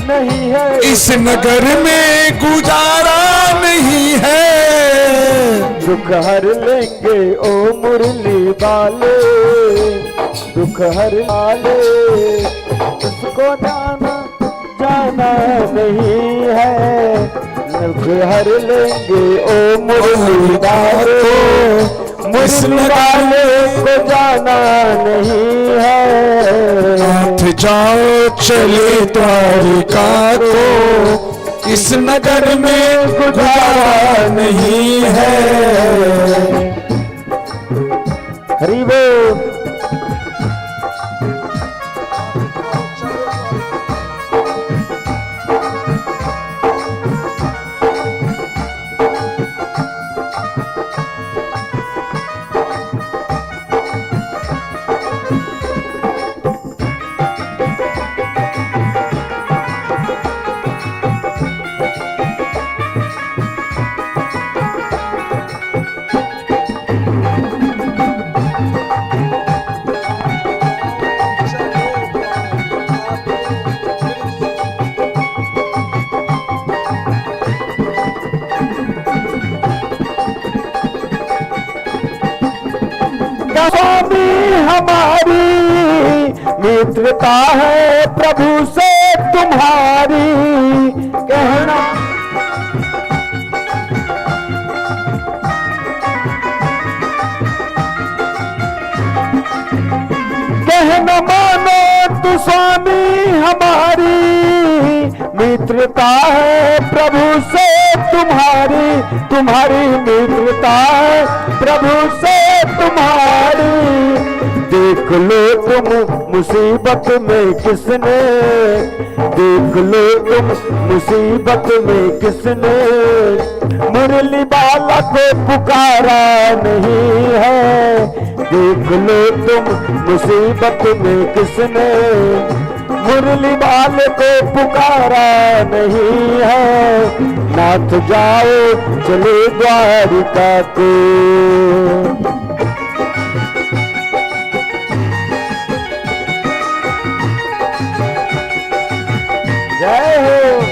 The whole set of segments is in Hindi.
नहीं है, इस नगर में गुजारा नहीं है। दुख हर लेंगे ओ मुरली वाले, दुख हर वाले, उसको जाना जाना नहीं है, दुख हर लेंगे ओ मुरली वाले, मुरली वाले को जाना नहीं है। नाथ जाओ चले द्वारिका को, इस नगर में गुजारा नहीं है। हरि बोल। हमारी मित्रता है प्रभु से तुम्हारी, कहना कहना मानो तू स्वामी हमारी, मित्रता है प्रभु से तुम्हारी, तुम्हारी मित्रता है प्रभु से तुम्हारी। देख लो तुम मुसीबत में किसने, देख लो तुम मुसीबत में किसने, मुरली बाला को पुकारा नहीं है। देख लो तुम मुसीबत में किसने, मुरली वाले को पुकारा नहीं है। नाथ जाओ चले द्वारिका को, जय हो।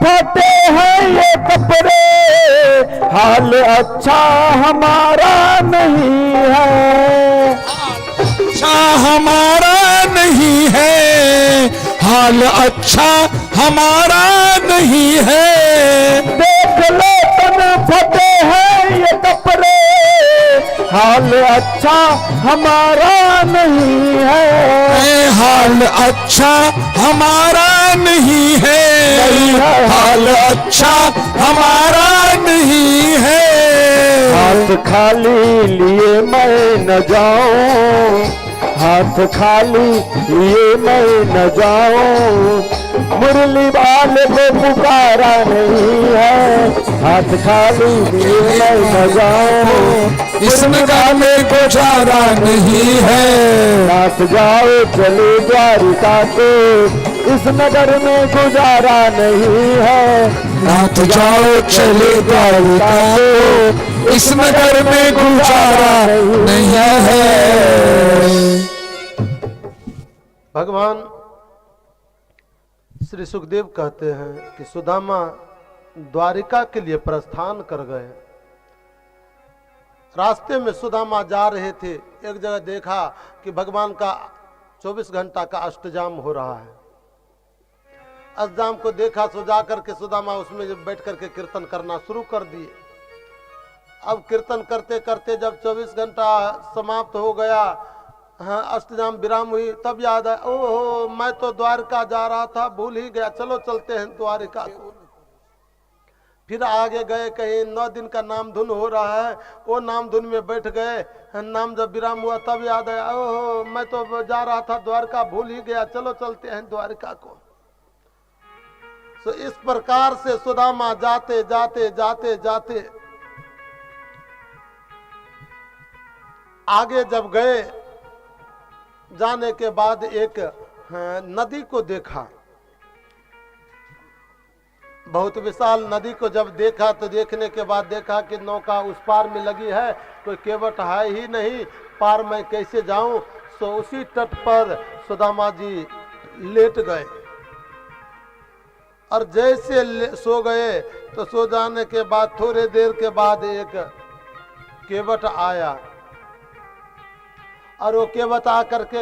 फटे हैं ये कपड़े, हाल अच्छा हमारा नहीं है, अच्छा हमारा नहीं है, हाल अच्छा हमारा नहीं है। देख लो तन फटे हैं ये कपड़े, हाल अच्छा हमारा नहीं है, हाल अच्छा हमारा नहीं है, हाल अच्छा हमारा नहीं है। हाथ खाली लिए मैं न जाऊं, हाथ खाली लिए मैं न जाऊं, मुरली वाले को पुकारा नहीं है। हाथ खाली लिए मैं न जाऊं, इस नगर में गुजारा नहीं है। नाथ जाओ चले द्वारिका को, इस नगर में गुजारा नहीं है। नाथ जाओ चले द्वारिका को, इस नगर में गुजारा नहीं है। भगवान श्री सुखदेव कहते हैं कि सुदामा द्वारिका के लिए प्रस्थान कर गए। रास्ते में सुदामा जा रहे थे, एक जगह देखा कि भगवान का 24 घंटा का अष्टजाम हो रहा है। अष्टजाम को देखा, सो जा करके सुदामा उसमें जब बैठ करके कीर्तन करना शुरू कर दिए। अब कीर्तन करते करते जब 24 घंटा समाप्त हो गया, हाँ अष्टजाम विराम हुई, तब याद आया, ओहो मैं तो द्वारका जा रहा था, भूल ही गया, चलो चलते हैं द्वारिका को। फिर आगे गए, कहीं 9 दिन का नाम धुन हो रहा है, वो नाम धुन में बैठ गए। नाम जब विराम हुआ तब याद आया, ओहो मैं तो जा रहा था द्वारका, भूल ही गया, चलो चलते हैं द्वारका को। तो इस प्रकार से सुदामा जाते जाते जाते जाते आगे जब गए, जाने के बाद एक नदी को देखा। बहुत विशाल नदी को जब देखा तो देखने के बाद देखा कि नौका उस पार में लगी है, कोई केवट है ही नहीं, पार मैं कैसे जाऊं। सो उसी तट पर सुदामा जी लेट गए और जैसे सो गए तो सो जाने के बाद थोड़े देर के बाद एक केवट आया और वो केवट आकर के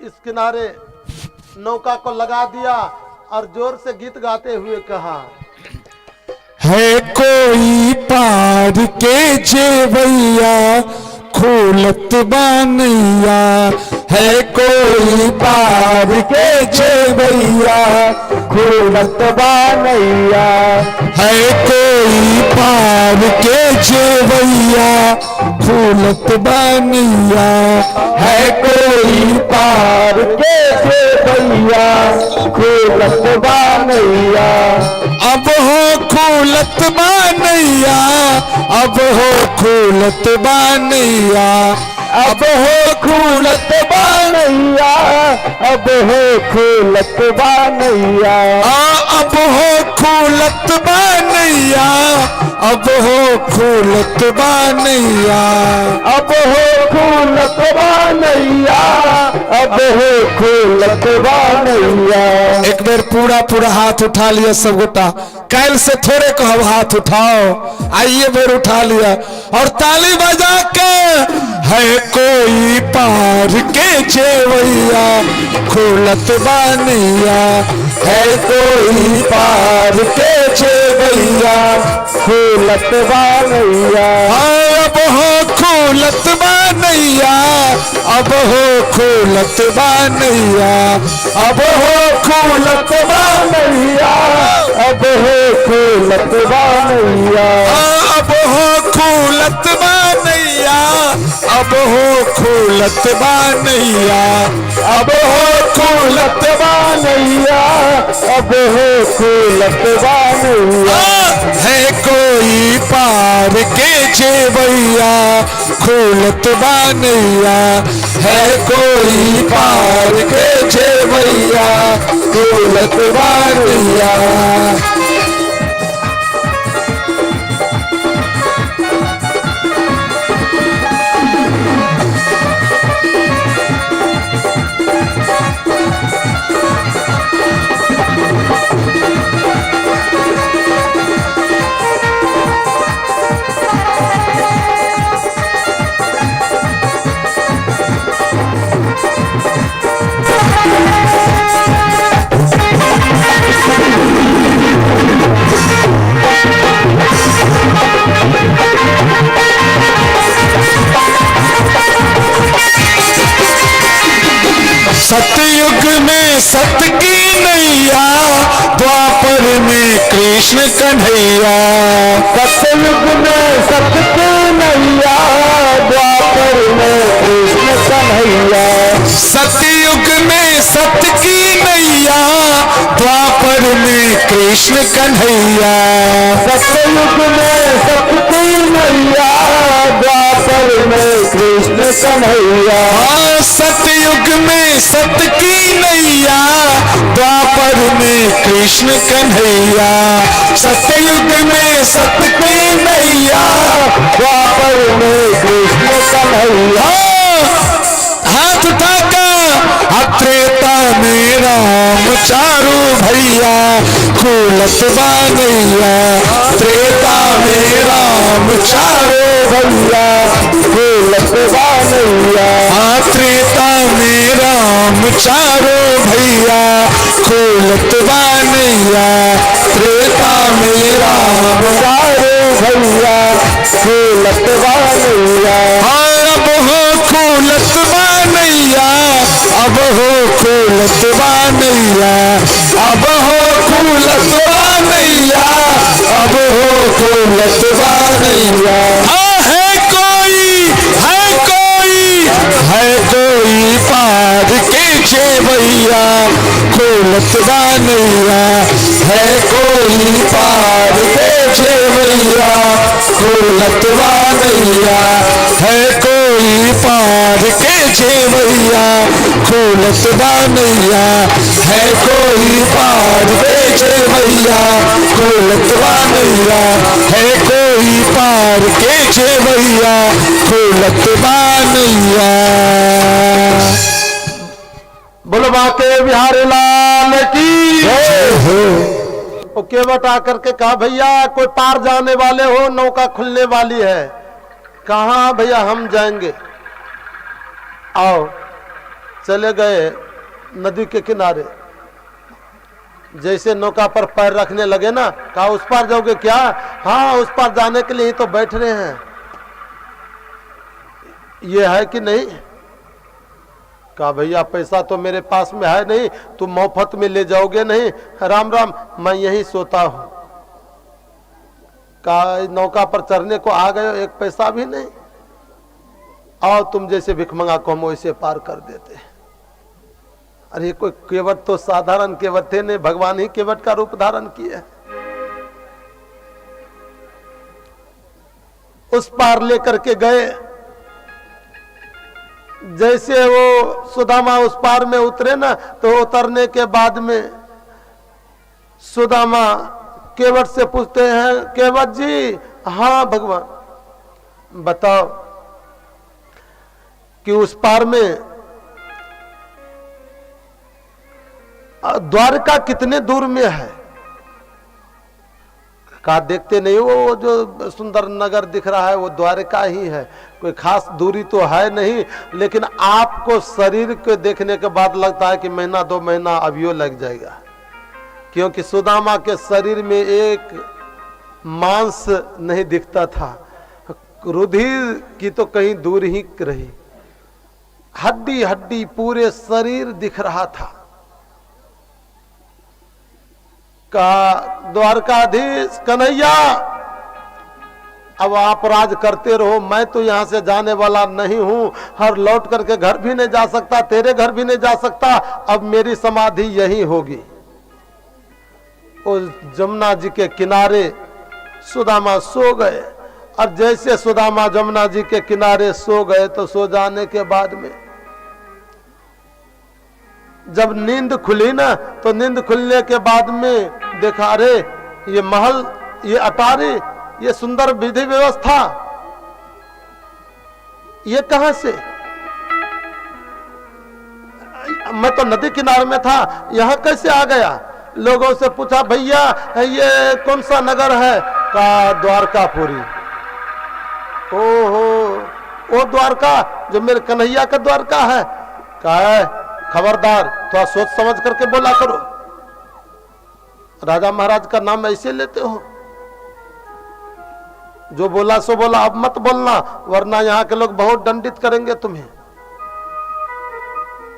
इस किनारे नौका को लगा दिया और जोर से गीत गाते हुए कहा, है कोई पार के जेवैया खोलत बानैया, है कोई पार के जेवैया खोलत बानैया, है कोई पार के जेवैया खोलत बानैया, है कोई पार के जेवैया खोलत बानैया। अब हो खोलत बानैया, अब हो खोलत बानैया, अब हो खोलत बानैया, अब हो खोलत बानैया, अब हो खोलत बानैया, अब हो खोलत बानैया, अब हो खोलत बानैया, अब हो खोलत बानैया। एक बार पूरा पूरा हाथ उठा लिया सब गोटा, कैल से थोड़े कहो हाथ उठाओ, आइए बार उठा लिया और ताली बजा के, है कोई पार के जेवैया खोलत बानैया, है कोई पार के जेवैया खोलत बानैया, अब हो खोलत बानैया, अब हो खोलत बानैया, अब हो खोलत बानैया, अब हो खोलत बानैया, अब हो खोलत बानैया, अब हो खोलत बानैया, अब हो खोलत बानैया, अब हो खोलत बानैया। है कोई पार के जेवैया खोलत बानैया, है कोई पार के जेवैया खोलत बानैया। सतयुग में सत की नैया, द्वापर में कृष्ण कन्हैया, सतयुग में सत की नैया, द्वापर में कृष्ण कन्हैया, सतयुग में सत की नैया, द्वापर में कृष्ण कन्हैया, सतयुग में सत की नैया, द्वापर में कृष्ण कन्हैया, सतयुग में सत की नैया, द्वापर में कृष्ण कन्हैया, सतयुग में सत की नैया, द्वापर में कृष्ण कन्हैया। हाथ उठाकर त्रेता में राम चारू भैया खोलत बानैया, त्रेता में राम चारू भैया खोलत बानैया, त्रेता में राम चारो भैया खोलत बानैया, त्रेता में राम चारो भैया खोलत बानैया, अब हो खोलत बानैया, अब हो खोलत बानैया, अब हो खोलत बानैया, अब हो खोलत बानैया। है कोई पार के जेवैया खोलत बानैया, है कोई पार देखे भैया खोलतवा नैया है कोई पार देखे भैया खोलतवा नैया है कोई पार देखे भैया खोलतवा नैया है कोई पार देखे भैया खोलतवा नैया। बोलो बाके बिहारी लाल की जय हो। वो केवट आकर के कहा भैया कोई पार जाने वाले हो, नौका खुलने वाली है। कहा भैया हम जाएंगे, आओ। चले गए नदी के किनारे, जैसे नौका पर पैर रखने लगे ना, कहा उस पार जाओगे क्या? हाँ उस पार जाने के लिए ही तो बैठ रहे हैं, ये है कि नहीं? कहा भैया पैसा तो मेरे पास में है नहीं, तुम मुफ्त में ले जाओगे नहीं। राम राम, मैं यहीं सोता हूं। कहा नौका पर चढ़ने को आ गए, एक पैसा भी नहीं, आओ तुम जैसे भिखमंगा को हम वैसे पार कर देते। अरे कोई केवट तो साधारण केवट थे नहीं, भगवान ही केवट का रूप धारण किया। उस पार लेकर के गए, जैसे वो सुदामा उस पार में उतरे ना, तो उतरने के बाद में सुदामा केवट से पूछते हैं, केवट जी, हाँ भगवान बताओ कि उस पार में द्वारका कितने दूर में है? कहा देखते नहीं वो जो सुंदर नगर दिख रहा है वो द्वारका ही है, कोई खास दूरी तो है नहीं, लेकिन आपको शरीर को देखने के बाद लगता है कि महीना 2 महीना अभियो लग जाएगा, क्योंकि सुदामा के शरीर में एक मांस नहीं दिखता था, रुधिर की तो कहीं दूर ही रही, हड्डी हड्डी पूरे शरीर दिख रहा था। का द्वारकाधीश कन्हैया, अब आप राज करते रहो, मैं तो यहां से जाने वाला नहीं हूं, और लौट करके घर भी नहीं जा सकता, तेरे घर भी नहीं जा सकता, अब मेरी समाधि यही होगी। उस जमुना जी के किनारे सुदामा सो गए, और जैसे सुदामा जमुना जी के किनारे सो गए, तो सो जाने के बाद में जब नींद खुली ना, तो नींद खुलने के बाद में देखा, अरे ये महल, ये अटारी, ये सुंदर विधि व्यवस्था, ये कहां से? मैं तो नदी किनारे में था, यहां कैसे आ गया? लोगों से पूछा भैया ये कौन सा नगर है? का द्वारकापुरी। ओहो, वो द्वारका जो मेरे कन्हैया का द्वारका है? कहा खबरदार, थोड़ा सोच समझ करके बोला करो, राजा महाराज का नाम ऐसे लेते हो? जो बोला सो बोला, अब मत बोलना, वरना यहाँ के लोग बहुत दंडित करेंगे तुम्हें।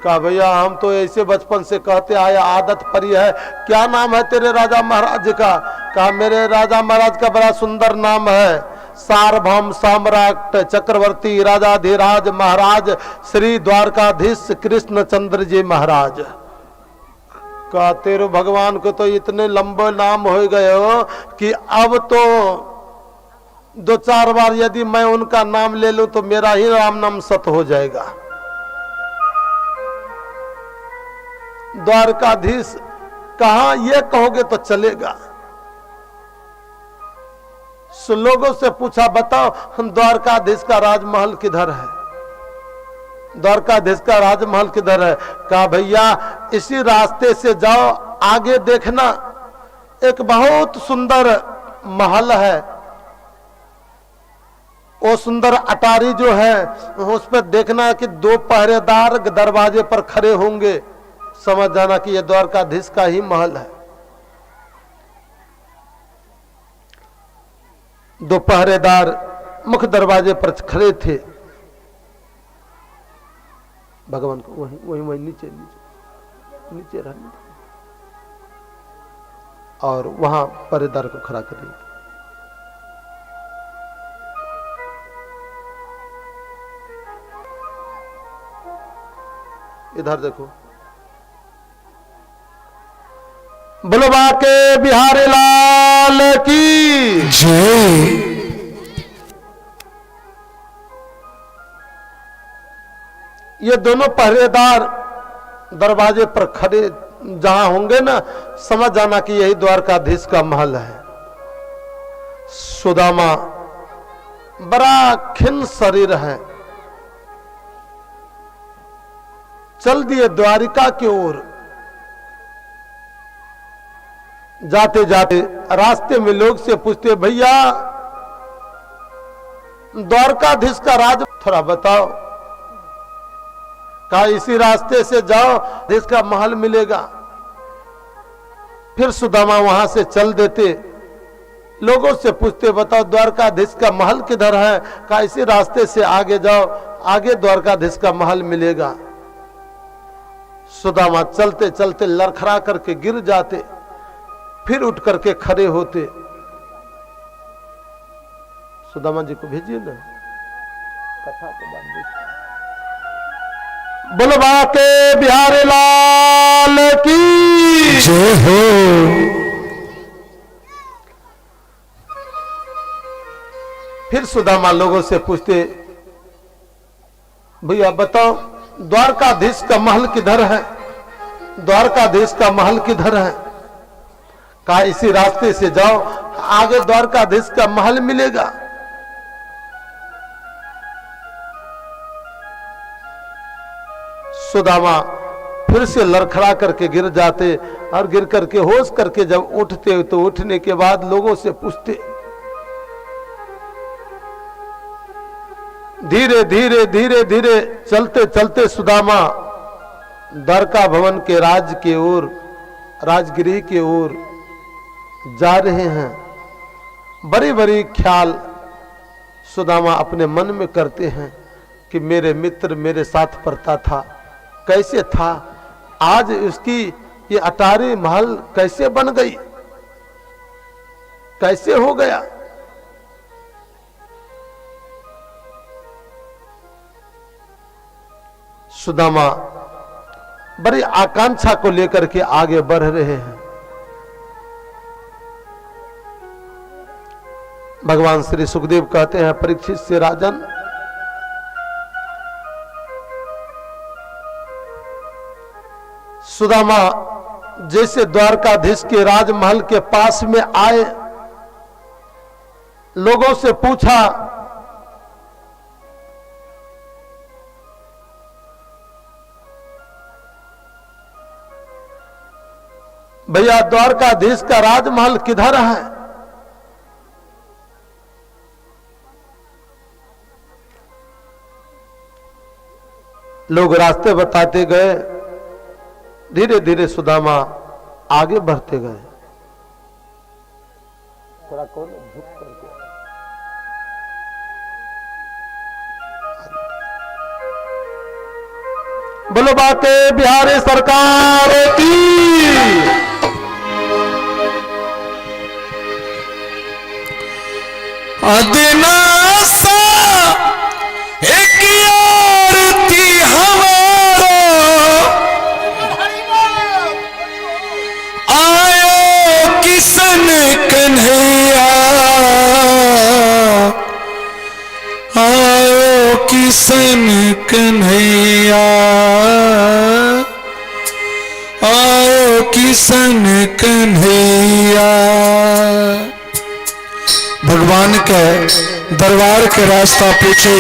कहा भैया हम तो ऐसे बचपन से कहते आए, आदत परी है। क्या नाम है तेरे राजा महाराज का? कहा मेरे राजा महाराज का बड़ा सुंदर नाम है, सार्वभौम सम्राट चक्रवर्ती राजाधिराज महाराज श्री द्वारकाधीश कृष्ण चंद्र जी महाराज। का तेरे भगवान को तो इतने लंबे नाम हो गए हो कि अब तो 2-4 बार यदि मैं उनका नाम ले लूं तो मेरा ही राम नाम सत हो जाएगा। द्वारकाधीश कहा, ये कहोगे तो चलेगा। लोगों से पूछा बताओ द्वारकाधीश का राजमहल किधर है? द्वारकाधीश का राजमहल किधर है? कहा भैया इसी रास्ते से जाओ, आगे देखना एक बहुत सुंदर महल है, वो सुंदर अटारी जो है उस पर देखना कि 2 पहरेदार दरवाजे पर खड़े होंगे, समझ जाना कि यह द्वारकाधीश का ही महल है। 2 पहरेदार मुख्य दरवाजे पर खड़े थे। भगवान को वहीं नीचे रहने, और वहां पहरेदार को खड़ा कर दिया। इधर देखो, बुलवा के बिहारी लाल की जय। ये दोनों पहरेदार दरवाजे पर खड़े जहां होंगे ना, समझ जाना कि यही द्वारकाधीश का महल है। सुदामा बड़ा खिन्न शरीर है, चल दिए द्वारिका की ओर। जाते जाते रास्ते में लोग से पूछते, भैया द्वारकाधीश का राज थोड़ा बताओ। कहा इसी रास्ते से जाओ, देश का महल मिलेगा। फिर सुदामा वहां से चल देते। लोगों से पूछते, बताओ द्वारकाधीश का महल किधर है। कहा इसी रास्ते से आगे जाओ, आगे द्वारकाधीश का महल मिलेगा। सुदामा चलते चलते लड़खड़ा करके गिर जाते, फिर उठ करके खड़े होते। सुदामा जी को भेजिए ना, कथा के बाद देखिए। बुलवा के बिहारी लाल की जय हो। फिर सुदामा लोगों से पूछते, भैया बताओ द्वारकाधीश का महल किधर है, द्वारकाधीश का महल किधर है। कहा इसी रास्ते से जाओ, आगे द्वारकाधीश का महल मिलेगा। सुदामा फिर से लड़खड़ा करके गिर जाते, और गिर करके होश करके जब उठते तो उठने के बाद लोगों से पूछते। धीरे धीरे धीरे धीरे चलते चलते सुदामा द्वारका भवन के राज के ओर, राजगृह के ओर जा रहे हैं। बड़ी बड़ी ख्याल सुदामा अपने मन में करते हैं कि मेरे मित्र मेरे साथ पढ़ता था, कैसे था, आज उसकी ये अटारी महल कैसे बन गई, कैसे हो गया। सुदामा बड़ी आकांक्षा को लेकर के आगे बढ़ रहे हैं। भगवान श्री सुखदेव कहते हैं परीक्षित से, राजन सुदामा जैसे द्वारकाधीश के राजमहल के पास में आए, लोगों से पूछा, भैया द्वारकाधीश का राजमहल किधर है। लोग रास्ते बताते गए, धीरे धीरे सुदामा आगे बढ़ते गए। थोड़ा कौन झुक करके, बोलो बाके बिहारी सरकार की। अदनासा एक आरती हमारा आयो किसन कन्हैया, आयो किसन कन्हैया, आयो किसन कन्हैया। भगवान के दरबार के रास्ता पूछे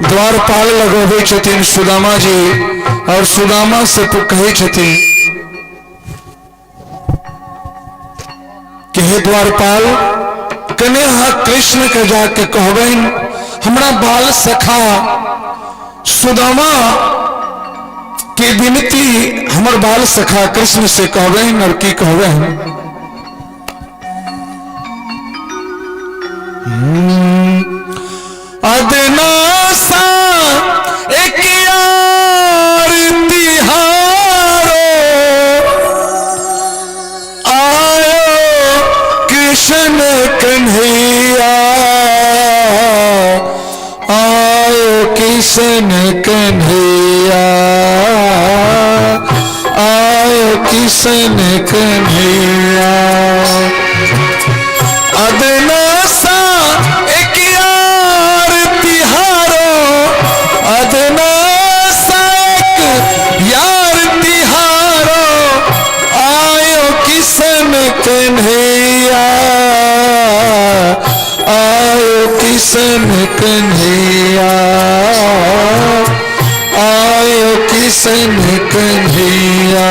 द्वारपाल लगोबे छथिन सुदामा जी, और सुदामा से कहे छथिन कि हे द्वारपाल, कने हा कृष्ण के जाके कहबैन हमरा बाल सखा सुदामा के विनती हमर बाल सखा कृष्ण से कहबैन, और की कहबैन। अदनासा एक आरती हारो आयो कृष्ण कन्हैया, आयो कृष्ण कन्हैया, आयो किशन कन्हैया अदना सा एक यार तिहारो अदना सा एक यार तिहारो आयो किशन कन्हैया आयो किशन कन्हैया आयो किशन कन्हैया।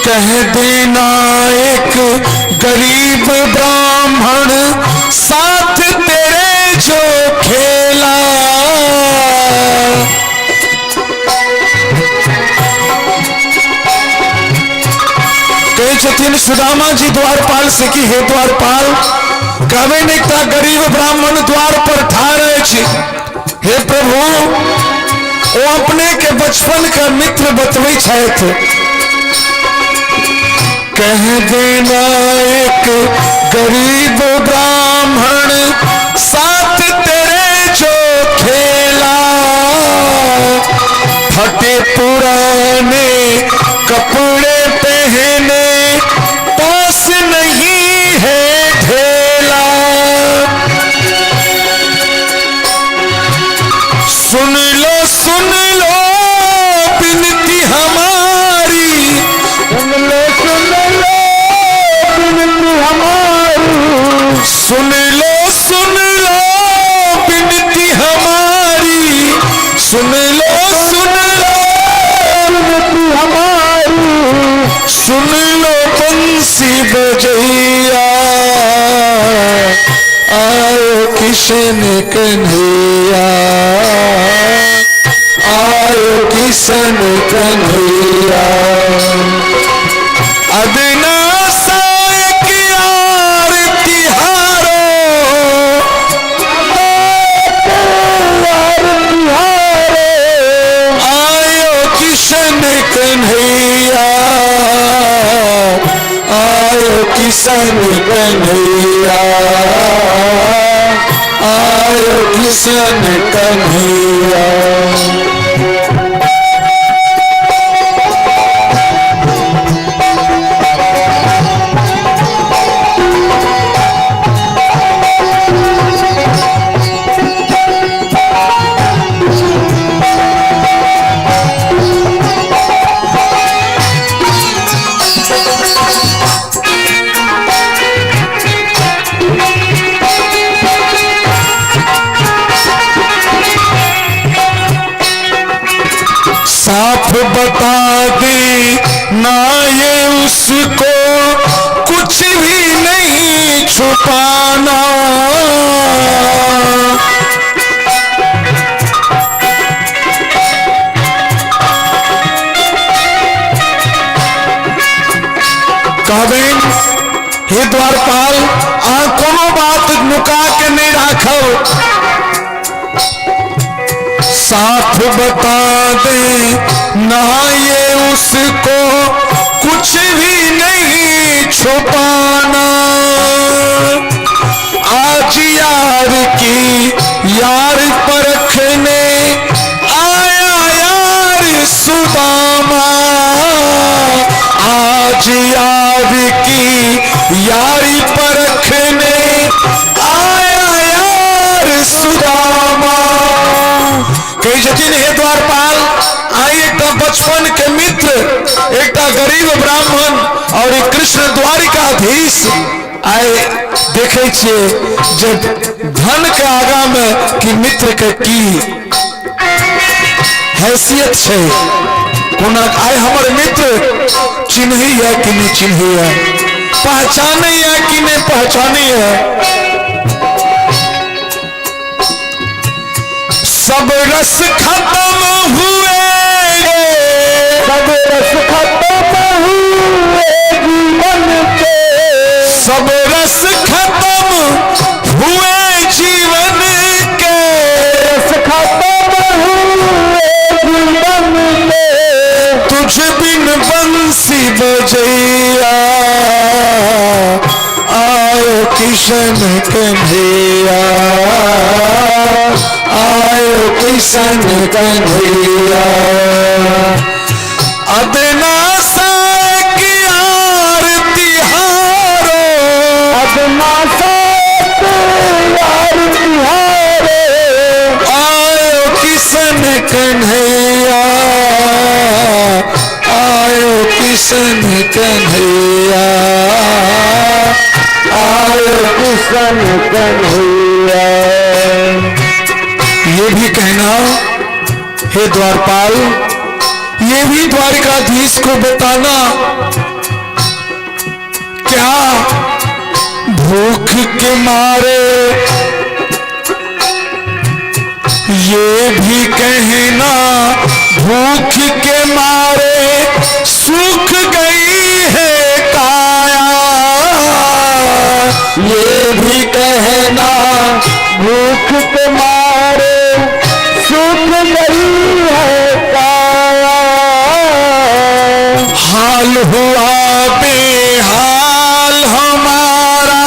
कह देना एक गरीब ब्राह्मण साथ तेरे जो खेला कहे छथिन सुदामा जी द्वारपाल से कि हे द्वारपाल कहबे ने एकटा गरीब ब्राह्मण द्वार पर ठाढ़ अछि हे प्रभु ओ अपने के बचपन का मित्र बतबै छथि कह देना एक गरीब ब्राह्मण साथ तेरे जो खेला फटे पुराने कपड़े पहने पास नहीं है ढेला सुन लो बिनती हमारी सुन लो बिनती हमारी सुन लो बिनती हमारी सुन लो बंसी बजैया आयो किशन कन्हैया आयो किशन कन्हैया अदना सा एक यार तिहारो आयो किशन कन्हैया आयो किशन कन्हैया आयो किशन कन्हैया। साफ बता दे ना ये उसको कुछ भी नहीं छुपाना कहबे हे द्वारपाल आ कोनो बात नुका के नहीं राखो साफ बता दे ना ये उसको कुछ भी नहीं छुपाना आज यार की यार परखने आया यार सुदामा आज यार की यारी परखने आया यार सुदामा कही जतिन हे द्वारपाल आई एक बचपन के मित्र एक गरीब ब्राह्मण और एक कृष्ण द्वारिकाधीश आए देखे जब धन के आगा में कि मित्र के की हैसियत है कोना आए हमर मित्र चिन्ही है कि नहीं चिन्ही है पहचाने है कि नहीं पहचाने है सब रस खत्म हुए, सब रस खत्म हुए जीवन के, सब रस खत्म हुए जीवन के, रस खत्म हुए जीवन के, तुझ बिन बंसी बजैया आयो किशन कन्हैया, आयो किशन कन्हैया। अदना साए की आरती हारो, अदना साथ यार तिहारे, आयो किशन कन्हैया, आयो किशन कन्हैया, आयो किशन कन्हैया। ये भी कहना हे द्वारपाल, ये भी द्वारिकाधीश को बताना, क्या भूख के मारे ये भी कहना, भूख के मारे सूख गई है काया, ये भी कहना भूख के मारे सूख गई है काया, हाल हुआ बेहाल हमारा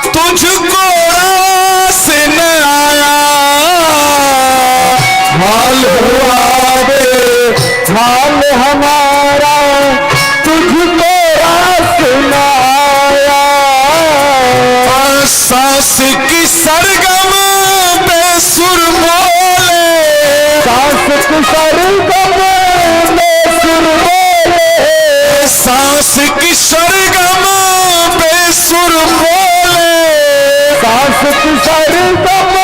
तुझको रास न आया, हाल हुआ बेहाल हमारा तुझको रास न आया, सांस की सरगम बेसुर बोले, सांस की सरगम बेसुर बोले, सांस की सरगम बेसुर बोले, सांस की सरगम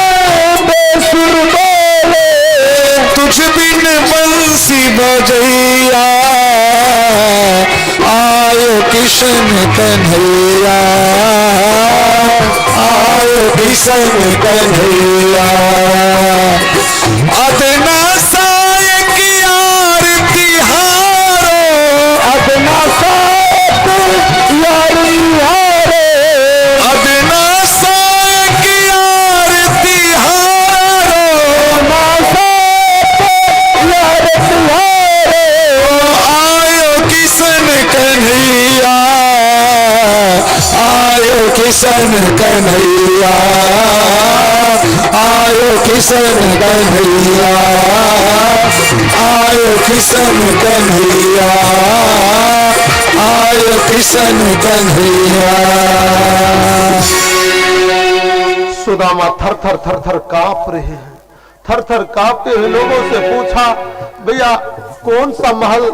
बेसुर बोले, तुझ बिन बंसी बजैया आयो किशन कन्हैया, आयो किशन कन्हैया। अदना साए की आरती हारो, अदना साथ यार तिहारे, अदना साए की आरती हारो, अदना साथ यार तिहारे, आयो किशन कन्हैया, आयो किशन कन्हैया, आयो किशन कन्हैया, आयो किशन कन्हैया, आयो किशन कन्हैया। सुदामा थर थर थर थर कांप रहे हैं, थर थर कांपते हुए लोगों से पूछा, भैया कौन सा महल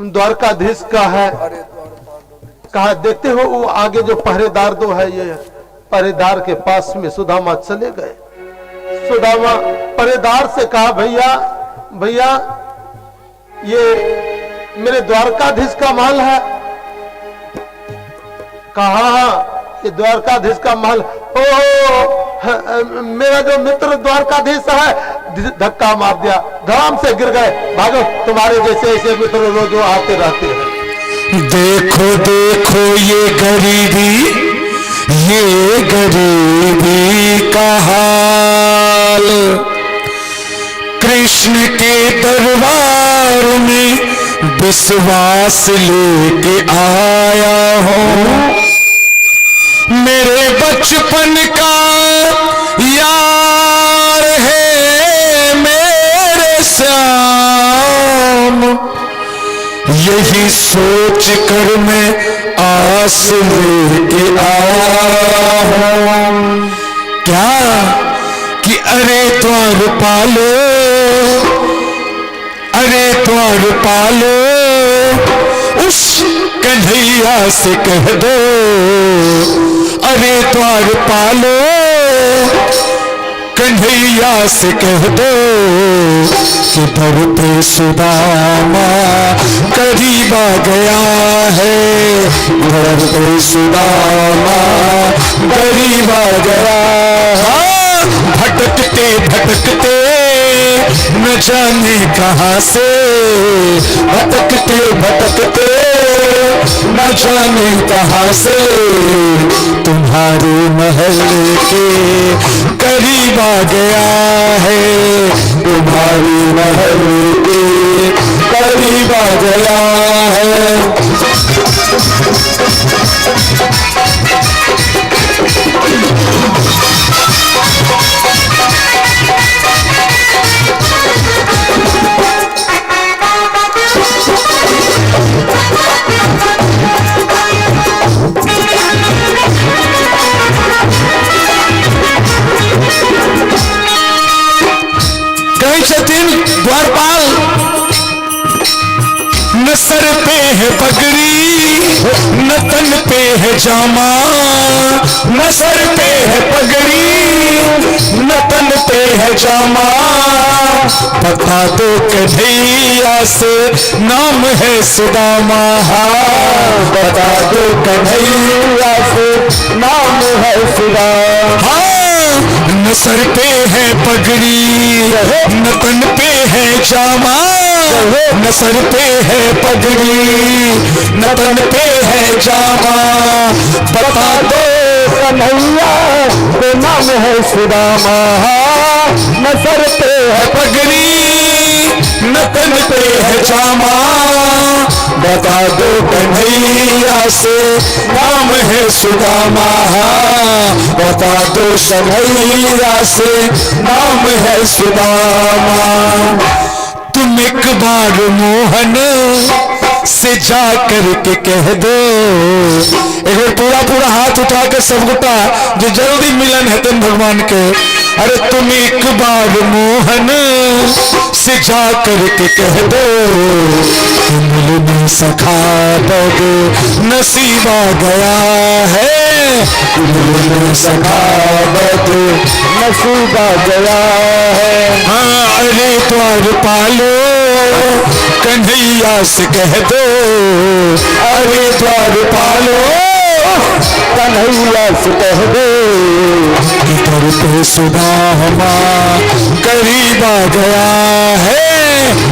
द्वारकाधीश का है? कहा देखते हो वो आगे जो पहरेदार दो है, ये पहरेदार के पास में सुदामा चले गए। सुदामा पहरेदार से कहा, भैया भैया ये मेरे द्वारकाधीश का महल है। कहा हाँ ये द्वारकाधीश का महल। ओ मेरा जो मित्र द्वारकाधीश है, धक्का मार दिया, धड़ाम से गिर गए। भागो, तुम्हारे जैसे ऐसे मित्र रोज आते रहते हैं। देखो देखो ये गरीबी का हाल, कृष्ण के दरबार में विश्वास लेके आया हूँ, मेरे बचपन का यार है मेरे श्याम, यही सोच कर मैं आस लेके आया हूँ। क्या कि अरे द्वारपालो, अरे द्वारपालो, उस कन्हैया से कह दो, अरे द्वारपालो कन्हैया से कह दो कि दर पे सुदामा करीब आ गया है, दर पे सुदामा करीब आ गया। भटक भटकते भटकते न जाने कहां से, भटकते भटकते न जाने कहां से तुम्हारे महल के करीब आ गया है, तुम्हारे महल के करीब आ गया है। कहीं छथिन द्वारपाल, न सर पे है पगड़ी न तन पे है जामा, न सर पे है पगड़ी न तन पे है जामा, बता दो कन्हैया से नाम है सुदामा, बता दो कन्हैया से नाम है सुदामा। न सर पे है पगड़ी न तन पे है जामा, न सर पे है पगड़ी न तन पे है जामा, बता दो कन्हैया तो नाम है सुदामा, न सर पे है पगड़ी न तन पे है जामा, बता दो कन्हैया से नाम है सुदामा, बता दो कन्हैया से नाम है सुदामा। तुम एक बार मोहन से जा करके कह दो, एक बार पूरा पूरा हाथ उठा के सब गुटा जो जल्दी मिलन है तुम भगवान के, अरे तुम एक बार मोहन से जा करके कह दो, मिलने सखा बद नसीब आ गया है, मिलने सखा बद नसीब आ गया है। हाँ अरे द्वार पालो कन्हैया से कह दो, अरे द्वार पालो कन्हैया से कह दो, इधर पे सुदामा करीब आ गया है,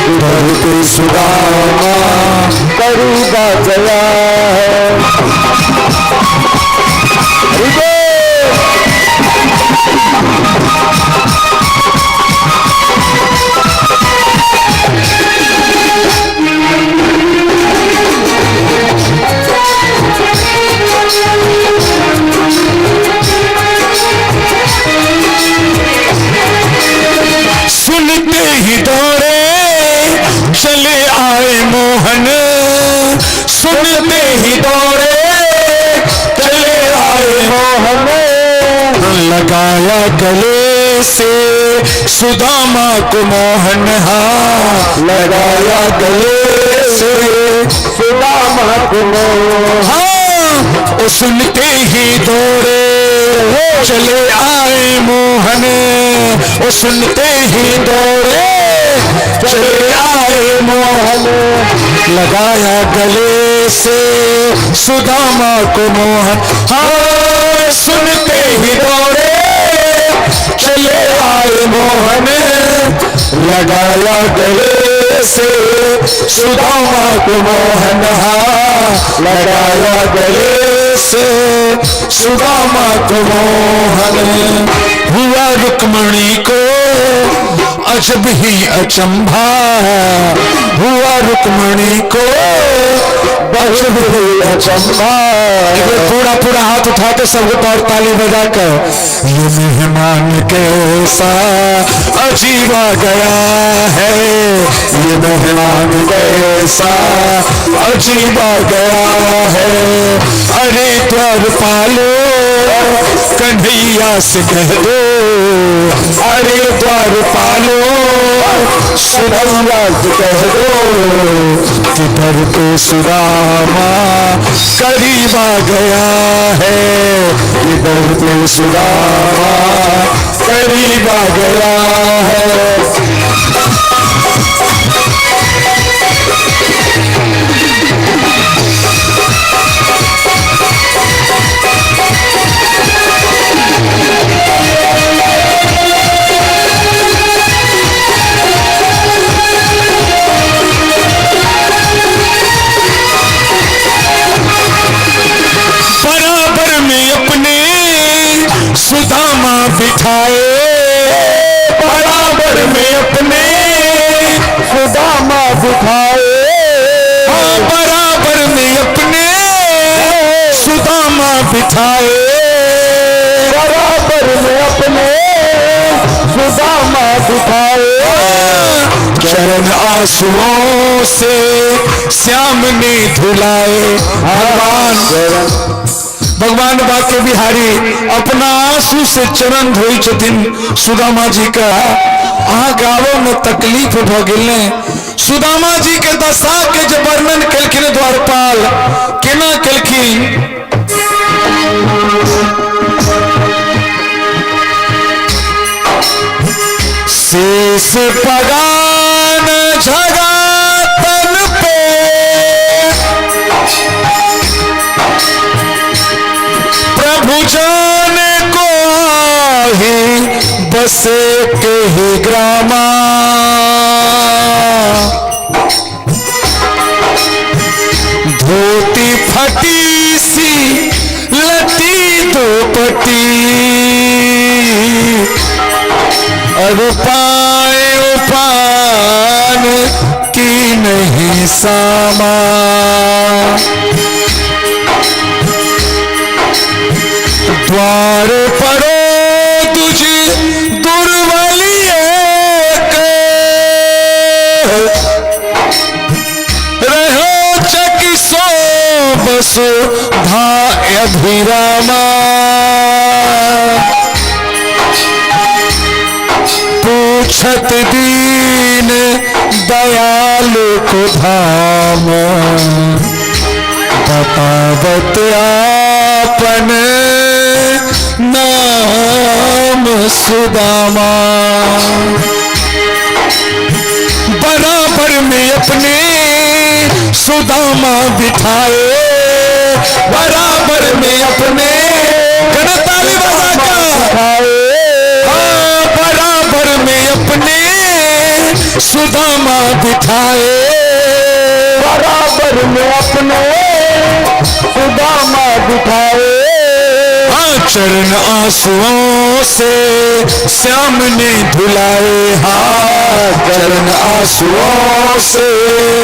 इधर पे सुदामा करीब आ गया है। सुनते ही दौड़े चले आए मोहन, सुनते ही दौड़े चले आए मोहन, लगाया गले से सुदामा को मोहन, हाँ लगाया गले से सुदामा को मोहन, हाँ सुनते ही दौड़े चले आए मोहन, वो सुनते ही दौड़े चले आए मोहन, लगाया गले से सुदामा को मोहन, हाँ सुनते ही दौड़े चले आए मोहन, लगाया गले से सुदामा को मोहन, हाँ लगाया गले से सुदामा को मोहन। हुआ रुक्मणी को अजब ही अचंभा, हुआ रुक्मणी को अजब ही अचंभा, पूरा पूरा हाथ उठा के सब और ताली बजा कर, ये मेहमान कैसा अजीब आ गया है, ये मेहमान कैसा अजीब आ गया है, अरे द्वार पालो कन्हैया से कह दो, अरे द्वार पालो सुदामा से कह दो, कि दर पे सुदामा करीब आ गया है, कि दर पे सुदामा करीब आ गया है। बिठाए बराबर में अपने सुदामा बिठाए बराबर में अपने सुदामा बिठाए बराबर में अपने सुदामा बिठाए चरण आंसुओं से श्याम ने धुलाए भगवान बाके बिहारी अपना आंसू से चरण धोई छथिन सुदामा जी का अहाँ गावो में तकलीफ भ गेल सुदामा जी के दशा के जो वर्णन केलखिन द्वारपाल केना केलखिन शेष पगान झगा तन पे प्रभु जाने को ही बसे के ही ग्रामा धोती फटी सी लटी दोपटी और पाए उपान की नहीं सामा द्वार परो तुझी दुर्बलिए रहो चकी सो बसो धाय अभिरामा पूछत दीन दयालु को धाम बतावत आपन नाम सुदामा बराबर में अपने सुदामा बिठाए बराबर में अपने ताली बजा का बराबर में अपने सुदामा बिठाए बराबर में अपने सुदामा बिठाए चरण आंसुओं से श्याम ने धुलाए चरण आंसुओं से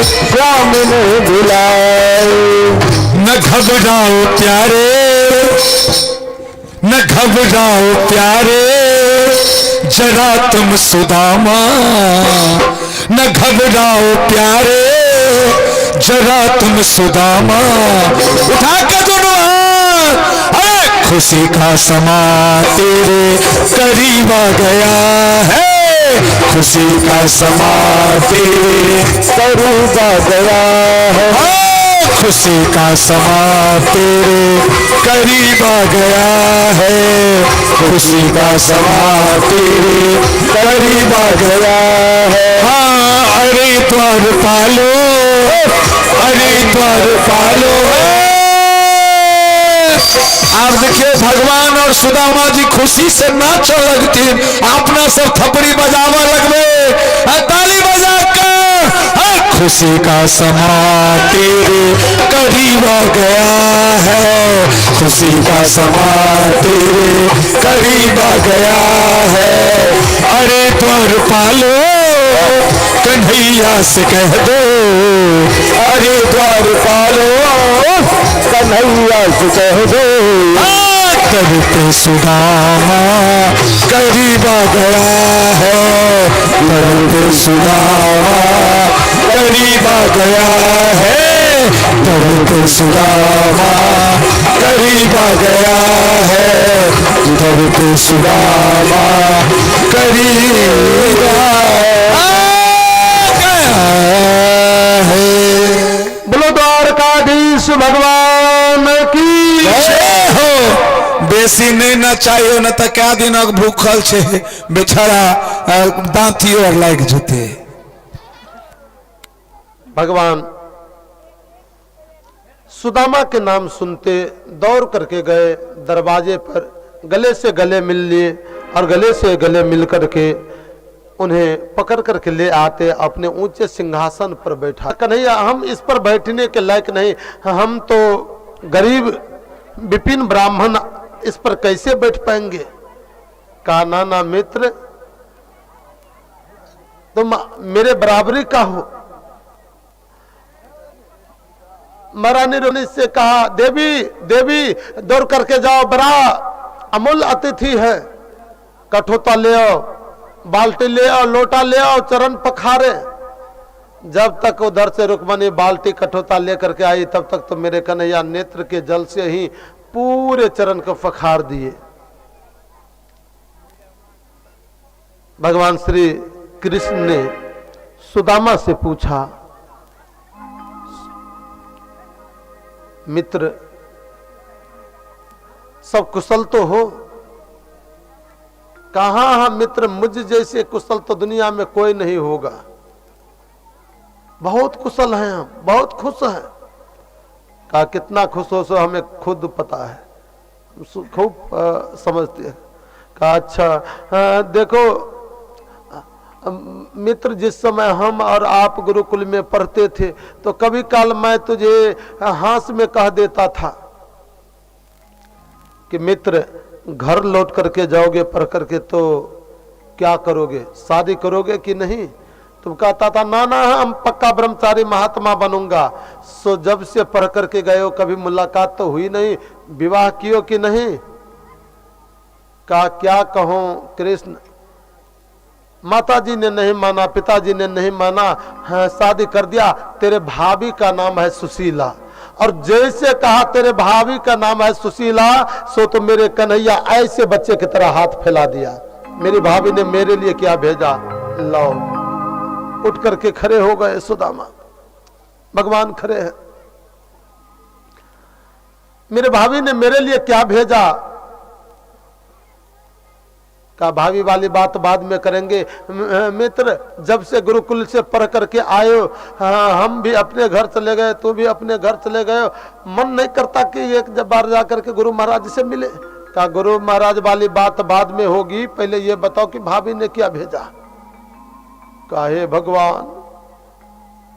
श्याम ने धुलाए न घबराओ प्यारे न घबराओ प्यारे जरा तुम सुदामा न घबराओ प्यारे जरा तुम सुदामा उठा के दोनों खुशी का समा तेरे करीब आ गया है खुशी का समा तेरे करीब आ गया है खुशी का समा तेरे करीब आ गया है खुशी का समा तेरे करीब आ गया है अरे द्वार पालो अरे द्वार पालो आप देखिए भगवान और सुदामा जी खुशी से नाच लगती अपना सब थपड़ी बजावा लगवे ताली बजा कर खुशी का समा तेरे करीब आ गया है खुशी का समा तेरे करीब आ गया है अरे द्वार पालो कन्हैया से कह दो अरे द्वार पालो कन्हैया से कह दो करते सुदामा करीब आ गया है करते सुदामा करीब आ गया है करते सुदामा करीब आ गया है करते सुदामा करीब बोलो द्वारकाधीश भगवान की जय हो। बेसी नहीं न चाहिए न तो क्या दिन भूखल छे बेचारा दांती और लाग जते भगवान सुदामा के नाम सुनते दौड़ करके गए दरवाजे पर गले से गले मिल लिए और गले से गले मिल करके उन्हें पकड़ करके ले आते अपने ऊंचे सिंहासन पर बैठा कन्हैया हम इस पर बैठने के लायक नहीं हम तो गरीब विपिन ब्राह्मण इस पर कैसे बैठ पाएंगे कहा नाना मित्र तुम मेरे बराबरी का हो। महारानी ने से कहा देवी देवी दौड़ करके जाओ, बड़ा अमूल्य अतिथि है, कठोता ले आओ, बाल्टी ले आओ, लोटा ले आओ, चरण पखारे। जब तक उधर से रुक्मणी बाल्टी कठोता लेकर के आई तब तक तो मेरे कन्हैया नेत्र के जल से ही पूरे चरण को पखार दिए। भगवान श्री कृष्ण ने सुदामा से पूछा, मित्र सब कुशल तो हो? कहा हाँ मित्र, मुझ जैसे कुशल तो दुनिया में कोई नहीं होगा, बहुत कुशल हैं हम, बहुत खुश हैं। कहा कितना खुश हो सो हमें खुद पता है, खूब समझते हैं। कहा अच्छा देखो मित्र, जिस समय हम और आप गुरुकुल में पढ़ते थे तो कभी काल मैं तुझे हाथ में कह देता था कि मित्र घर लौट करके जाओगे पढ़ करके तो क्या करोगे, शादी करोगे कि नहीं? तुम कहता था ना ना हम पक्का ब्रह्मचारी महात्मा बनूंगा। सो जब से पढ़ करके गए हो कभी मुलाकात तो हुई नहीं, विवाह कियो कि नहीं? कहा क्या कहूं कृष्ण, माताजी ने नहीं माना, पिताजी ने नहीं माना, हाँ शादी कर दिया। तेरे भाभी का नाम है सुशीला, और जैसे कहा तेरे भाभी का नाम है सुशीला सो तो मेरे कन्हैया ऐसे बच्चे की तरह हाथ फैला दिया। मेरी भाभी ने मेरे लिए क्या भेजा, लो। उठ करके खड़े हो गए सुदामा, भगवान खड़े हैं। मेरे भाभी ने मेरे लिए क्या भेजा? का भाभी वाली बात बाद में करेंगे। मित्र जब से गुरुकुल से पढ़ करके आयो, हम भी अपने घर चले गए, तू भी अपने घर चले गए, मन नहीं करता कि एक बार जाकर के गुरु महाराज से मिले। का गुरु महाराज वाली बात बाद में होगी, पहले ये बताओ कि भाभी ने क्या भेजा। काहे भगवान,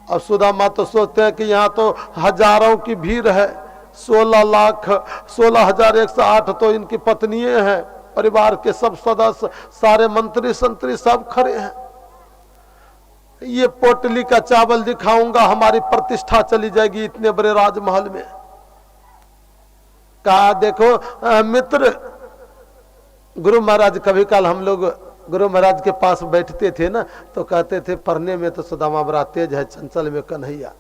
अब सुदामा तो सोचते हैं कि यहाँ तो हजारों की भीड़ है, 16,16,108 तो इनकी पत्नियां हैं, परिवार के सब सदस्य, सारे मंत्री संतरी सब खड़े हैं। ये पोटली का चावल दिखाऊंगा, हमारी प्रतिष्ठा चली जाएगी इतने बड़े राजमहल में। कहा देखो मित्र, गुरु महाराज कभी काल हम लोग गुरु महाराज के पास बैठते थे ना तो कहते थे पढ़ने में तो सुदामा बड़ा तेज है, चंचल में कन्हैया।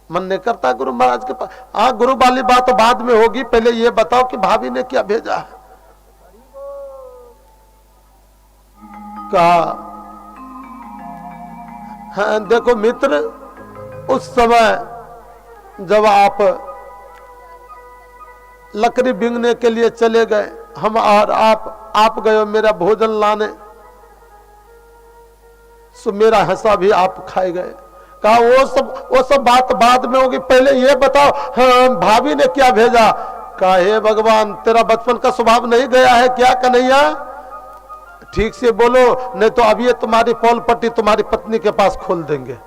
मन नहीं करता गुरु महाराज के पास। हाँ गुरु वाली बात बाद में होगी, पहले ये बताओ कि भाभी ने क्या भेजा है। कहा हाँ देखो मित्र, उस समय जब आप लकड़ी बींगने के लिए चले गए, हम और आप गए मेरा भोजन लाने, सो मेरा हिस्सा भी आप खाए गए। कहा वो सब बात बाद में होगी, पहले ये बताओ हाँ भाभी ने क्या भेजा। कहा हे भगवान, तेरा बचपन का स्वभाव नहीं गया है क्या कन्हैया? ठीक से बोलो, नहीं तो अब ये तुम्हारी पौल पट्टी तुम्हारी पत्नी के पास खोल देंगे।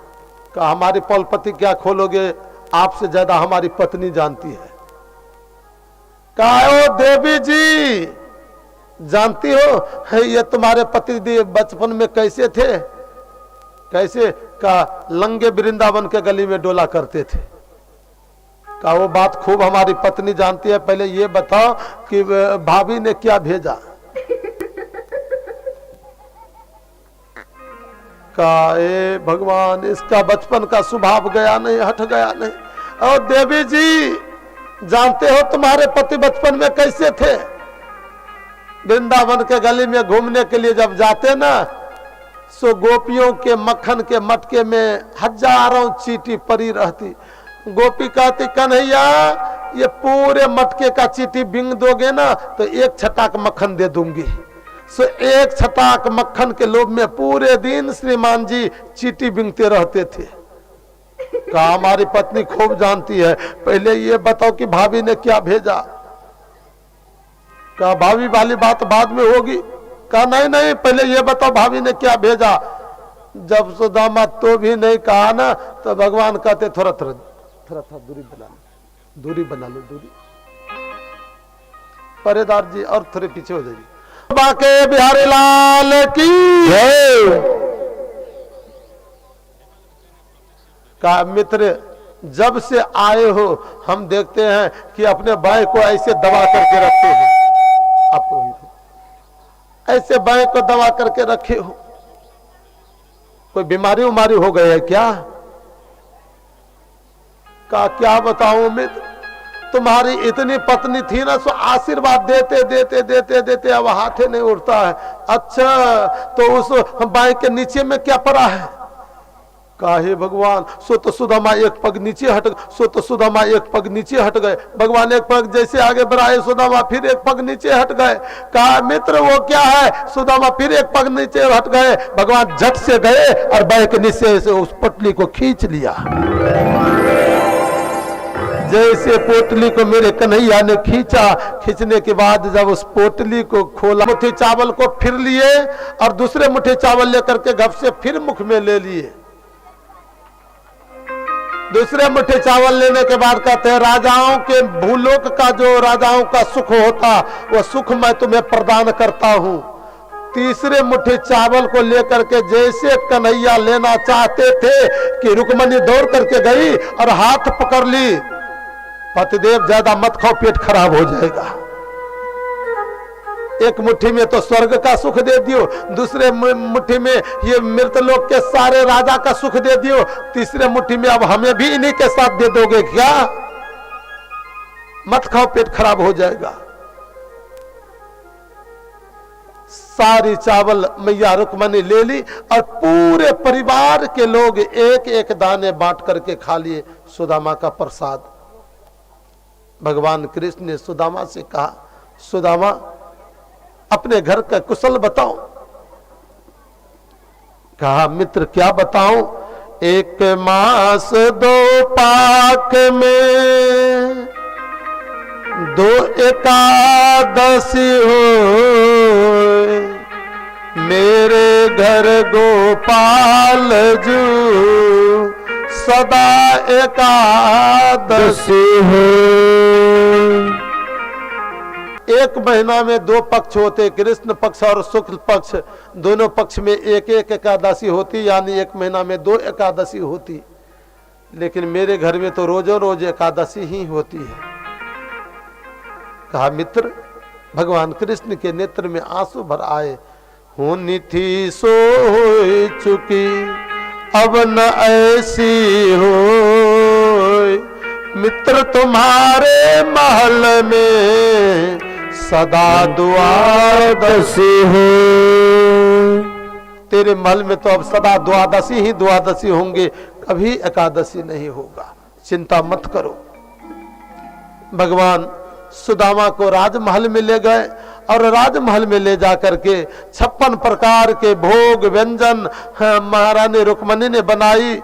कहा हमारी पौल पट्टी क्या खोलोगे, आपसे ज्यादा हमारी पत्नी जानती है। कहा ओ देवी जी जानती हो ये तुम्हारे पति बचपन में कैसे थे, कैसे? का लंगे वृंदावन के गली में डोला करते थे। कहा वो बात खूब हमारी पत्नी जानती है, पहले ये बताओ कि भाभी ने क्या भेजा। का ए भगवान, इसका बचपन का स्वभाव गया नहीं, हट गया नहीं। और देवी जी जानते हो तुम्हारे पति बचपन में कैसे थे? वृंदावन के गली में घूमने के लिए जब जाते ना, सो गोपियों के मक्खन के मटके में हजारों चींटी पड़ी रहती। गोपी कहती कन्हैया ये पूरे मटके का चींटी बिंग दोगे ना तो एक छटाक मक्खन दे दूंगी। सो एक छटाक मक्खन के लोभ में पूरे दिन श्रीमान जी चींटी बिंगते रहते थे। कहा हमारी पत्नी खूब जानती है, पहले ये बताओ कि भाभी ने क्या भेजा। कहा भाभी वाली बात बाद में होगी। कहा नहीं नहीं, पहले ये बताओ भाभी ने क्या भेजा। जब सुदामा तो भी नहीं कहा ना तो भगवान कहते थोड़ा दूरी बना लो, दूरी बना लो, दूरी। पहरेदार जी और थोड़े पीछे हो जाइए। बाके बिहारी लाल की जय। का मित्र जब से आए हो हम देखते हैं कि अपने बाएं को ऐसे दबा करके रखते हो, आप ऐसे बाएं को दबा करके रखे हो। कोई बीमारी उमारी हो गई है क्या? का क्या बताऊं मित्र, तुम्हारी इतनी पत्नी थी ना, सो आशीर्वाद देते देते देते देते अब हाथे नहीं उठता है। अच्छा तो उस बाएं के नीचे में क्या पड़ा है? काहे भगवान, सो तो सुदामा एक पग नीचे हट, सो तो सुदामा एक पग नीचे हट गए। भगवान एक पग जैसे आगे बढ़ाए, सुदामा फिर एक पग नीचे हट गए। कहा मित्र वो क्या है? सुदामा फिर एक पग नीचे हट गए। भगवान झट से गए और बाएं के नीचे से उस पोटली को खींच लिया। जैसे पोटली को मेरे कन्हैया ने खींचा, खींचने के बाद जब उस पोटली को खोला, मुट्ठी चावल को फिर लिए और दूसरे मुट्ठी चावल लेकर के गप से फिर मुख में ले लिए। दूसरे मुट्ठी चावल लेने के बाद कहते हैं राजाओं के भूलोक का जो राजाओं का सुख होता वो सुख मैं तुम्हें प्रदान करता हूं। तीसरे मुट्ठी चावल को लेकर के जैसे कन्हैया लेना चाहते थे कि रुक्मणी दौड़ करके गई और हाथ पकड़ ली, पतिदेव ज्यादा मत खाओ पेट खराब हो जाएगा। एक मुट्ठी में तो स्वर्ग का सुख दे दियो, दूसरे मुट्ठी में ये मृतलोक के सारे राजा का सुख दे दियो, तीसरे मुट्ठी में अब हमें भी इन्हीं के साथ दे दोगे क्या? मत खाओ पेट खराब हो जाएगा। सारी चावल मैया रुक्मणी ले ली और पूरे परिवार के लोग एक एक दाने बांट करके खा लिए। सुदामा का प्रसाद। भगवान कृष्ण ने सुदामा से कहा, सुदामा अपने घर का कुशल बताओ। कहा मित्र क्या बताऊं? एक मास दो पाक में दो एकादशी हो, मेरे घर गोपाल जू सदा एकादशी हो। एक महीना में दो पक्ष होते, कृष्ण पक्ष और शुक्ल पक्ष, दोनों पक्ष में एक एक एकादशी होती, यानी एक महीना में दो एकादशी होती। लेकिन मेरे घर में तो रोजों रोज एकादशी ही होती है। कहा मित्र, भगवान कृष्ण के नेत्र में आंसू भर आए। होनी थी सो हो चुकी, अब न ऐसी हो, मित्र तुम्हारे महल में सदा द्वादशी हो। तेरे महल में तो अब सदा द्वादशी ही द्वादशी होंगे, कभी एकादशी नहीं होगा, चिंता मत करो। भगवान सुदामा को राजमहल में ले गए और राजमहल में ले जाकर के 56 प्रकार के भोग व्यंजन महारानी रुक्मणी ने बनाई,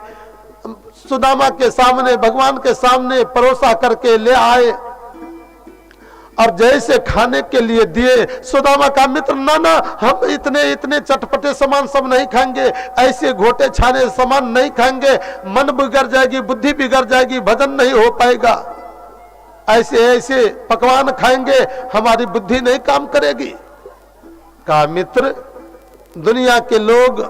सुदामा के सामने, भगवान के सामने परोसा करके ले आए और जैसे खाने के लिए दिए। सुदामा का मित्र ना ना, हम इतने इतने चटपटे सामान सब नहीं खाएंगे, ऐसे घोटे छाने सामान नहीं खाएंगे, मन बिगड़ जाएगी, बुद्धि बिगड़ जाएगी, भजन नहीं हो पाएगा। ऐसे ऐसे पकवान खाएंगे हमारी बुद्धि नहीं काम करेगी। कहा मित्र, दुनिया के लोग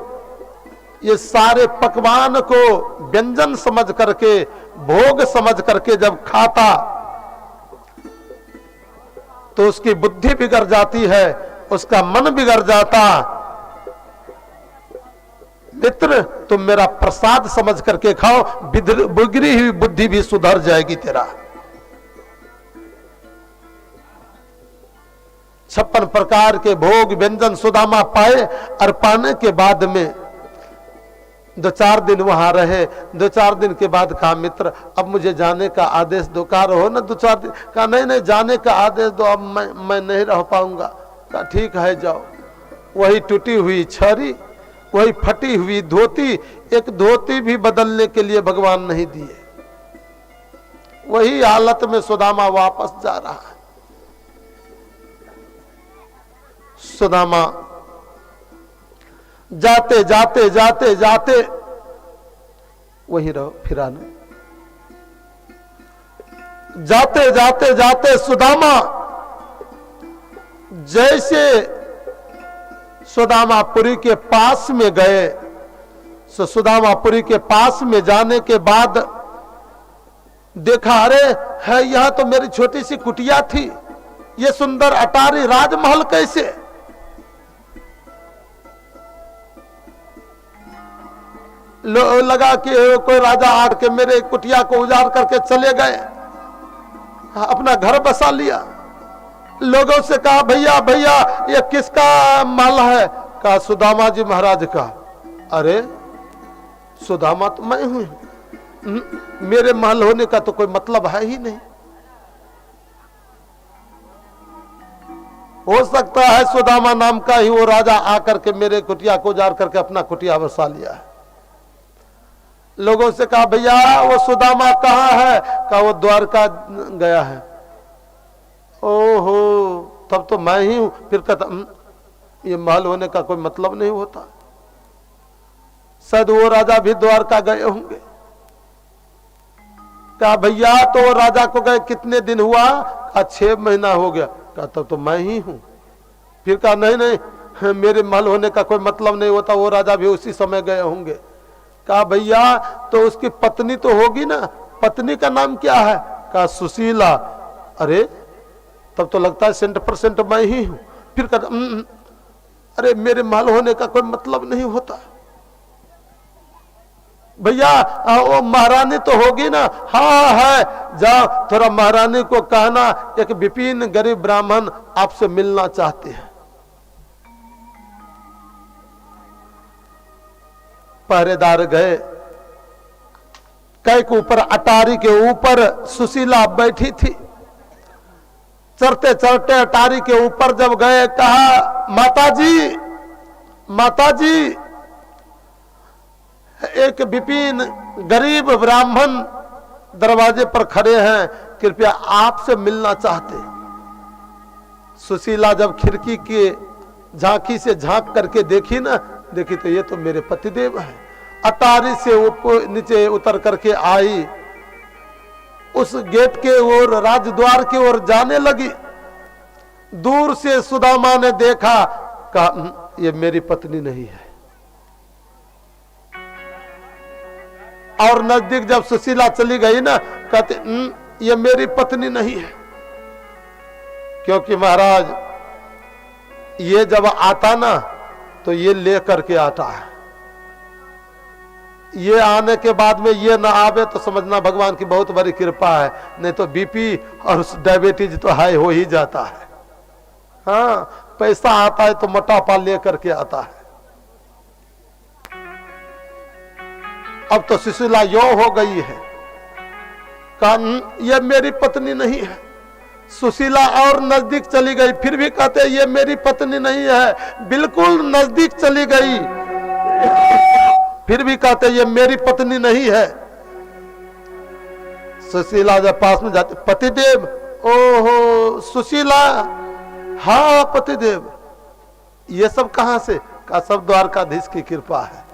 ये सारे पकवान को व्यंजन समझ करके, भोग समझ करके जब खाता तो उसकी बुद्धि बिगड़ जाती है, उसका मन बिगड़ जाता। मित्र तुम मेरा प्रसाद समझ करके खाओ, बिगड़ी हुई बुद्धि भी सुधर जाएगी तेरा। 56 प्रकार के भोग व्यंजन सुदामा पाए और पाने के बाद में 2-4 दिन वहां रहे। 2-4 दिन के बाद कहा मित्र अब मुझे जाने का आदेश दो। कहा रहो ना 2-4 दिन। कहा नहीं नहीं, जाने का आदेश दो, अब मैं नहीं रह पाऊंगा। कहा ठीक है जाओ। वही टूटी हुई छड़ी, वही फटी हुई धोती, एक धोती भी बदलने के लिए भगवान नहीं दिए। वही हालत में सुदामा वापस जा रहा है। सुदामा जाते जाते जाते जाते वही रहो फिराने, जाते जाते जाते सुदामा जैसे सुदामापुरी के पास में गए। सुदामापुरी के पास में जाने के बाद देखा, अरे है यहां तो मेरी छोटी सी कुटिया थी, ये सुंदर अटारी राजमहल कैसे? लगा कि कोई राजा आके मेरे कुटिया को उजाड़ करके चले गए, अपना घर बसा लिया। लोगों से कहा, भैया भैया ये किसका महल है? कहा, सुदामा जी महाराज का। अरे सुदामा तो मैं हूं, मेरे महल होने का तो कोई मतलब है ही नहीं। हो सकता है सुदामा नाम का ही वो राजा आकर के मेरे कुटिया को उजाड़ करके अपना कुटिया बसा लिया है। लोगों से कहा, भैया वो सुदामा कहाँ है? कहा, वो द्वारका गया है। ओहो, तब तो मैं ही हूं। फिर कहता, ये महल होने का कोई मतलब नहीं होता, शायद वो राजा भी द्वारका गए होंगे। कहा, भैया तो वो राजा को गए कितने दिन हुआ? कहा, 6 महीना हो गया। कहा, तब तो मैं ही हूं। फिर कहा, नहीं नहीं, मेरे महल होने का कोई मतलब नहीं होता, वो राजा भी उसी समय गए होंगे। कहा, भैया तो उसकी पत्नी तो होगी ना, पत्नी का नाम क्या है? कहा, सुशीला। अरे तब तो लगता है 100% मैं ही हूं। फिर कहता, अरे मेरे महल होने का कोई मतलब नहीं होता। भैया वो महारानी तो होगी ना? हाँ है। जाओ थोड़ा महारानी को कहना, एक विपिन गरीब ब्राह्मण आपसे मिलना चाहते हैं। पहरेदार गए, कै के ऊपर, अटारी के ऊपर सुशीला बैठी थी। चढ़ते चढ़ते अटारी के ऊपर जब गए, कहा, माताजी माताजी, एक विपिन गरीब ब्राह्मण दरवाजे पर खड़े हैं, कृपया आपसे मिलना चाहते। सुशीला जब खिड़की के झांकी से झांक करके देखी ना, देखी तो ये तो मेरे पतिदेव हैं। अटारी से ऊपर नीचे उतर करके आई, उस गेट के ओर, राजद्वार की ओर जाने लगी। दूर से सुदामा ने देखा, कहा, ये मेरी पत्नी नहीं है। और नजदीक जब सुशीला चली गई ना, कहते, ये मेरी पत्नी नहीं है। क्योंकि महाराज ये जब आता ना तो ये लेकर के आता है, ये आने के बाद में ये ना आवे तो समझना भगवान की बहुत बड़ी कृपा है, नहीं तो बीपी और डायबिटीज तो हाई हो ही जाता है। हाँ, पैसा आता है तो मोटापा लेकर के आता है। अब तो सुशीला यो हो गई है, कहा, ये मेरी पत्नी नहीं है। सुशीला और नजदीक चली गई, फिर भी कहते ये मेरी पत्नी नहीं है। बिल्कुल नजदीक चली गई, फिर भी कहते ये मेरी पत्नी नहीं है। सुशीला जब पास में जाते, पतिदेव। ओहो सुशीला, हाँ पतिदेव। ये सब कहां से? का सब द्वारकाधीश की कृपा है।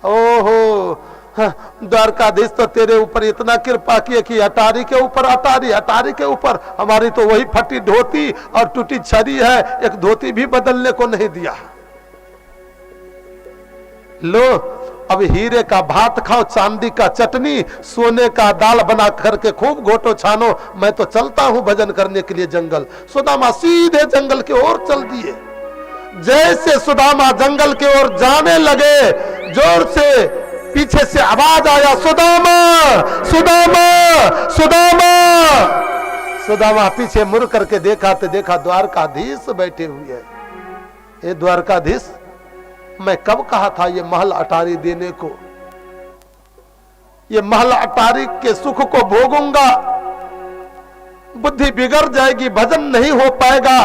ओहो, द्वारकाधीश तो तेरे ऊपर इतना कृपा किए कि अटारी के ऊपर अटारी, अटारी के ऊपर हमारी तो वही फटी धोती और टूटी छड़ी है, एक धोती भी बदलने को नहीं दिया। लो अब हीरे का भात खाओ, चांदी का चटनी, सोने का दाल बना करके खूब घोटो छानो। मैं तो चलता हूं भजन करने के लिए जंगल। सुदामा सीधे जंगल की ओर चल दिए। जैसे सुदामा जंगल की ओर जाने लगे, जोर से पीछे से आवाज आया, सुदामा सुदामा सुदामा। सुदामा पीछे मुड़ करके देखा तो देखा द्वारकाधीश बैठे हुए हैं। ये द्वारकाधीश, मैं कब कहा था ये महल अटारी देने को? ये महल अटारी के सुख को भोगूंगा, बुद्धि बिगड़ जाएगी, भजन नहीं हो पाएगा।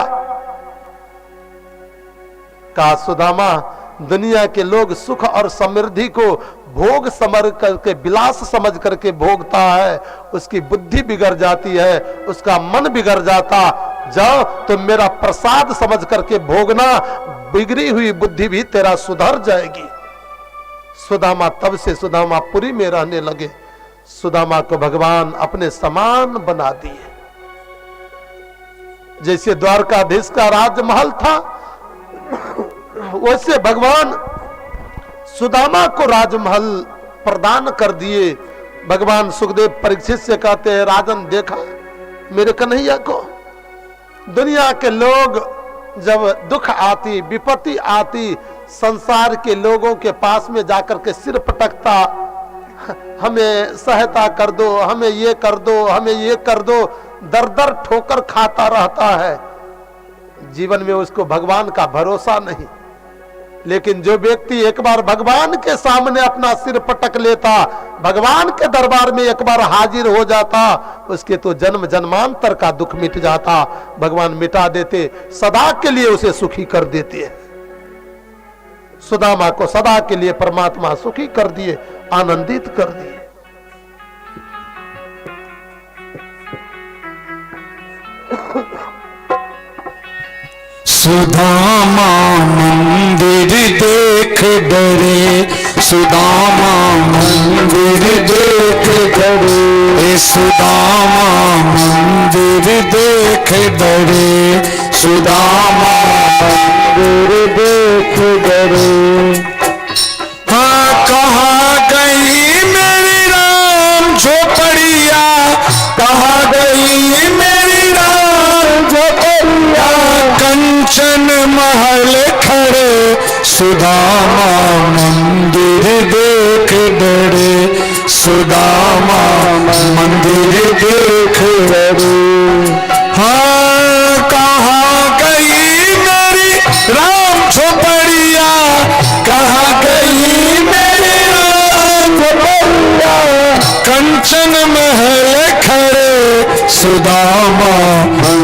कहा, सुदामा दुनिया के लोग सुख और समृद्धि को भोग समझ करके, विलास समझ करके भोगता है, उसकी बुद्धि बिगड़ जाती है, उसका मन बिगड़ जाता। जाओ तो मेरा प्रसाद समझ करके भोगना, बिगड़ी हुई बुद्धि भी तेरा सुधर जाएगी। सुदामा तब से सुदामापुरी में रहने लगे। सुदामा को भगवान अपने समान बना दिए। जैसे द्वारकाधीश का राजमहल था, वैसे भगवान सुदामा को राजमहल प्रदान कर दिए। भगवान सुखदेव परीक्षित से कहते हैं, राजन देखा मेरे कन्हैया को। दुनिया के लोग जब दुख आती, विपत्ति आती, संसार के लोगों के पास में जाकर के सिर पटकता, हमें सहायता कर दो, हमें ये कर दो, हमें ये कर दो, दर दर ठोकर खाता रहता है। जीवन में उसको भगवान का भरोसा नहीं। लेकिन जो व्यक्ति एक बार भगवान के सामने अपना सिर पटक लेता, भगवान के दरबार में एक बार हाजिर हो जाता, उसके तो जन्म जन्मांतर का दुख मिट जाता। भगवान मिटा देते, सदा के लिए उसे सुखी कर देते। सुदामा को सदा के लिए परमात्मा सुखी कर दिए, आनंदित कर दिए। सुदामा मंदिर देख डरे, सुदामा मंदिर देख डरे, सुदामा मंदिर देख डरे, सुदामा मंदिर देख डरे। हाँ कहाँ गई मेरी राम झोपड़िया, कहाँ गई मेरी राम झोपड़िया, कंचन महल खड़े, सुदामा मंदिर देख डरे, सुदामा मंदिर देख डरे। हाँ कहाँ गई मेरी राम झोपड़िया, कहाँ गई मेरी राम झोपड़िया, कंचन महल खड़े, सुदामा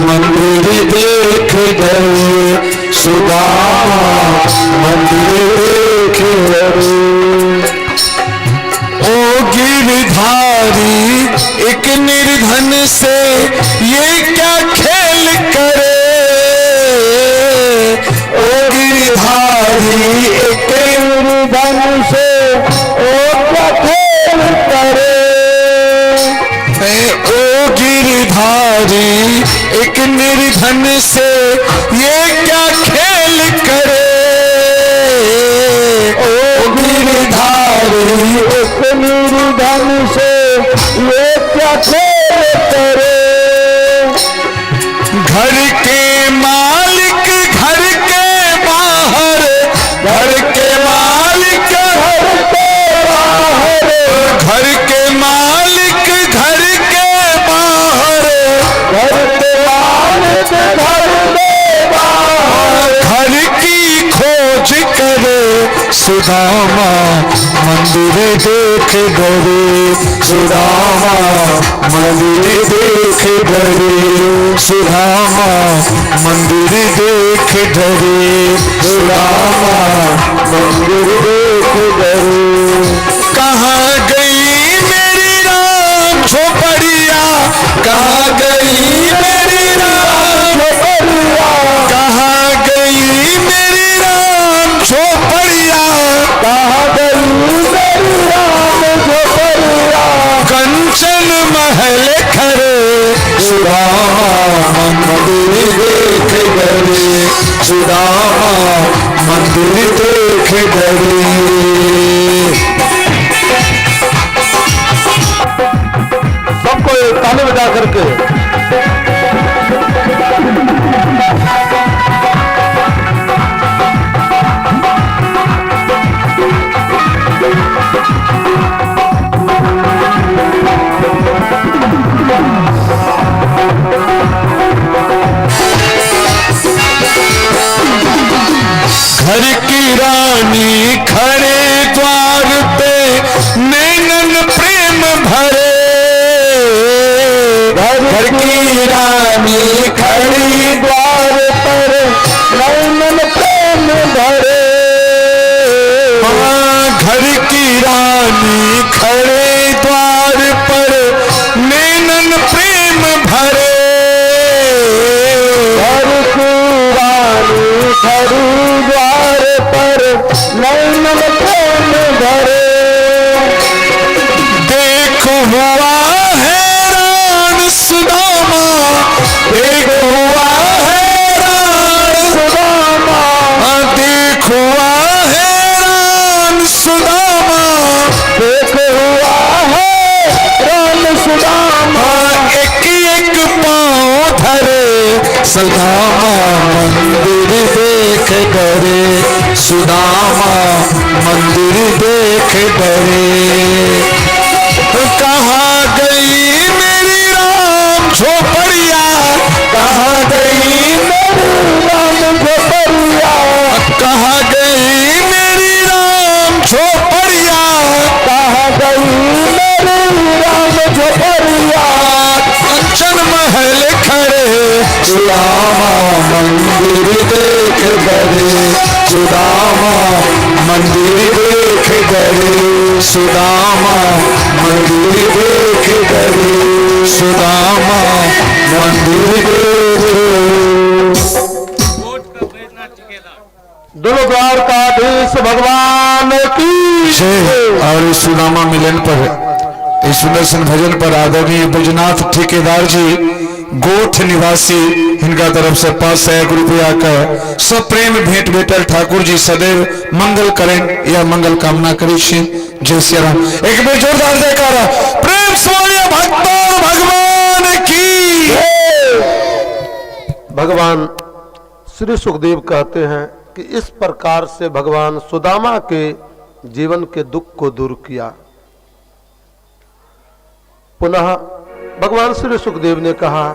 मंदिर देख डरे, सुदामा मंदिर देख डरे। ओ गिरधारी एक निर्धन से ये क्या खेल करे, ओ गिरधारी एक निर्धन से ओ क्या खेल करे, ओ गिरधारी एक निर्धन से ये क्या खेल करे, ओ गिरधारी एक निर्धन से ये क्या खेल करे। घर के मालिक घर के बाहर, घर के मालिक घर के बाहर, घर के मालिक घर के बाहर, घर के मालिक घर के बाहर, घर की खोज करे, सुदामा मंदिर देख डरे, सुदामा मंदिर देख डरे, सुदामा मंदिर देख डरे, सुदामा मंदिर देख डरे। कहाँ गई मेरी राम झोपड़िया, कहाँ गई मेरी राम झोपड़िया, कहाँ गई मेरी राम झोपड़िया, कहाँ गई मेरी राम झोपड़िया, कंचन महल खड़े, सुदामा मंदिर देख डरे, सुदामा मंदिर देख डरे। सबको ताली बजा करके घर की रानी खड़े द्वार पे, नैनन प्रेम भरे, घर की रानी खड़ी द्वार पर, नैनन प्रेम भरे। हाँ घर की रानी खड़े द्वार पर, नैनन प्रेम भरे, घर की रानी खड़ी द्वार पर, नैनन प्रेम भरे। देखो हुआ हैरान सुदामा, देखो हुआ हैरान सुदामा, देखो सुदामा मंदिर देख डरे, सुदामा मंदिर देख डरे। कहाँ गई मेरी राम झोपड़िया, कहाँ गई मेरी राम झोपड़िया, कहाँ गई मेरी राम झोपड़िया, कहाँ गई मेरी राम झोपड़िया। कंचन महल खड़े, सुदामा मंदिर देख डरे, सुदामा मंदिर देख डरे, सुदामा मंदिर देख डरे, सुदामा मंदिर दोनों द्वारकाधीश भगवान की जय। और सुदामा मिलन पर इस सुदर्शन भजन पर आदरणीय बैजनाथ ठेकेदार जी गोठ निवासी इनका तरफ से 500 रुपया का सब प्रेम भेंट बेटल ठाकुर जी सदैव मंगल करें या मंगल कामना करी। जय श्री राम। एक बेर जोरदार जयकारा प्रेम से भक्तों भगवान की। भगवान श्री सुखदेव कहते हैं कि इस प्रकार से भगवान सुदामा के जीवन के दुख को दूर किया। पुनः भगवान श्री सुखदेव ने कहा,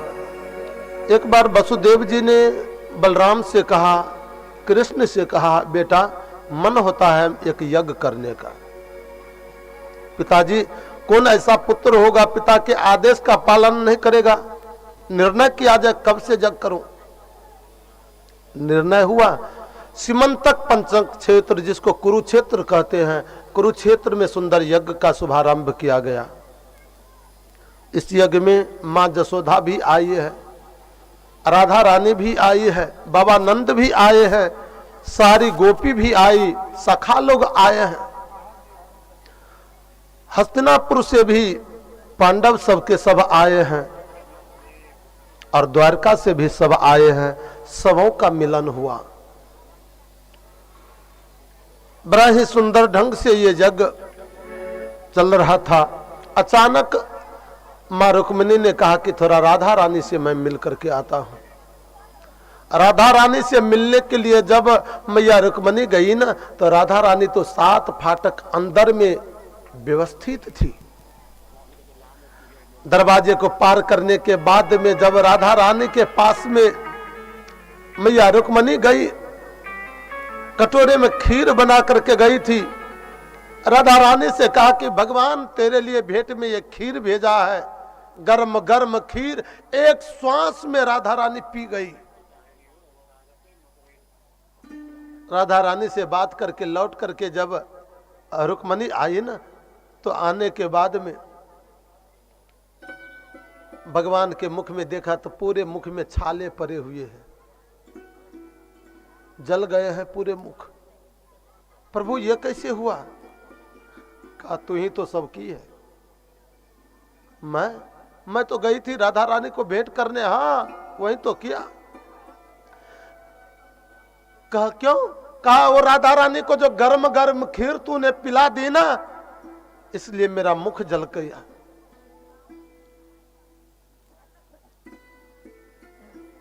एक बार वसुदेव जी ने बलराम से कहा, कृष्ण से कहा, बेटा मन होता है एक यज्ञ करने का। पिताजी कौन ऐसा पुत्र होगा पिता के आदेश का पालन नहीं करेगा? निर्णय किया जाए कब से यज्ञ करूं। निर्णय हुआ सीमंतक पंचक क्षेत्र जिसको कुरुक्षेत्र कहते हैं, कुरुक्षेत्र में सुंदर यज्ञ का शुभारंभ किया गया। इस यज्ञ में मां जसोदा भी आई है, राधा रानी भी आई है, बाबा नंद भी आए हैं, सारी गोपी भी आई, सखा लोग आए हैं। हस्तिनापुर से भी पांडव सबके सब आए हैं और द्वारका से भी सब आए हैं। सबों का मिलन हुआ। बड़ा ही सुंदर ढंग से ये यज्ञ चल रहा था। अचानक मां रुक्मिणी ने कहा कि थोड़ा राधा रानी से मैं मिल करके आता हूं। राधा रानी से मिलने के लिए जब मैया रुक्मिणी गई ना, तो राधा रानी तो 7 फाटक अंदर में व्यवस्थित थी। दरवाजे को पार करने के बाद में जब राधा रानी के पास में मैया रुक्मिणी गई, कटोरे में खीर बना करके गई थी। राधा रानी से कहा कि भगवान तेरे लिए भेंट में ये खीर भेजा है, गर्म गर्म खीर। एक श्वास में राधा रानी पी गई। राधा रानी से बात करके लौट करके जब रुक्मिणी आई ना, तो आने के बाद में भगवान के मुख में देखा तो पूरे मुख में छाले पड़े हुए हैं, जल गए हैं पूरे मुख। प्रभु ये कैसे हुआ? कहा तू ही तो सब की है। मैं तो गई थी राधा रानी को भेंट करने। हाँ वही तो किया। कहा क्यों? कहा वो राधा रानी को जो गर्म गर्म खीर तूने पिला दी ना, इसलिए मेरा मुख जल गया।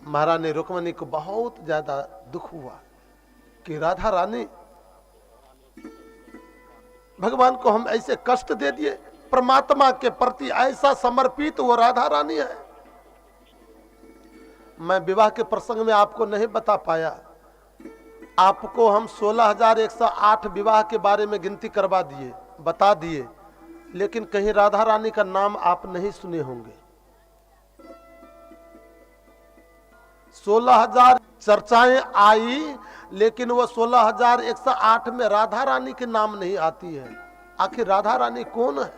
महारानी रुक्मिणी को बहुत ज्यादा दुख हुआ कि राधा रानी भगवान को हम ऐसे कष्ट दे दिए। परमात्मा के प्रति ऐसा समर्पित वो राधा रानी है। मैं विवाह के प्रसंग में आपको नहीं बता पाया। आपको हम 16,108 विवाह के बारे में गिनती करवा दिए, बता दिए, लेकिन कहीं राधा रानी का नाम आप नहीं सुने होंगे। 16,000 चर्चाएं आई, लेकिन वो 16,108 में राधा रानी के नाम नहीं आती है। आखिर राधा रानी कौन है?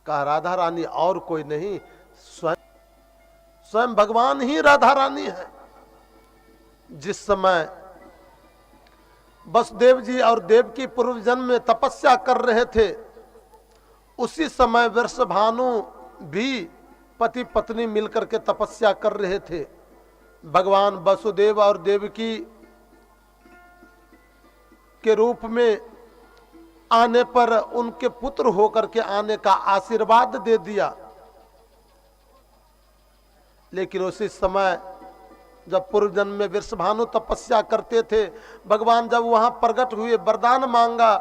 कहा राधा रानी और कोई नहीं, स्वयं भगवान ही राधा रानी है। जिस समय वसुदेव जी और देवकी पूर्व जन्म में तपस्या कर रहे थे, उसी समय वृषभानु भी पति पत्नी मिलकर के तपस्या कर रहे थे। भगवान वसुदेव और देवकी के रूप में आने पर उनके पुत्र होकर के आने का आशीर्वाद दे दिया। लेकिन उसी समय जब पूर्व जन्म में वृषभानु तपस्या करते थे, भगवान जब वहां प्रकट हुए, वरदान मांगा,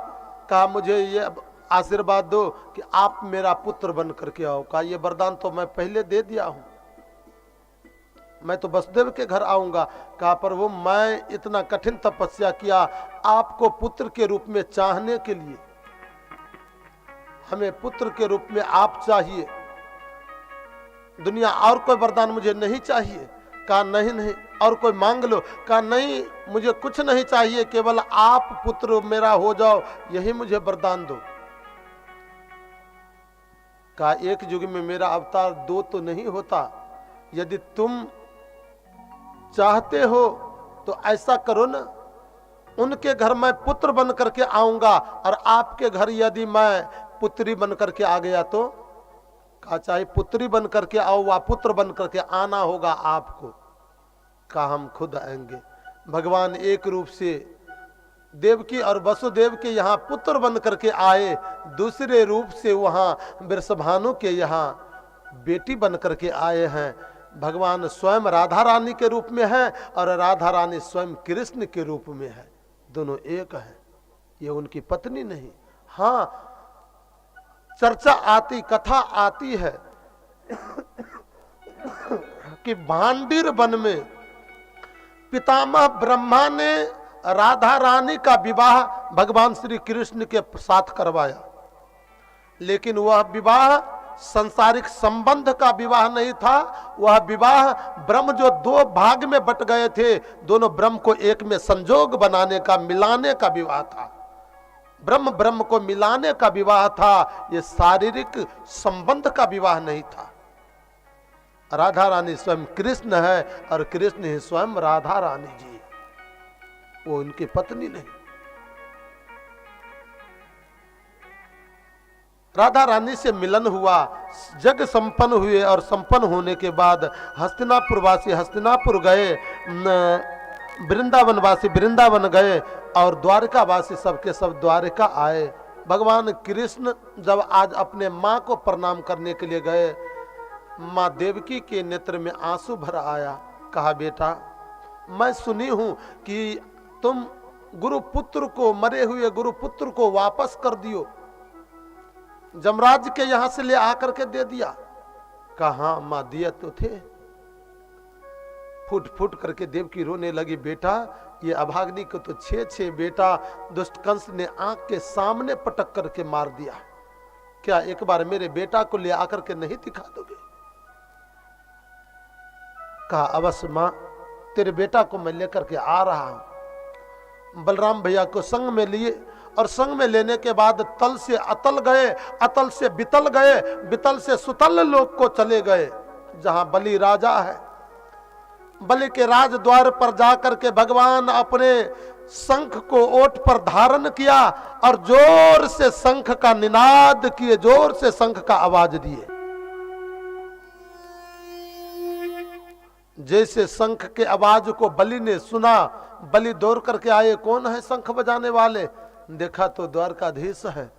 कहा मुझे ये आशीर्वाद दो कि आप मेरा पुत्र बन करके आओ। कहा ये वरदान तो मैं पहले दे दिया हूं, मैं तो वसुदेव के घर आऊंगा। कहा प्रभु मैं इतना कठिन तपस्या किया आपको पुत्र के रूप में चाहने के लिए, हमें पुत्र के रूप में आप चाहिए, दुनिया और कोई वरदान मुझे नहीं चाहिए। कहा नहीं नहीं और कोई मांग लो। कहा नहीं मुझे कुछ नहीं चाहिए, केवल आप पुत्र मेरा हो जाओ, यही मुझे वरदान दो। कहा एक युग में मेरा अवतार दो तो नहीं होता, यदि तुम चाहते हो तो ऐसा करो ना, उनके घर मैं पुत्र बन करके आऊंगा और आपके घर यदि मैं पुत्री बन करके आ गया तो। कहा चाहे पुत्री बन करके आओ वा पुत्र बन करके आना होगा आपको। कहा हम खुद आएंगे। भगवान एक रूप से देवकी और वसुदेव के यहाँ पुत्र बन करके आए, दूसरे रूप से वहां वृषभानु के यहाँ बेटी बन करके आए हैं। भगवान स्वयं राधा रानी के रूप में है और राधा रानी स्वयं कृष्ण के रूप में है, दोनों एक है, ये उनकी पत्नी नहीं। हाँ चर्चा आती, कथा आती है कि भांडीर वन में पितामह ब्रह्मा ने राधा रानी का विवाह भगवान श्री कृष्ण के साथ करवाया, लेकिन वह विवाह संसारिक संबंध का विवाह नहीं था। वह विवाह ब्रह्म जो दो भाग में बट गए थे, दोनों ब्रह्म को एक में संजोग बनाने का, मिलाने का विवाह था। ब्रह्म ब्रह्म को मिलाने का विवाह था, ये शारीरिक संबंध का विवाह नहीं था। राधा रानी स्वयं कृष्ण है और कृष्ण ही स्वयं राधा रानी जी, वो उनकी पत्नी नहीं। राधा रानी से मिलन हुआ, जग संपन्न हुए और संपन्न होने के बाद हस्तिनापुर वासी हस्तिनापुर गए, वृंदावन वासी वृंदावन गए और द्वारका वासी सबके सब द्वारका आए। भगवान कृष्ण जब आज अपने माँ को प्रणाम करने के लिए गए, माँ देवकी के नेत्र में आंसू भर आया। कहा बेटा मैं सुनी हूं कि तुम गुरुपुत्र को, मरे हुए गुरुपुत्र को वापस कर दियो, जमराज के यहां से ले आकर के दे दिया। कहा मां दिया तो थे। फुट फुट करके देवकी रोने लगी, बेटा ये अभाग्नि को तो 6 बेटा दुष्ट कंस ने आंख के सामने पटक करके मार दिया, क्या एक बार मेरे बेटा को ले आकर के नहीं दिखा दोगे? कहा अवश्य मां, तेरे बेटा को मैं लेकर के आ रहा हूं। बलराम भैया को संग में लिए और संग में लेने के बाद तल से अतल गए, अतल से बितल गए, बितल से सुतल लोक को चले गए जहां बलि राजा है। बलि के राज द्वार पर जाकर के भगवान अपने शंख को ओठ पर धारण किया और जोर से शंख का निनाद किए, जोर से शंख का आवाज दिए। जैसे शंख के आवाज को बलि ने सुना, बलि दौड़ करके आए, कौन है शंख बजाने वाले? देखा तो द्वारकाधीश है।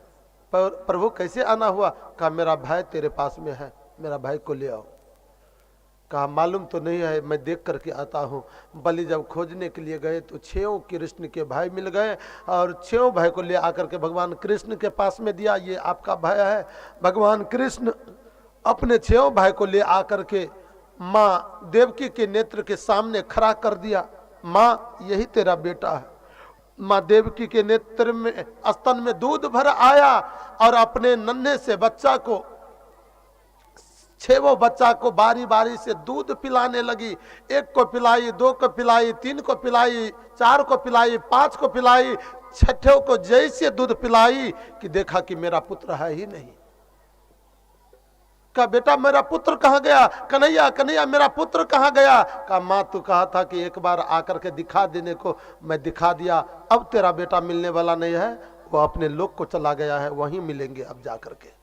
प्रभु कैसे आना हुआ? कहा मेरा भाई तेरे पास में है, मेरा भाई को ले आओ। कहा मालूम तो नहीं है, मैं देख करके आता हूँ। बलि जब खोजने के लिए गए तो 6 कृष्ण के भाई मिल गए और 6 भाई को ले आकर के भगवान कृष्ण के पास में दिया, ये आपका भाई है। भगवान कृष्ण अपने 6 भाई को ले आकर के माँ देवकी के नेत्र के सामने खड़ा कर दिया। माँ यही तेरा बेटा है। माँ देवकी के नेत्र में स्तन में दूध भर आया और अपने नन्हे से बच्चा को, 6 बच्चा को बारी बारी से दूध पिलाने लगी। 1 को पिलाई, 2 को पिलाई, 3 को पिलाई, 4 को पिलाई, 5 को पिलाई, 6ठे को जैसे दूध पिलाई कि देखा कि मेरा पुत्र है ही नहीं। कहा बेटा मेरा पुत्र कहाँ गया? कन्हैया कन्हैया मेरा पुत्र कहाँ गया? कहा माँ तू कहा था कि एक बार आकर के दिखा देने को, मैं दिखा दिया। अब तेरा बेटा मिलने वाला नहीं है, वो अपने लोक को चला गया है, वहीं मिलेंगे अब जाकर के।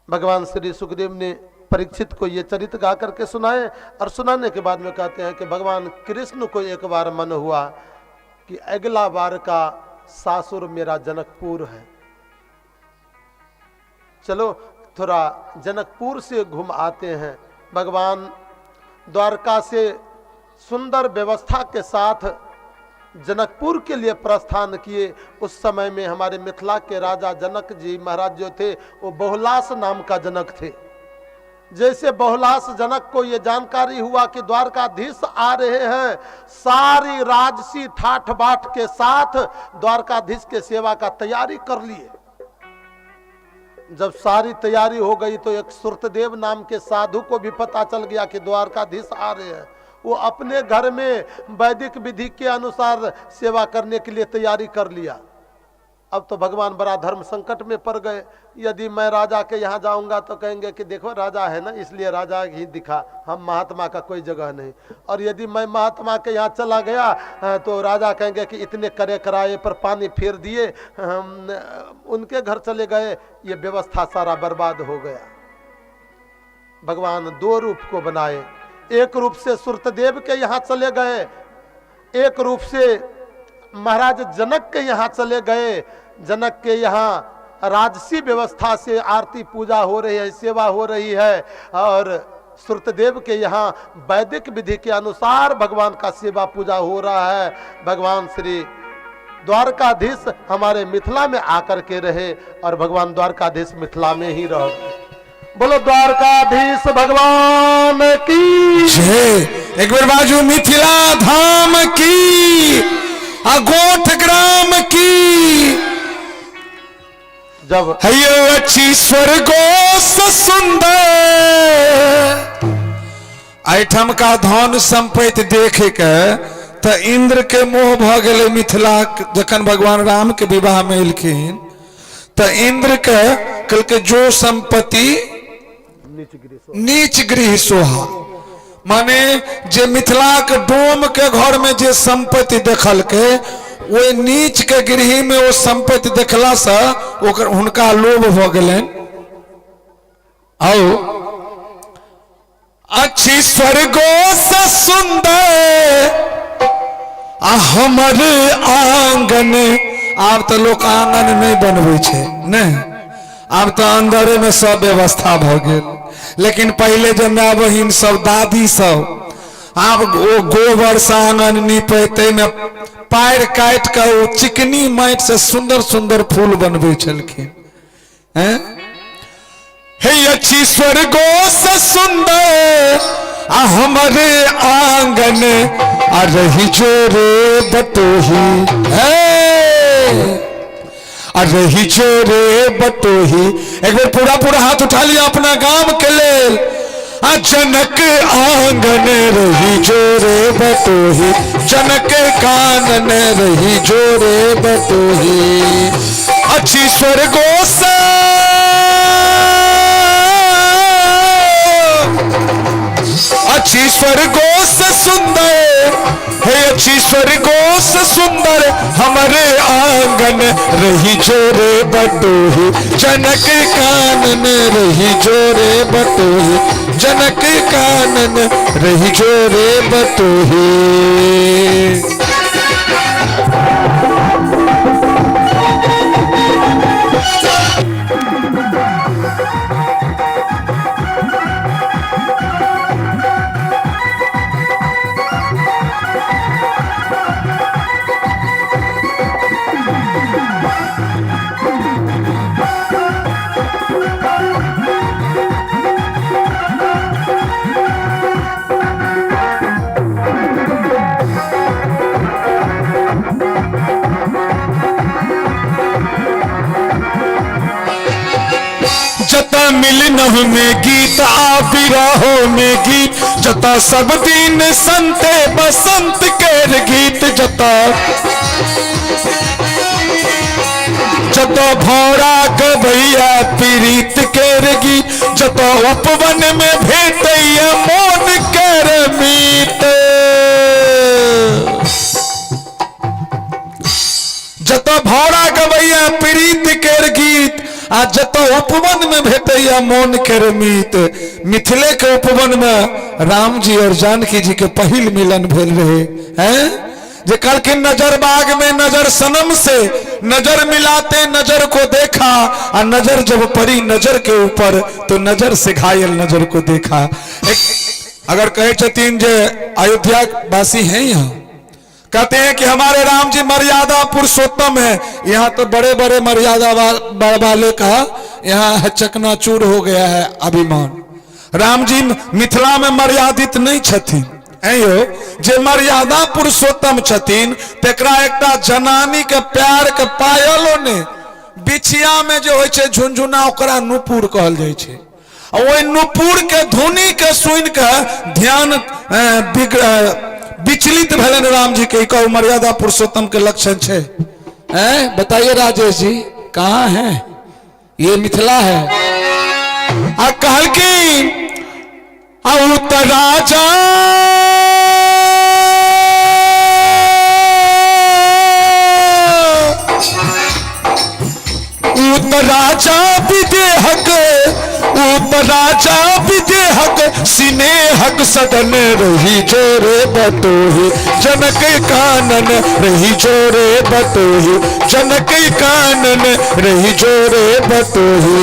भगवान श्री सुखदेव ने परीक्षित को ये चरित्र गा करके सुनाए और सुनाने के बाद में कहते हैं कि भगवान कृष्ण को एक बार मन हुआ कि अगला बार का सासुर मेरा जनकपुर है, चलो थोड़ा जनकपुर से घूम आते हैं। भगवान द्वारका से सुंदर व्यवस्था के साथ जनकपुर के लिए प्रस्थान किए। उस समय में हमारे मिथिला के राजा जनक जी महाराज जो थे वो बहुलास नाम का जनक थे। जैसे बहुलास जनक को ये जानकारी हुआ कि द्वारकाधीश आ रहे हैं, सारी राजसी ठाठ बाट के साथ द्वारकाधीश के सेवा का तैयारी कर लिए। जब सारी तैयारी हो गई तो एक सुरतदेव नाम के साधु को भी पता चल गया कि द्वारकाधीश आ रहे हैं। वो अपने घर में वैदिक विधि के अनुसार सेवा करने के लिए तैयारी कर लिया। अब तो भगवान बड़ा धर्म संकट में पड़ गए। यदि मैं राजा के यहाँ जाऊंगा तो कहेंगे कि देखो राजा है ना, इसलिए राजा ही दिखा, हम महात्मा का कोई जगह नहीं। और यदि मैं महात्मा के यहाँ चला गया तो राजा कहेंगे कि इतने करे कराए पर पानी फेर दिए, उनके घर चले गए, ये व्यवस्था सारा बर्बाद हो गया। भगवान दो रूप को बनाए, एक रूप से सुरतदेव के यहाँ चले गए, एक रूप से महाराज जनक के यहाँ चले गए। जनक के यहाँ राजसी व्यवस्था से आरती पूजा हो रही है, सेवा हो रही है, और सुरतदेव के यहाँ वैदिक विधि के अनुसार भगवान का सेवा पूजा हो रहा है। भगवान श्री द्वारकाधीश हमारे मिथिला में आकर के रहे और भगवान द्वारकाधीश मिथिला में ही रह गए। बोलो द्वारकाधीश भगवान की जय। एक बार बाजू मिथिला धाम की, अगोठ ग्राम की। जब अच्छी स्वर्गो सुंदर ऐठम का धन संपत्ति देखे के तो इंद्र के मोह भ गए। मिथिला जखन भगवान राम के विवाह में एलखिन तो इंद्र के कल के जो संपत्ति नीच गृह सोहा, माने जे मिथिला के डोम के घर में जे संपत्ति देखल के वो नीच के गृह में वो संपत्ति देखला से ओकर हुनका लोभ भ गेलन। आओ अच्छी स्वर्गो से सुंदर हमर आंगन। आब तो लोग आंगन नहीं बनवे छे, नहीं, आब तो अंदर में सब व्यवस्था भ गेल। लेकिन पहले जो माय बहिन सब, दादी सब, आब वो गोबर से आंगन नीपते में पैर काट कर वो चिकनी माटि से सुंदर सुंदर फूल बनबे छलखिन। हे अच्छी स्वर्गो से सुंदर हमारे आंगन रही जोरे बटोही, रही जोरे बटोही। एक बार पूरा पूरा हाथ उठा लिया अपना गांव के लेल। जनक आंगन रही जोरे बटोही, जनक कानन रही जोरे बटोही। अच्छी स्वर्गो से अच्छी स्वर्गो से सुंदर है, अच्छी स्वर्गो से सुंदर हमारे आंगन रही जोरे बटोही। जनक कानन रही जोरे बटोही, जनक कानन रही जोरे बटोही। जता मिलन में गीत आ बिरहो में गीत, जता सब दिन संते बसंत के गीत, जता जता भौरा गबैया पीड़ित के गीत, जता उपवन में भेटैया मोन कर मीत। जता भौरा गबैया पीड़ित के गीत आ जतो उपवन में भेटैया मोन कर मीत। मिथिले के उपवन में राम जी और जानकी जी के पहिल मिलन भेल रहे हैं। जे कल की नजर बाग में नजर सनम से नजर मिलाते नजर को देखा, और नजर जब पड़ी नजर के ऊपर तो नजर से घायल नजर को देखा। अगर कहे चतीन जे अयोध्या वासी हैं यहाँ, कहते हैं कि हमारे राम जी मर्यादा पुरुषोत्तम है, यहाँ तो बड़े बड़े मर्यादा वाले का यहाँ चकनाचूर हो गया है अभिमान। राम जी मिथिला में मर्यादित नहीं छथिन, जे मर्यादा पुरुषोत्तम छथिन तेकरा एकटा जनानी के प्यार के पायलो ने बिछिया में जो होय छे झुनझुना ओकरा नुपुर कहल जाय छे। और ओई नुपुर के धुनी के सुन के ध्यान विचलित भेलन राम जी के, कहू मर्यादा पुरुषोत्तम के लक्षण छे। बताइए राजेश जी कहाँ है? ये मिथिला है। आ कहल की राजा राजा विदेहक राजा विदेहक सिनेहक सदन रही जोरे बतोही जनक कानन रही जोरे बतोही जनक कानन रही जोरे बतोही।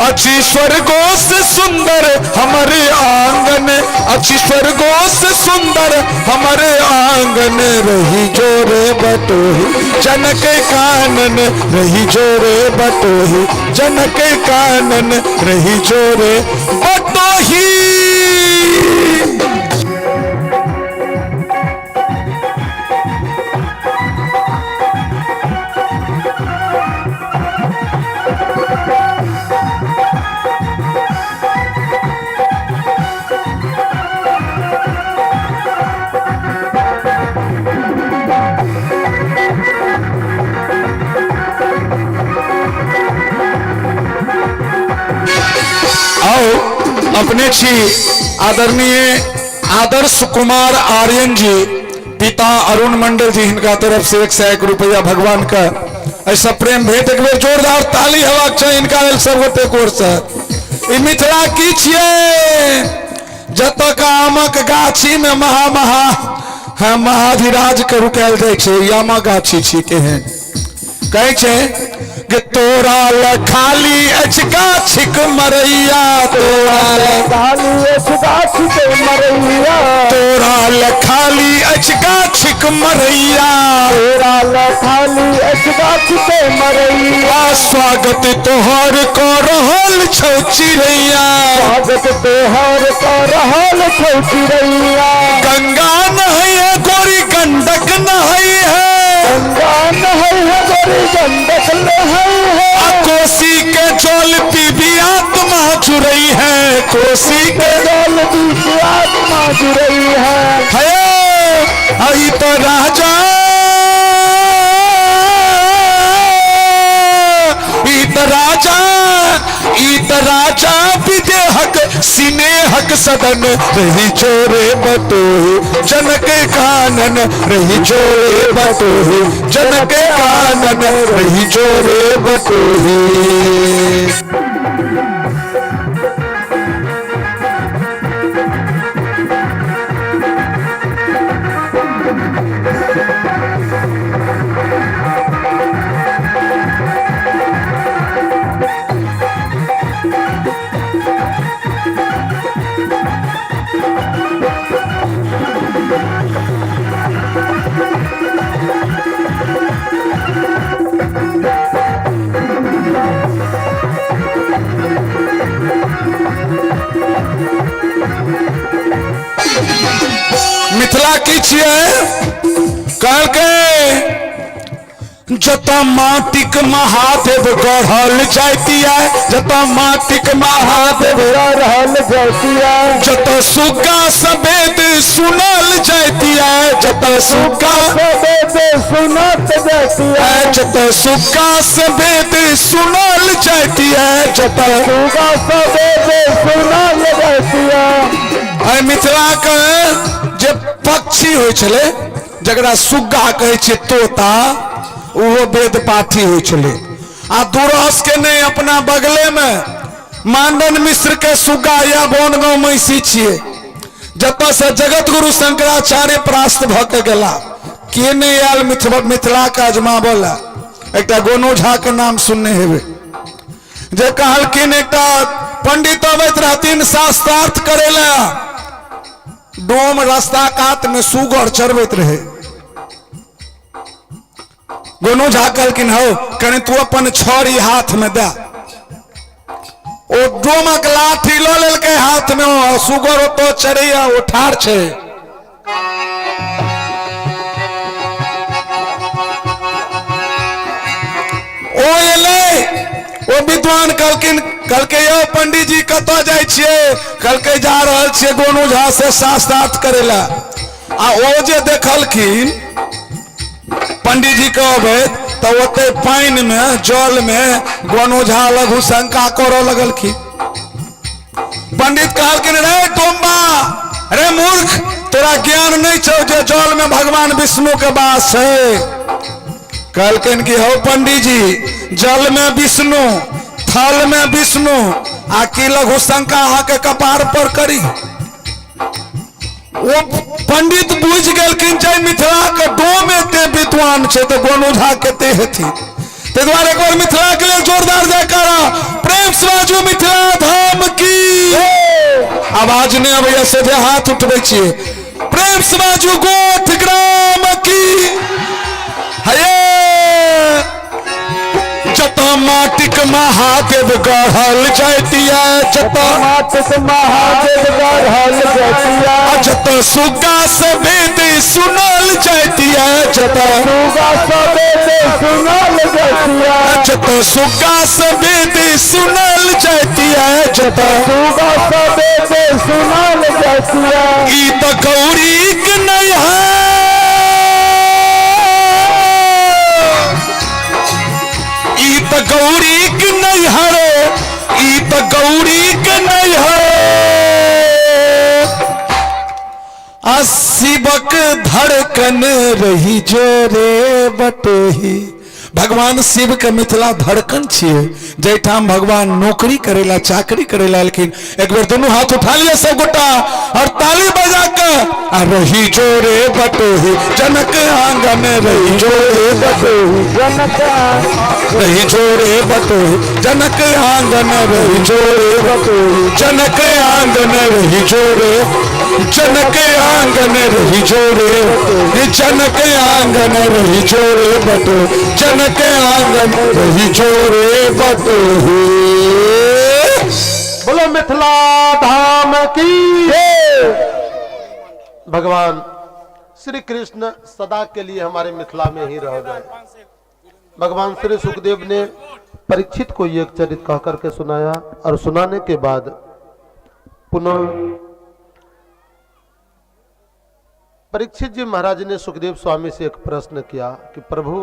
अच्छी स्वर्गो से सुंदर हमारे आंगन, अच्छी स्वर्गो से सुंदर हमारे आंगन रही जोरे बतोही जनक कानन रही जोरे बतोही जनक कानन रही जोरे बतोही। अपने छी आदरणीय आदर्श कुमार आर्यन जी, पिता अरुण मंडल जी, इनका तरफ से 101 रुपया भगवान का ऐसा प्रेम भेंट। एक बेर जोरदार ताली हेबाक चाहिए इनका सब गोटे कोर से। मिथिला की छिए जत आमक गाछी में महाधिराज के रुकायल जाय छे, यामा गाछी छी केहन कहे छे कि तोरा लखाली अचका छिक मरैया, तोरा लखाली अचका छिक मरैया, तोरा लखाली अचका छिक मरैया, तोरा लखाली अचका छिक मरैया। स्वागत तोहर को रहल छौ चिड़ैया, स्वागत तोहर को रहल छौ चिड़ैया। गंगा नहई है गोरी गंडक नहई है, गंगा नहई है गोरी गंडक नहई है। कोसी के जल पीबी आत्मा जुड़ई है, कोसी के जल पीबी आत्मा जुड़ई है। आई तो राजा राजा विदेहक सिनेहक सदन रही जोरे बतोही जनक कानन रही जोरे बतोही जनक कानन रही जोरे बतोही। मिथिला की छिए कह के जता माटिक महादेव गढ़ल जाती है, जता माटिक महादेव गढ़ल जाती है, जता सुगा सवेद सुनल जाती है, जता सुगा सवेद सुनत जाती है, जता सुगा सवेद सुनल जाती है, जता सुगा सवेद सुनल जाती है। मिथिला के जे पक्षी होय छले जकरा सुग्गा कहै छै तोता, वो वेद पाठी हो चले। आ दूरस के नहीं अपना बगले में मांडन मिश्र के सुग्गा या बनगांव मैसी छिए, जत से जगत गुरु शंकराचार्य परास्त भ के गेला के नहीं आयल मिथिला का अजमावल एक गोनू झा के नाम सुनने हेबे जे कहलखिन एक पंडित अबैत रहथिन शास्त्रार्थ करेला डोम रास्ता कात में सुगर चरबैत रहे गोनू झा कहलखिन हो कने तू अपन छड़ी हाथ में दे ओ डोमक लाठी लो लेलकै हाथ में सुगर तो चढ़ैया ओ ठाड़ छे ओ एले ओ विद्वान कहलकै यौ पंडित जी कतऽ जाइ छियै कहलकै जा रहल छियै गोनू झा से शास्त्रार्थ करेला आ ओ जे देखलखिन पंडित जी के अबैत तो ओते पानी में जल में गोनू झा लघु शंका करऽ लगलखिन पंडित कहलखिन रे टोम्बा रे मूर्ख तोरा ज्ञान नहीं छौ जे जल में भगवान विष्णु के वास है कहलखिन कि हो पंडित जी जल में विष्णु थल में विष्णु आ की लघु शंका के कपार पर करी वो पंडित बुझ गेलखिन जे मिथिला के डोम एते विद्वान छे तो गोनू झा केते हेथि ते द्वारे एक बार मिथिला के लिए जोरदार जयकारा प्रेम से बाजू मिथिला धाम की आवाज नहीं अबैया से हाथ उठबै छियै प्रेम से बाजू गोठ ग्राम की हये जता माटिक महादेव गढ़ल जातिया जता माटिक महादेव गढ़ल जातिया जता सुगा से वेद सुनल जातिया जता सुगा से वेद सुनल जातिया जता सुगा से वेद सुनल जातिया जता सुगा से वेद सुनल जातिया ई तो गौरी के नहीं है गौरी के नहीं हरे ई तो गौरी के नहीं हरे शिवक धड़कन रही जोरे बटोही भगवान शिव के मिथिला धड़कन छिए जैठाम भगवान नौकरी करेला चाकरी करेला लेकिन एक बार दोनों हाथ उठा लिया सब गोटा और ताली बजा कर रही जोरे बटोही जनक आंगन रही जोरे बटोही जनक रही जोरे बटोही जनक आंगन रही जोरे बटोही जनक आंगन रही जोरे जनक आंगन रही जोरे जनक आंगन रही जोरे बटोही जनक आंगन रही जोरे बटोही। बोलो मिथिला धाम की भगवान श्री कृष्ण सदा के लिए हमारे मिथिला में ही रह गए। भगवान श्री सुखदेव ने परीक्षित को एक चरित्र कह करके सुनाया और सुनाने के बाद पुनः परीक्षित जी महाराज ने सुखदेव स्वामी से एक प्रश्न किया कि प्रभु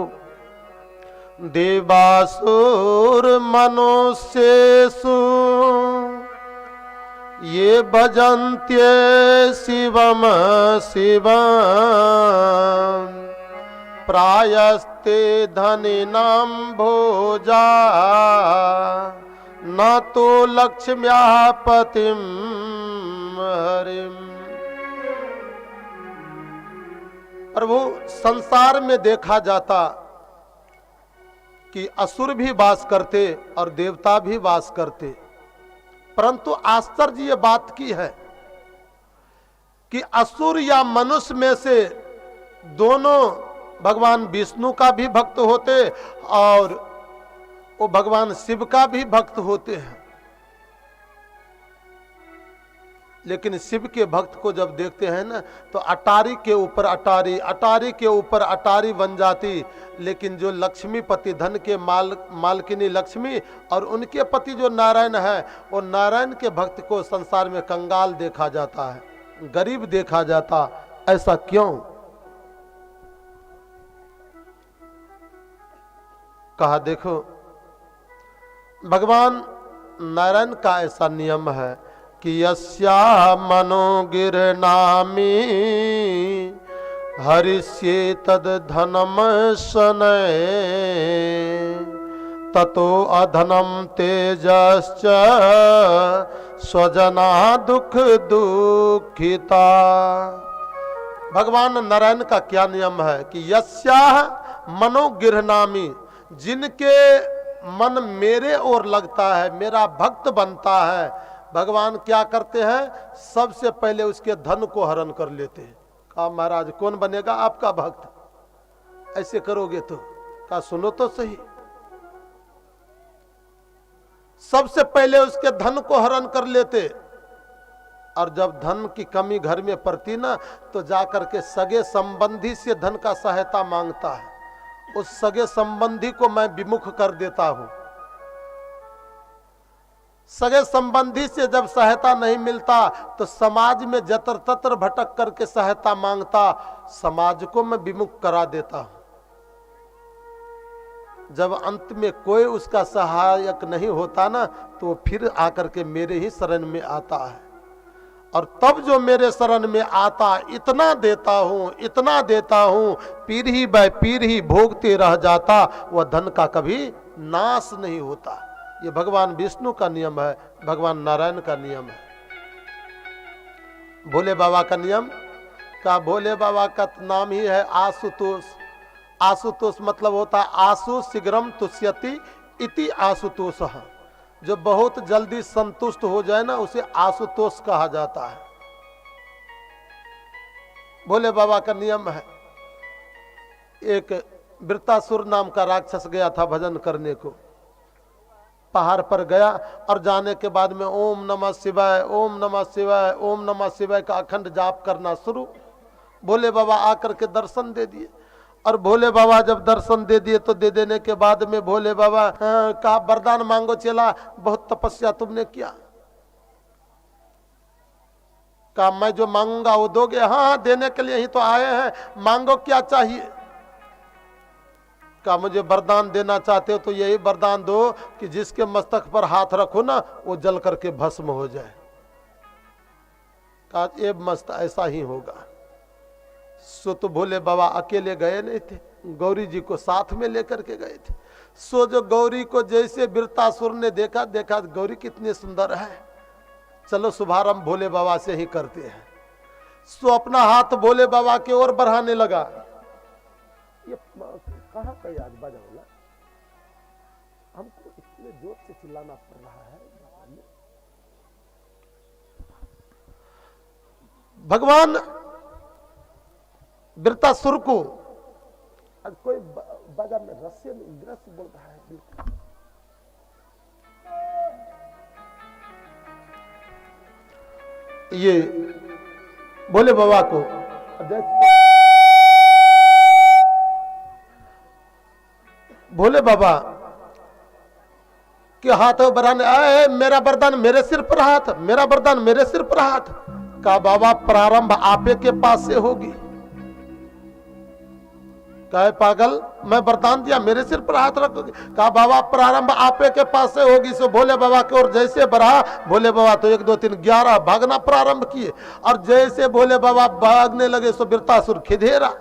देवासुर मनुष्येषु ये भजन्त्ये शिवम शिवम प्रायस्ते धनिनां भोजा न तो लक्ष्म्याः पतिं हरिम्। प्रभु संसार में देखा जाता कि असुर भी वास करते और देवता भी वास करते, परंतु आश्चर्य ये बात की है कि असुर या मनुष्य में से दोनों भगवान विष्णु का भी भक्त होते और वो भगवान शिव का भी भक्त होते हैं। लेकिन शिव के भक्त को जब देखते हैं ना तो अटारी के ऊपर अटारी, अटारी के ऊपर अटारी बन जाती। लेकिन जो लक्ष्मीपति धन के मालकिनी लक्ष्मी और उनके पति जो नारायण है वो नारायण के भक्त को संसार में कंगाल देखा जाता है, गरीब देखा जाता। ऐसा क्यों? कहा देखो भगवान नारायण का ऐसा नियम है कि यस्या मनोगिरनामी हरिष्ये तद धनम शनय ततो अधनम तेजश्च स्वजना दुख दुखिता। भगवान नारायण का क्या नियम है कि यस्याह मनोगिरहणामि, जिनके मन मेरे ओर लगता है, मेरा भक्त बनता है, भगवान क्या करते हैं, सबसे पहले उसके धन को हरण कर लेते हैं। कहा महाराज कौन बनेगा आपका भक्त, ऐसे करोगे तो? कहा सुनो तो सही, सबसे पहले उसके धन को हरण कर लेते, और जब धन की कमी घर में पड़ती ना, तो जाकर के सगे संबंधी से धन का सहायता मांगता है। उस सगे संबंधी को मैं विमुख कर देता हूं। सगे संबंधी से जब सहायता नहीं मिलता तो समाज में जतर ततर भटक करके सहायता मांगता, समाज को मैं विमुख करा देता हूं। जब अंत में कोई उसका सहायक नहीं होता ना, तो वो फिर आकर के मेरे ही शरण में आता है, और तब जो मेरे शरण में आता, इतना देता हूं, इतना देता हूं, पीढ़ी बाय पीढ़ी भोगते रह जाता, वह धन का कभी नाश नहीं होता। ये भगवान विष्णु का नियम है, भगवान नारायण का नियम है। भोले बाबा का नियम का, भोले बाबा का नाम ही है आशुतोष। आशुतोष मतलब होता है आशु शीघ्रम तुष्यति इति आशुतोष। जो बहुत जल्दी संतुष्ट हो जाए ना, उसे आशुतोष कहा जाता है। भोले बाबा का नियम है। एक वृत्तासुर नाम का राक्षस गया था भजन करने को, पहाड़ पर गया, और जाने के बाद में ओम नमः शिवाय, ओम नमः शिवाय, ओम नमः शिवाय का अखंड जाप करना शुरू। भोले बाबा आकर के दर्शन दे दिए, और भोले बाबा जब दर्शन दे दिए तो दे देने के बाद में भोले बाबा कहा वरदान मांगो चेला, बहुत तपस्या तुमने किया। कहा मैं जो मांगूंगा वो दोगे? हाँ देने के लिए ही तो आए हैं, मांगो क्या चाहिए? कहा मुझे वरदान देना चाहते हो तो यही वरदान दो कि जिसके मस्तक पर हाथ रखो ना, वो जल करके भस्म हो जाए। कहा ये मस्त ऐसा ही होगा। सो तो भोले बाबा अकेले गए नहीं थे, गौरी जी को साथ में लेकर के गए थे। सो जो गौरी को जैसे वृत्तासुर ने देखा, गौरी कितनी सुंदर है, चलो शुभारंभ भोले बाबा से ही करते हैं। सो अपना हाथ भोले बाबा की ओर बढ़ाने लगा। ये कहाँ का आज बाजा वाला, हमको इतने जोर से चिल्लाना पड़ रहा है। भगवान वृत्तासुर को आज कोई बाजा में रस्य बोल रहा है। बिल्कुल ये भोले बाबा को भोले बाबा के हाथ बढ़ाने आए, मेरा वरदान मेरे सिर पर हाथ, मेरा वरदान मेरे सिर पर हाथ। कहा बाबा प्रारंभ आपे के पास से होगी। कहे पागल, मैं वरदान दिया मेरे सिर पर हाथ रखोगे? कहा बाबा प्रारंभ आपे के पास से होगी। सो भोले बाबा की ओर जैसे बढ़ा, भोले बाबा तो 1 2 3 11 भागना प्रारंभ किए, और जैसे भोले बाबा भागने लगे सो वृत्तासुर खिधेरा।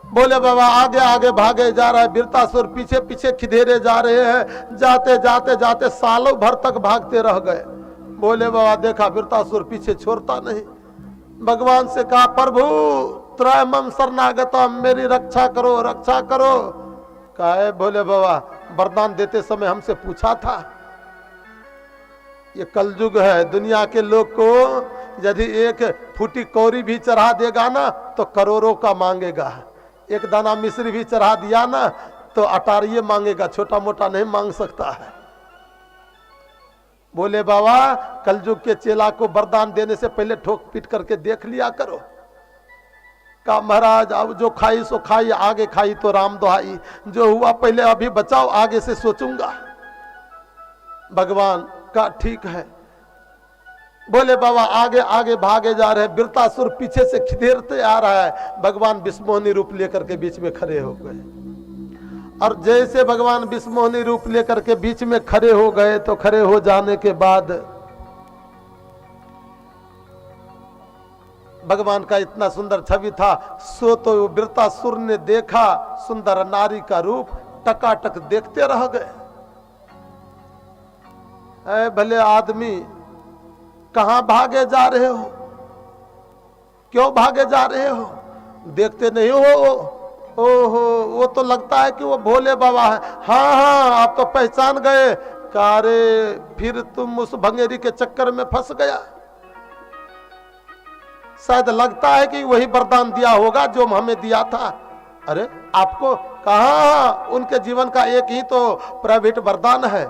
भोले बाबा आगे आगे भागे जा रहा है, वृत्तासुर पीछे पीछे खिधेरे जा रहे हैं। जाते जाते जाते सालों भर तक भागते रह गए। भोले बाबा देखा वृत्तासुर पीछे छोड़ता नहीं, भगवान से कहा प्रभु त्रयमम शरणागतम, मेरी रक्षा करो, रक्षा करो। कहा भोले बाबा वरदान देते समय हमसे पूछा था? ये कलयुग है, दुनिया के लोग को यदि एक फूटी कौरी भी चढ़ा देगा ना तो करोड़ों का मांगेगा, एक दाना मिश्री भी चढ़ा दिया ना तो अटारिये मांगेगा, छोटा मोटा नहीं मांग सकता है। बोले बाबा कलयुग के चेला को वरदान देने से पहले ठोक पीट करके देख लिया करो। कहा महाराज अब जो खाई सो खाई, आगे खाई तो राम दुहाई, जो हुआ पहले अभी बचाओ, आगे से सोचूंगा। भगवान का ठीक है। बोले बाबा आगे आगे भागे जा रहे, वृत्तासुर पीछे से खिदेरते आ रहा है। भगवान विष्णुमोहनी रूप लेकर के बीच में खड़े हो गए, और जैसे भगवान विष्णुमोहनी रूप लेकर के बीच में खड़े हो गए तो खड़े हो जाने के बाद भगवान का इतना सुंदर छवि था। सो तो वृत्तासुर ने देखा सुंदर नारी का रूप, टकाटक देखते रह गए। भले आदमी कहां भागे जा रहे हो, क्यों भागे जा रहे हो? देखते नहीं हो? ओहो, वो तो लगता है कि वो भोले बाबा है। हाँ हाँ, आप तो पहचान गए। कारे फिर तुम उस भंगेरी के चक्कर में फंस गया। शायद लगता है कि वही वरदान दिया होगा जो हमें दिया था। अरे आपको कहा, उनके जीवन का एक ही तो प्राइवेट वरदान है।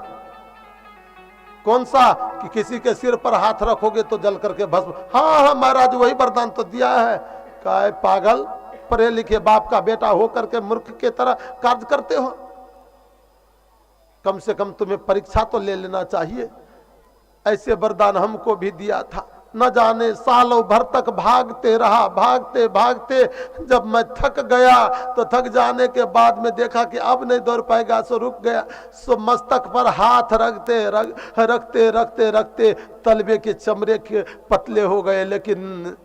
कौन सा? कि किसी के सिर पर हाथ रखोगे तो जल करके भस्म। हाँ हाँ महाराज, वही वरदान तो दिया है। काय पागल, पढ़े लिखे बाप का बेटा हो करके मूर्ख के तरह कार्य करते हो। कम से कम तुम्हें परीक्षा तो ले लेना चाहिए। ऐसे वरदान हमको भी दिया था। न जाने सालों भर तक भागते रहा, भागते भागते जब मैं थक गया तो थक जाने के बाद में देखा कि अब नहीं दौड़ पाएगा, सो रुक गया। सो मस्तक पर हाथ रखते रखते तलबे के चमड़े के पतले हो गए, लेकिन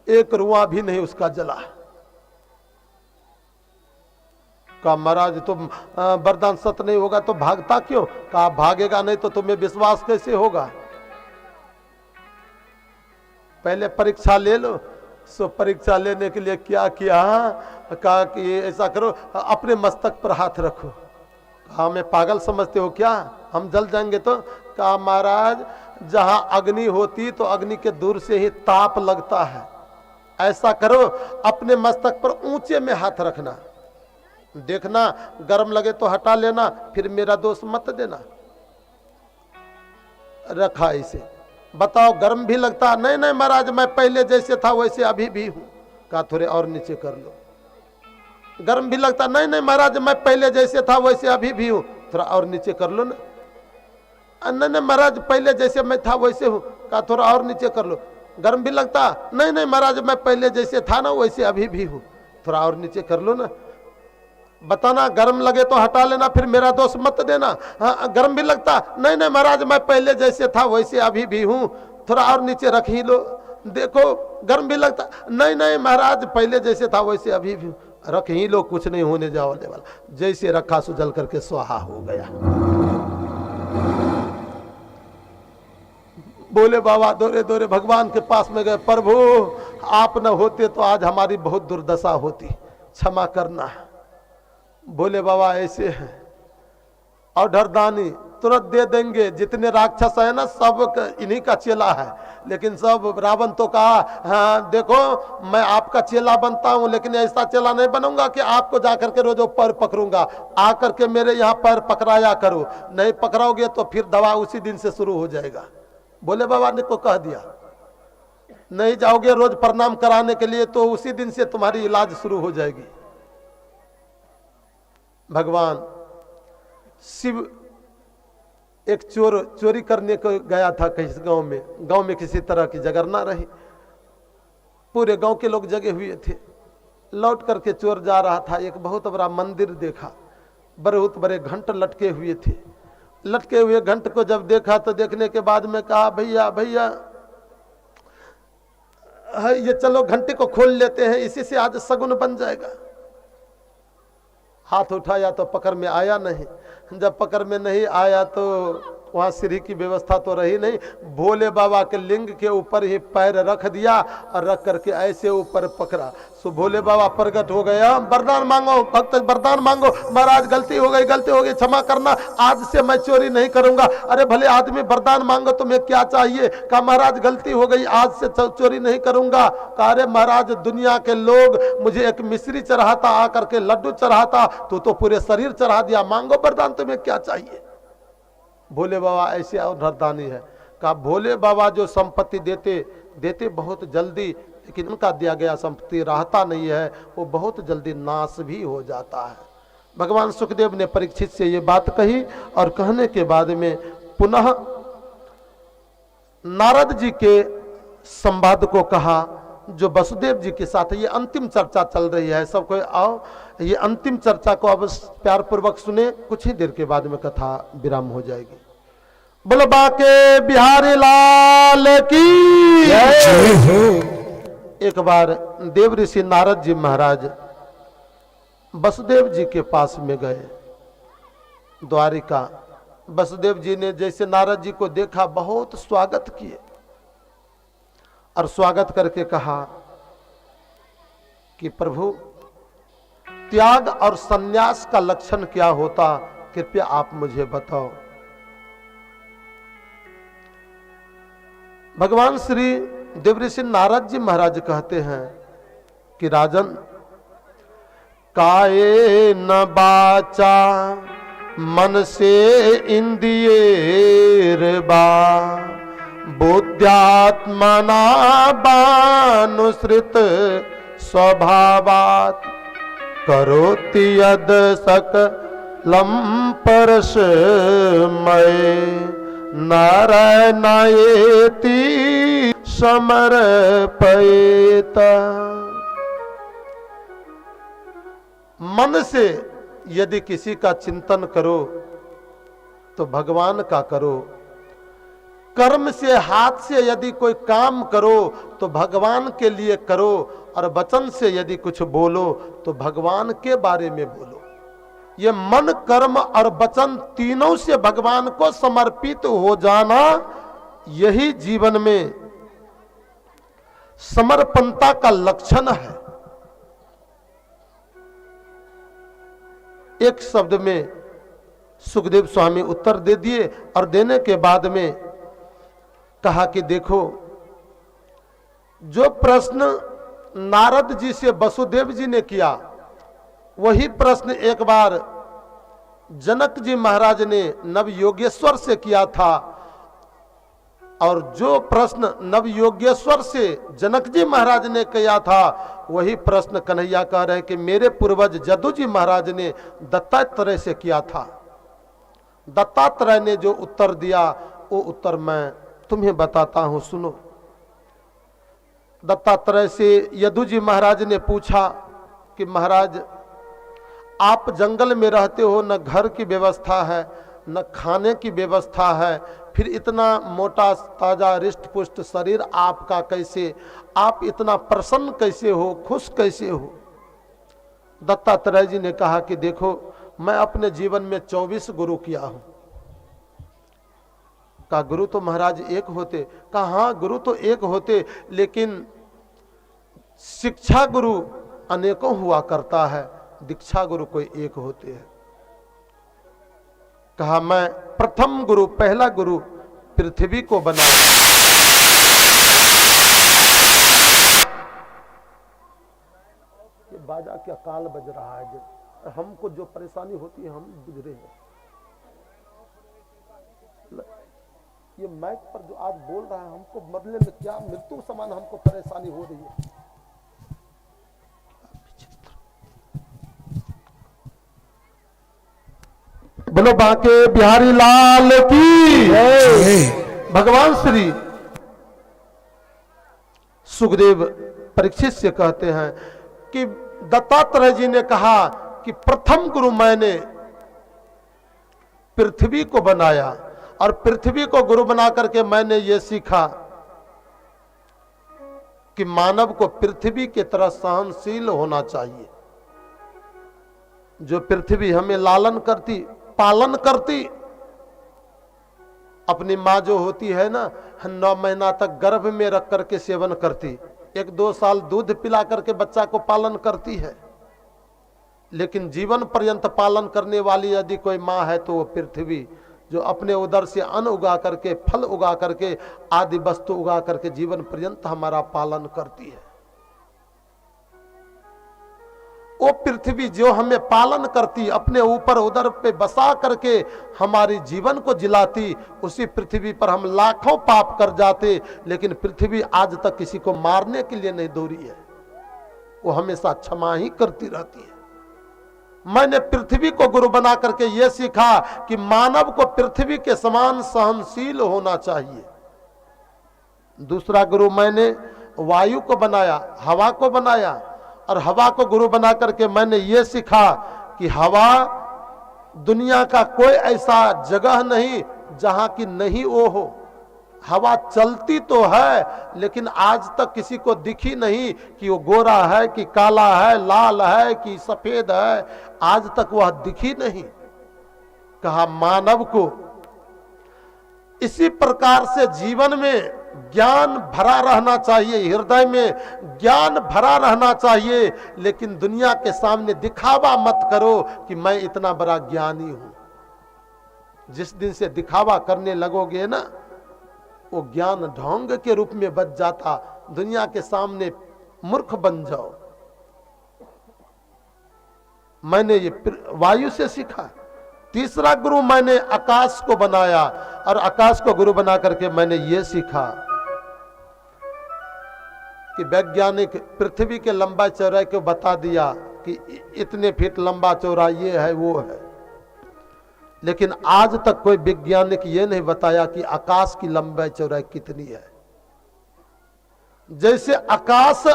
एक रुआ भी नहीं उसका जला। कहा महाराज तुम वरदान सत्य नहीं होगा तो भागता क्यों? कहा भागेगा नहीं तो तुम्हें विश्वास कैसे होगा? पहले परीक्षा ले लो। सो परीक्षा लेने के लिए क्या किया? कहा कि ऐसा करो, अपने मस्तक पर हाथ रखो। कहा मैं पागल समझते हो क्या, हम जल जाएंगे तो? कहा महाराज जहां अग्नि होती तो अग्नि के दूर से ही ताप लगता है। ऐसा करो, अपने मस्तक पर ऊंचे में हाथ रखना, देखना गर्म लगे तो हटा लेना, फिर मेरा दोष मत देना। रखा इसे। बताओ गर्म भी लगता? नहीं नहीं महाराज, मैं पहले जैसे था वैसे अभी भी हूं। कहा थोड़े और नीचे कर लो। गर्म भी लगता? नहीं नहीं महाराज, मैं पहले जैसे था वैसे अभी भी हूं। थोड़ा और नीचे कर लो ना। नहीं नहीं महाराज, पहले जैसे मैं था वैसे हूं। कहा थोड़ा और नीचे कर लो। गर्म भी लगता? नहीं नहीं महाराज, मैं पहले जैसे था ना वैसे अभी भी हूं। थोड़ा और नीचे कर लो ना। बताना गर्म लगे तो हटा लेना, फिर मेरा दोष मत देना। हाँ गर्म भी लगता? नहीं नहीं महाराज, मैं पहले जैसे था वैसे अभी भी हूं। थोड़ा और नीचे रख ही लो, देखो गर्म भी लगता? नहीं नहीं महाराज, पहले जैसे था वैसे अभी भी हूं। रख ही लो, कुछ नहीं होने जाने वाला। जैसे रखा सो जल करके स्वाहा हो गया। बोले बाबा दौरे दौरे भगवान के पास में गए। प्रभु आप न होते तो आज हमारी बहुत दुर्दशा होती, क्षमा करना। बोले बाबा ऐसे है, और डरदानी तुरंत दे देंगे। जितने राक्षस है ना सब इन्हीं का चेला है। लेकिन सब रावण तो कहा हाँ देखो मैं आपका चेला बनता हूं, लेकिन ऐसा चेला नहीं बनूंगा कि आपको जाकर के रोज पैर पकड़ूंगा। आकर के मेरे यहाँ पैर पकड़ाया करो, नहीं पकड़ाओगे तो फिर दवा उसी दिन से शुरू हो जाएगा। बोले बाबा ने को कह दिया, नहीं जाओगे रोज प्रणाम कराने के लिए तो उसी दिन से तुम्हारी इलाज शुरू हो जाएगी। भगवान शिव एक चोरी करने को गया था किसी गांव में किसी तरह की जगरना रही। पूरे गांव के लोग जगे हुए थे। लौट करके चोर जा रहा था, एक बहुत बड़ा मंदिर देखा, बहुत बड़े घंट लटके हुए थे। लटके हुए घंट को जब देखा तो देखने के बाद में कहा भैया भैया ये चलो घंटे को खोल लेते हैं, इसी से आज सगुन बन जाएगा। हाथ उठाया तो पकड़ में आया नहीं। जब पकड़ में नहीं आया तो वहाँ सीढ़ी की व्यवस्था तो रही नहीं। भोले बाबा के लिंग के ऊपर ही पैर रख दिया और रख करके ऐसे ऊपर पकड़ा। सो भोले बाबा प्रकट हो गए। वरदान मांगो भक्त, वरदान मांगो। महाराज गलती हो गई, क्षमा करना, आज से मैं चोरी नहीं करूंगा। अरे भले आदमी वरदान मांगो तुम्हें क्या चाहिए? कहा महाराज गलती हो गई, आज से चोरी नहीं करूंगा। कहा अरे महाराज दुनिया के लोग मुझे एक मिश्री चढ़ाता, आकर के लड्डू चढ़ाता, तो पूरे शरीर चढ़ा दिया। मांगो वरदान, तुम्हें क्या चाहिए? भोले बाबा ऐसे अवधानी है। कहा भोले बाबा जो संपत्ति देते बहुत जल्दी, लेकिन उनका दिया गया संपत्ति रहता नहीं है, वो बहुत जल्दी नाश भी हो जाता है। भगवान सुखदेव ने परीक्षित से ये बात कही और कहने के बाद में पुनः नारद जी के संवाद को कहा जो वसुदेव जी के साथ। ये अंतिम चर्चा चल रही है, सब कोई आओ ये अंतिम चर्चा को अब प्यार पूर्वक सुने। कुछ ही देर के बाद में कथा विराम हो जाएगी। बोलो बाके बिहारी लाल की जय हो। एक बार देव ऋषि नारद जी महाराज वसुदेव जी के पास में गए द्वारिका। वसुदेव जी ने जैसे नारद जी को देखा बहुत स्वागत किए और स्वागत करके कहा कि प्रभु त्याग और संन्यास का लक्षण क्या होता, कृपया आप मुझे बताओ। भगवान श्री देवऋषि नारद जी महाराज कहते हैं कि राजन, काये न बाचा मन से इंद्रिये बा, बुद्ध्यात्मना बानुसृत स्वभावात्, करोति यद सकलं परस्मै, नारायणायेति समर्पयेत। मन से यदि किसी का चिंतन करो तो भगवान का करो, कर्म से हाथ से यदि कोई काम करो तो भगवान के लिए करो, और वचन से यदि कुछ बोलो तो भगवान के बारे में बोलो। ये मन, कर्म और वचन तीनों से भगवान को समर्पित हो जाना, यही जीवन में समर्पणता का लक्षण है। एक शब्द में सुखदेव स्वामी उत्तर दे दिए, और देने के बाद में कहा कि देखो, जो प्रश्न नारद जी से वसुदेव जी ने किया, वही प्रश्न एक बार जनक जी महाराज ने नव योगेश्वर से किया था, और जो प्रश्न नव योगेश्वर से जनक जी महाराज ने किया था, वही प्रश्न कन्हैया कह रहे हैं कि मेरे पूर्वज जदू जी महाराज ने दत्तात्रेय से किया था। दत्तात्रेय ने जो उत्तर दिया, वो उत्तर मैं तुम्हें बताता हूं, सुनो। दत्तात्रेय से यदु जी महाराज ने पूछा कि महाराज, आप जंगल में रहते हो, न घर की व्यवस्था है, न खाने की व्यवस्था है, फिर इतना मोटा ताजा रिष्ट पुष्ट शरीर आपका कैसे, आप इतना प्रसन्न कैसे हो, खुश कैसे हो? दत्तात्रेय जी ने कहा कि देखो, मैं अपने जीवन में 24 गुरु किया हूं। कहा गुरु तो महाराज एक होते? कहा हाँ, गुरु तो एक होते, लेकिन शिक्षा गुरु अनेकों हुआ करता है, दीक्षा गुरु कोई एक होते हैं। कहा मैं प्रथम गुरु, पहला गुरु पृथ्वी को बनाया। ये बाजा क्या काल बज रहा है, हमको जो परेशानी होती है हम गुजरे हैं। ये माइक पर जो आज बोल रहा है, हमको मरने में क्या मृत्यु समान हमको परेशानी हो रही है। बोलो बांके बिहारी लाल की जय। भगवान श्री सुखदेव परीक्षित से कहते हैं कि दत्तात्रेय जी ने कहा कि प्रथम गुरु मैंने पृथ्वी को बनाया, और पृथ्वी को गुरु बना करके मैंने ये सीखा कि मानव को पृथ्वी की तरह सहनशील होना चाहिए। जो पृथ्वी हमें लालन करती, पालन करती, अपनी माँ जो होती है ना, 9 महीना तक गर्भ में रख करके सेवन करती, 1-2 साल दूध पिला करके बच्चा को पालन करती है, लेकिन जीवन पर्यंत पालन करने वाली यदि कोई माँ है तो वो पृथ्वी, जो अपने उदर से अन्न उगा करके, फल उगा करके, आदि वस्तु उगा करके जीवन पर्यंत हमारा पालन करती है। वो पृथ्वी जो हमें पालन करती, अपने ऊपर उदर पे बसा करके हमारी जीवन को जिलाती, उसी पृथ्वी पर हम लाखों पाप कर जाते, लेकिन पृथ्वी आज तक किसी को मारने के लिए नहीं दौड़ी है, वो हमेशा क्षमा ही करती रहती है। मैंने पृथ्वी को गुरु बना करके यह सीखा कि मानव को पृथ्वी के समान सहनशील होना चाहिए। दूसरा गुरु मैंने वायु को बनाया, हवा को बनाया, और हवा को गुरु बना करके मैंने ये सीखा कि हवा, दुनिया का कोई ऐसा जगह नहीं जहां की नहीं वो हो। हवा चलती तो है, लेकिन आज तक किसी को दिखी नहीं कि वो गोरा है कि काला है, लाल है कि सफेद है, आज तक वह दिखी नहीं। कहा मानव को इसी प्रकार से जीवन में ज्ञान भरा रहना चाहिए, हृदय में ज्ञान भरा रहना चाहिए, लेकिन दुनिया के सामने दिखावा मत करो कि मैं इतना बड़ा ज्ञानी हूं। जिस दिन से दिखावा करने लगोगे ना, वो ज्ञान ढोंग के रूप में बच जाता, दुनिया के सामने मूर्ख बन जाओ। मैंने ये वायु से सीखा। तीसरा गुरु मैंने आकाश को बनाया, और आकाश को गुरु बना करके मैंने ये सीखा कि वैज्ञानिक पृथ्वी के लंबा चौड़ाई को बता दिया कि इतने फीट लंबा चौड़ा ये है वो है, लेकिन आज तक कोई वैज्ञानिक ये नहीं बताया कि आकाश की लंबाई चौड़ाई कितनी है। जैसे आकाश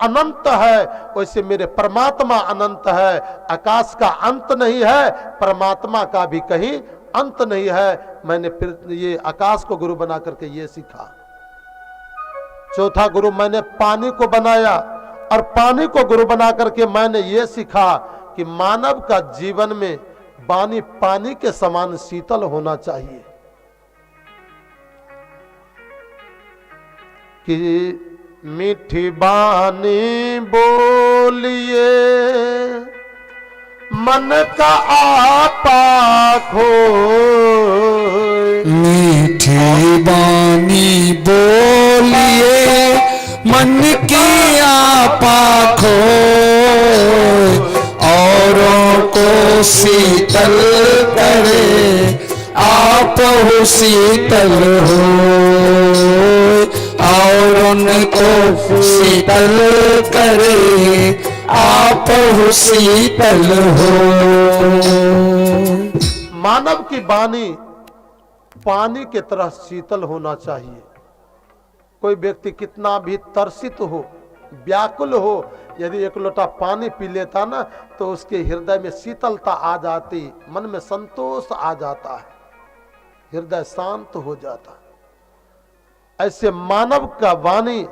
अनंत है, वैसे मेरे परमात्मा अनंत है। आकाश का अंत नहीं है, परमात्मा का भी कहीं अंत नहीं है। मैंने फिर ये आकाश को गुरु बना करके ये सीखा। चौथा गुरु मैंने पानी को बनाया, और पानी को गुरु बना करके मैंने ये सीखा कि मानव का जीवन में वाणी पानी के समान शीतल होना चाहिए। कि मीठी बानी बोलिए मन का आपा खोए, मीठी बानी बोलिए मन की आपा खोए, औरों को शीतल करे आप हो शीतल हो, और उनको शीतल करे आप हो शीतल हो। मानव की वाणी पानी के तरह शीतल होना चाहिए। कोई व्यक्ति कितना भी तरसित हो, व्याकुल हो, यदि एक लोटा पानी पी लेता ना, तो उसके हृदय में शीतलता आ जाती, मन में संतोष आ जाता है, हृदय शांत हो जाता। ऐसे मानव का वाणी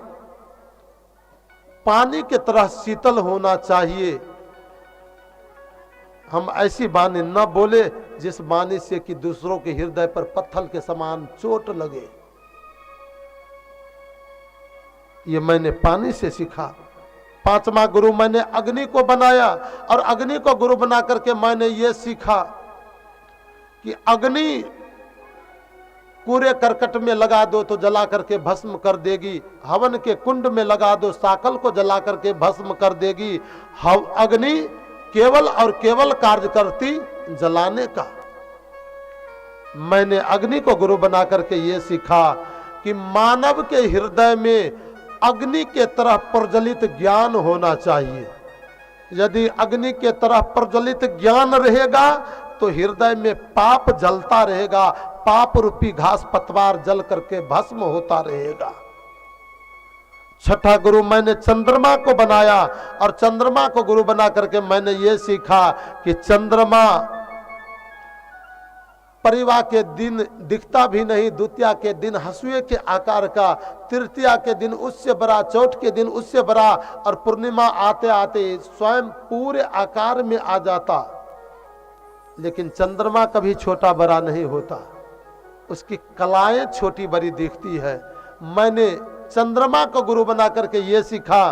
पानी के तरह शीतल होना चाहिए। हम ऐसी वाणी न बोले जिस वाणी से कि दूसरों के हृदय पर पत्थर के समान चोट लगे। ये मैंने पानी से सीखा। पांचवा गुरु मैंने अग्नि को बनाया, और अग्नि को गुरु बना करके मैंने ये सीखा कि अग्नि कूड़े करकट में लगा दो तो जला करके भस्म कर देगी, हवन के कुंड में लगा दो साकल को जला करके भस्म कर देगी। अग्नि केवल और केवल कार्य करती जलाने का। मैंने अग्नि को गुरु बना करके ये सीखा कि मानव के हृदय में अग्नि के तरह प्रज्वलित ज्ञान होना चाहिए। यदि अग्नि के तरह प्रज्वलित ज्ञान रहेगा तो हृदय में पाप जलता रहेगा, पाप रूपी घास पतवार जल करके भस्म होता रहेगा। छठा गुरु मैंने चंद्रमा को बनाया, और चंद्रमा को गुरु बना करके मैंने ये सीखा कि चंद्रमा परिवार के दिन दिखता भी नहीं, द्वितीया के दिन हंसुए के आकार का, तृतीया के दिन उससे बड़ा, चौथ के दिन उससे बड़ा, और पूर्णिमा आते आते स्वयं पूरे आकार में आ जाता। लेकिन चंद्रमा कभी छोटा बड़ा नहीं होता, उसकी कलाएं छोटी बड़ी दिखती है। मैंने चंद्रमा को गुरु बना करके ये सीखा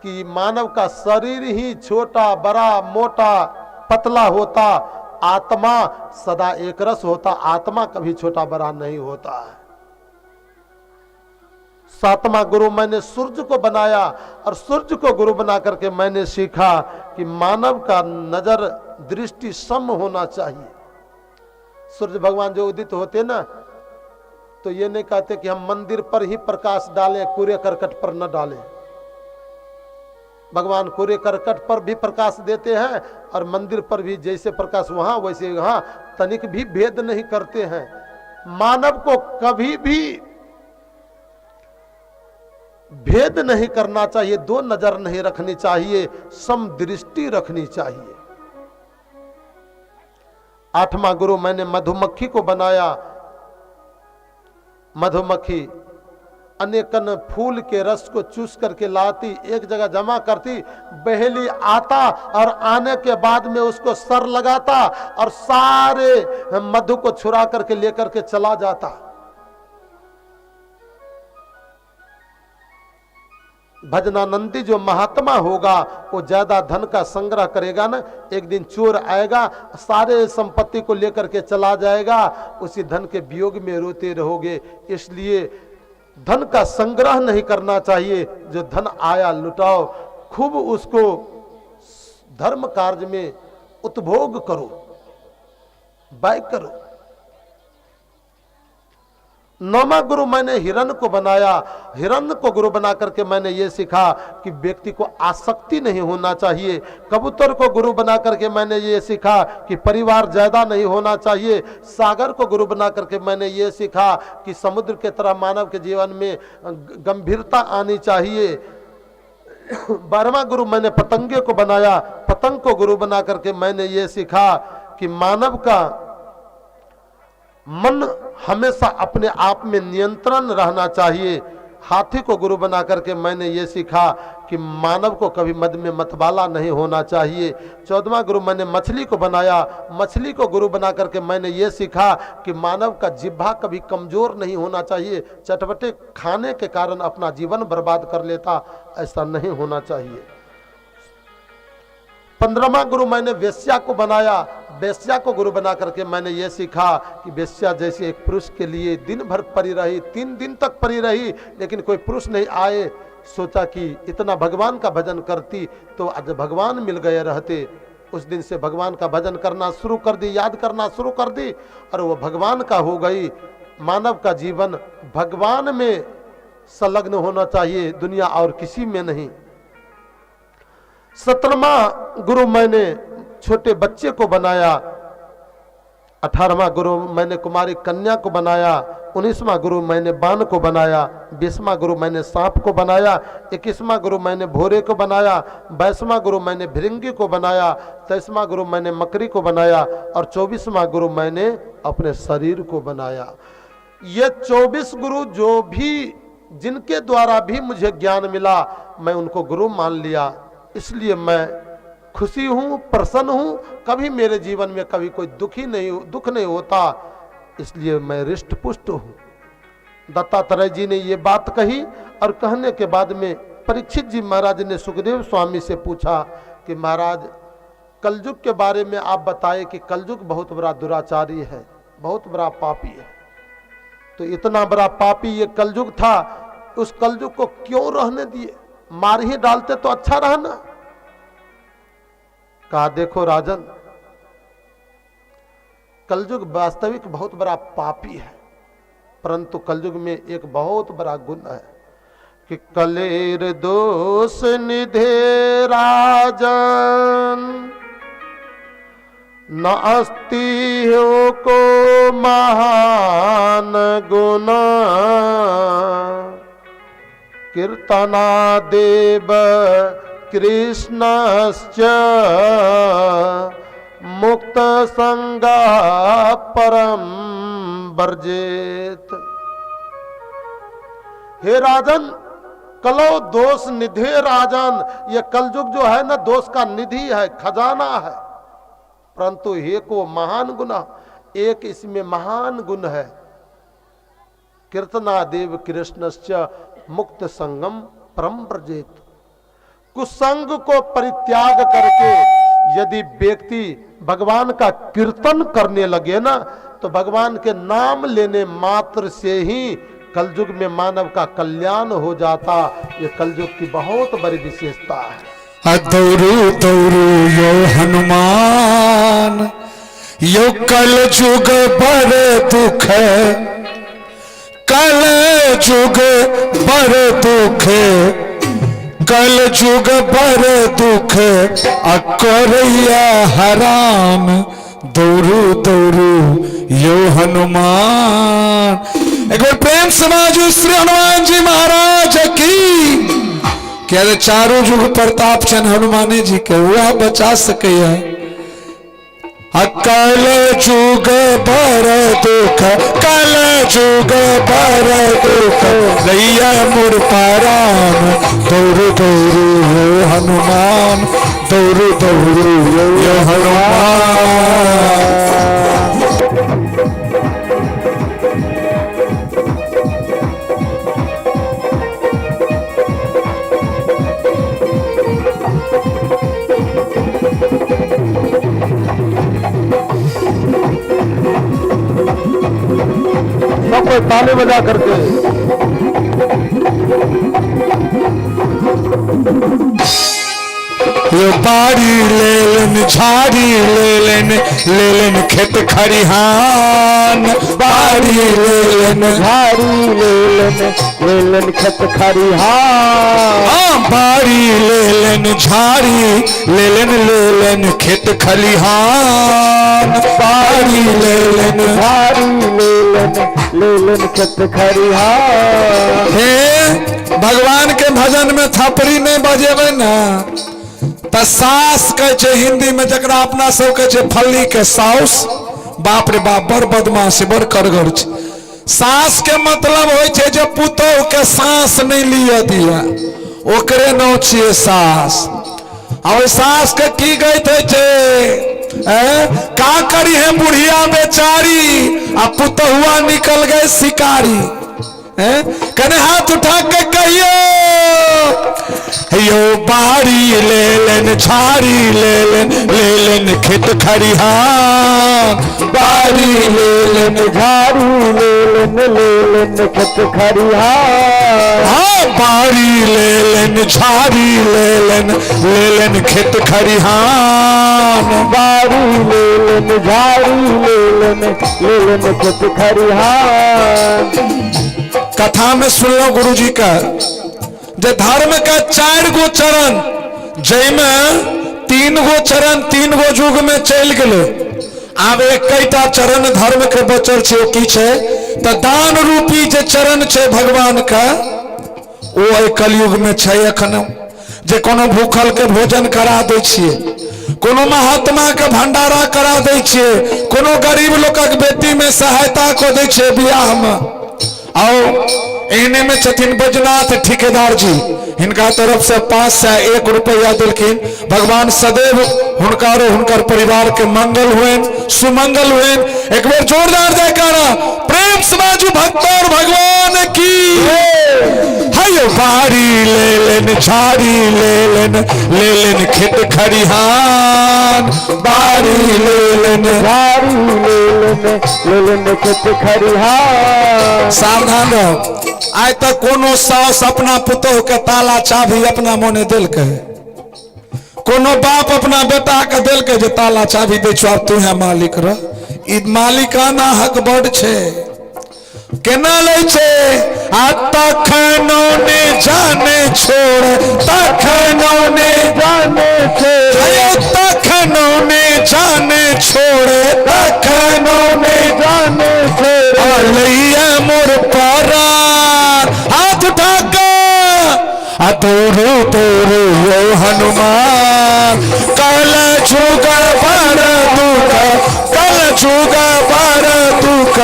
कि मानव का शरीर ही छोटा बड़ा मोटा पतला होता, आत्मा सदा एक रस होता, आत्मा कभी छोटा बड़ा नहीं होता है। सातवां गुरु मैंने सूर्य को बनाया, और सूर्य को गुरु बना करके मैंने सीखा कि मानव का नजर दृष्टि सम होना चाहिए। सूर्य भगवान जो उदित होते ना, तो ये नहीं कहते कि हम मंदिर पर ही प्रकाश डालें, कूड़े करकट पर न डालें। भगवान कूड़े करकट पर भी प्रकाश देते हैं, और मंदिर पर भी जैसे प्रकाश वहां वैसे यहाँ, तनिक भी भेद नहीं करते हैं। मानव को कभी भी भेद नहीं करना चाहिए, दो नजर नहीं रखनी चाहिए, समदृष्टि रखनी चाहिए। आठवां गुरु मैंने मधुमक्खी को बनाया। मधुमक्खी अनेकन फूल के रस को चूस करके लाती, एक जगह जमा करती, बहेली आता, और आने के बाद में उसको सर लगाता, और सारे मधु को छुरा करके लेकर के चला जाता। भजनानंदी जो महात्मा होगा वो ज्यादा धन का संग्रह करेगा ना, एक दिन चोर आएगा सारे संपत्ति को लेकर के चला जाएगा, उसी धन के वियोग में रोते रहोगे। इसलिए धन का संग्रह नहीं करना चाहिए, जो धन आया लुटाओ, खूब उसको धर्म कार्य में उपभोग करो, व्यय करो। नौवा गुरु मैंने हिरण को बनाया। हिरण को गुरु बना करके मैंने ये सीखा कि व्यक्ति को आसक्ति नहीं होना चाहिए। कबूतर को गुरु बना करके मैंने ये सीखा कि परिवार ज्यादा नहीं होना चाहिए। सागर को गुरु बना करके मैंने ये सीखा कि समुद्र के तरह मानव के जीवन में गंभीरता आनी चाहिए। 12वां गुरु मैंने पतंगे को बनाया। पतंग को गुरु बना करके मैंने ये सीखा कि मानव का मन हमेशा अपने आप में नियंत्रण रहना चाहिए। हाथी को गुरु बना करके मैंने ये सीखा कि मानव को कभी मद में मतवाला नहीं होना चाहिए। 14वां गुरु मैंने मछली को बनाया। मछली को गुरु बना करके मैंने ये सीखा कि मानव का जिह्वा कभी कमजोर नहीं होना चाहिए, चटपटे खाने के कारण अपना जीवन बर्बाद कर लेता, ऐसा नहीं होना चाहिए। 15वां गुरु मैंने वेश्या को बनाया। वेश्या को गुरु बना करके मैंने ये सीखा कि वेश्या जैसे एक पुरुष के लिए दिन भर पड़ी रही, 3 दिन तक पड़ी रही, लेकिन कोई पुरुष नहीं आए। सोचा कि इतना भगवान का भजन करती तो आज भगवान मिल गए रहते। उस दिन से भगवान का भजन करना शुरू कर दी, याद करना शुरू कर दी, और वो भगवान का हो गई। मानव का जीवन भगवान में संलग्न होना चाहिए, दुनिया और किसी में नहीं। 17वां गुरु मैंने छोटे बच्चे को बनाया। 18वां गुरु मैंने कुमारी कन्या को बनाया। 19वां गुरु मैंने बाण को बनाया। 20वां गुरु मैंने सांप को बनाया। 21वां गुरु मैंने भोरे को बनाया। 22वां गुरु मैंने भिरंगी को बनाया। 23वां गुरु मैंने मकड़ी को बनाया। और 24वां गुरु मैंने अपने शरीर को बनाया। ये 24 गुरु जो भी जिनके द्वारा भी मुझे ज्ञान मिला, मैं उनको गुरु मान लिया। इसलिए मैं खुशी हूं, प्रसन्न हूं। कभी मेरे जीवन में कभी कोई दुख नहीं होता, इसलिए मैं हृष्ट पुष्ट हूं। दत्तात्रेय जी ने ये बात कही, और कहने के बाद में परीक्षित जी महाराज ने सुखदेव स्वामी से पूछा कि महाराज, कलयुग के बारे में आप बताएं कि कलयुग बहुत बड़ा दुराचारी है, बहुत बड़ा पापी है। तो इतना बड़ा पापी ये कलयुग था, उस कलयुग को क्यों रहने दिए? मार ही डालते तो अच्छा रहना। कहा देखो राजन, कलयुग वास्तविक बहुत बड़ा पापी है, परंतु कलयुग में एक बहुत बड़ा गुण है कि कलेर दोष निधे राजन, न अस्ति हो को महान गुना, कीर्तना देव कृष्णश्च मुक्त संगा परम वर्जेत। हे राजन, कलो दोष निधे राजन, ये कलयुग जो है ना, दोष का निधि है, खजाना है, परंतु हे को महान गुना, एक इसमें महान गुण है, कीर्तना देव कृष्णश्च मुक्त संगम परम व्रजेत। कुसंग को परित्याग करके यदि व्यक्ति भगवान का कीर्तन करने लगे ना, तो भगवान के नाम लेने मात्र से ही कलयुग में मानव का कल्याण हो जाता। ये कलयुग की बहुत बड़ी विशेषता है। दौड़ू दौड़ू यो हनुमान, यो कलयुग पर दुख, कल जुग बर दुख, कल जुग बर दुख, अकोरिया हराम, दौड़ू दौड़ू यो हनुमान। एक बार प्रेम समाजू श्री हनुमान जी महाराज की। क्या चारों जुग प्रताप चंद हनुमानी जी के हुआ बचा सके। कल जुग बर दुख, कल जुग बर दुख, लैया मुर पाराम, दौड़ू दौड़ू यो हनुमान, दौड़ू दौड़ू यो हनुमान। ताली बजा करके। ये बाड़ी ले लेन झाड़ी ले लेन खेत खरिहान, बाड़ी ले लेन झाड़ी ले लेन खेत खरिहान, हाँ बाड़ी ले लेन झाड़ी ले लेन खेत खलिहान, बाड़ी ले लेन झाड़ी ले लेन खेत खरिहान। हे भगवान के भजन में थपड़ी नहीं बजेबे ना त सास कहे छे हिंदी में, जकरा अपना सब कहे छे फल्ली के साउस। बाप रे बाप बड़ बदमाश बड़ करगर छे। सास के मतलब होय छे जे पुतोह के सांस नहीं लिया दिया, ओकरे नाम छिए सास। और सास के की कहत छे का करी है बुढ़िया बेचारी, आ पुतहुआ निकल गए शिकारी। कने हाथ उठा के कहियो यो बाड़ी ले लेन झाड़ी ले लेन खेत खरिहान, बाड़ी ले लेन झाड़ी ले लेन खेत खरिहान, हाँ बाड़ी ले लेन झाड़ी ले लेन खेत खरिहान, बाड़ी ले लेन झाड़ी ले लेन खेत खरिहान। कथा में सुन लो गुरु जी का, जे धर्म का 4 गो चरण, जैमे 3 गो चरण 3 गो युग में चल गए। आब एकटा चरण धर्म के बचल छे, की छे त दान रूपी जे चरण छे भगवान का, ओ कलयुग में छे। एखन जे कोनो भूखल के भोजन करा दै छिए, कोनो महात्मा के भंडारा करा दै छिए, कोनो गरीब लोकक बेटी में सहायता को दै छिए बियाह में। आओ एहने में छथिन बैजनाथ ठेकेदार जी, हिनका तरफ से 501 रुपया दिलखिन। भगवान सदैव हुनकारो हुनकर परिवार के मंगल हुए, सुमंगल हुए। एक बार जोरदार जयकारा प्रेम से बाजू भक्त और भगवान की। हायो बाड़ी ले लेन झाड़ी ले लेन खेत खरिहान, बाड़ी ले लेन झाड़ी ले लेन खेत खरिहान। सावधान रहो, आज तक कोनो सास अपना पुतोह के ताला चाभी अपना मोने दिल के, कोनो बाप अपना बेटा के दिल के जे ताला चाभी दे छो तू है मालिक रह। ई मालिकाना हक बड़ छे। केना ले छे आ तखनो ने जाने छोड़, तखनो ने जाने छोड़े, तखनो ने जाने छोड़े, तखनो ने जाने छोड़े, लैया मोर परार। हाथ उठा के तोरू तोरू यो हनुमान, कल जुग पर दुख, कल जुग पर दुख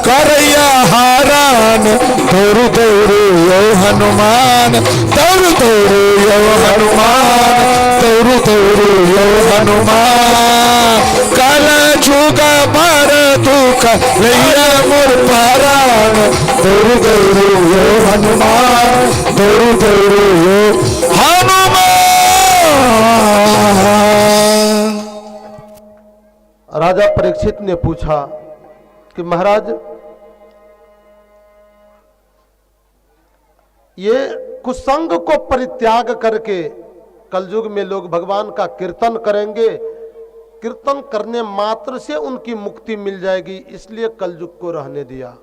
करैया हारान। तोरू तोरू यो हनुमान, तोरू तोरू यो हनुमान, तोरू तोरू यो हनुमान, कल जुग पर दुख लैया मोर परान। तोरू तोरू यो हनुमान, तोरू तोरू यो हनुमान। राजा परीक्षित ने पूछा कि महाराज ये कुसंग को परित्याग करके कलयुग में लोग भगवान का कीर्तन करेंगे, कीर्तन करने मात्र से उनकी मुक्ति मिल जाएगी, इसलिए कलयुग को रहने दिया।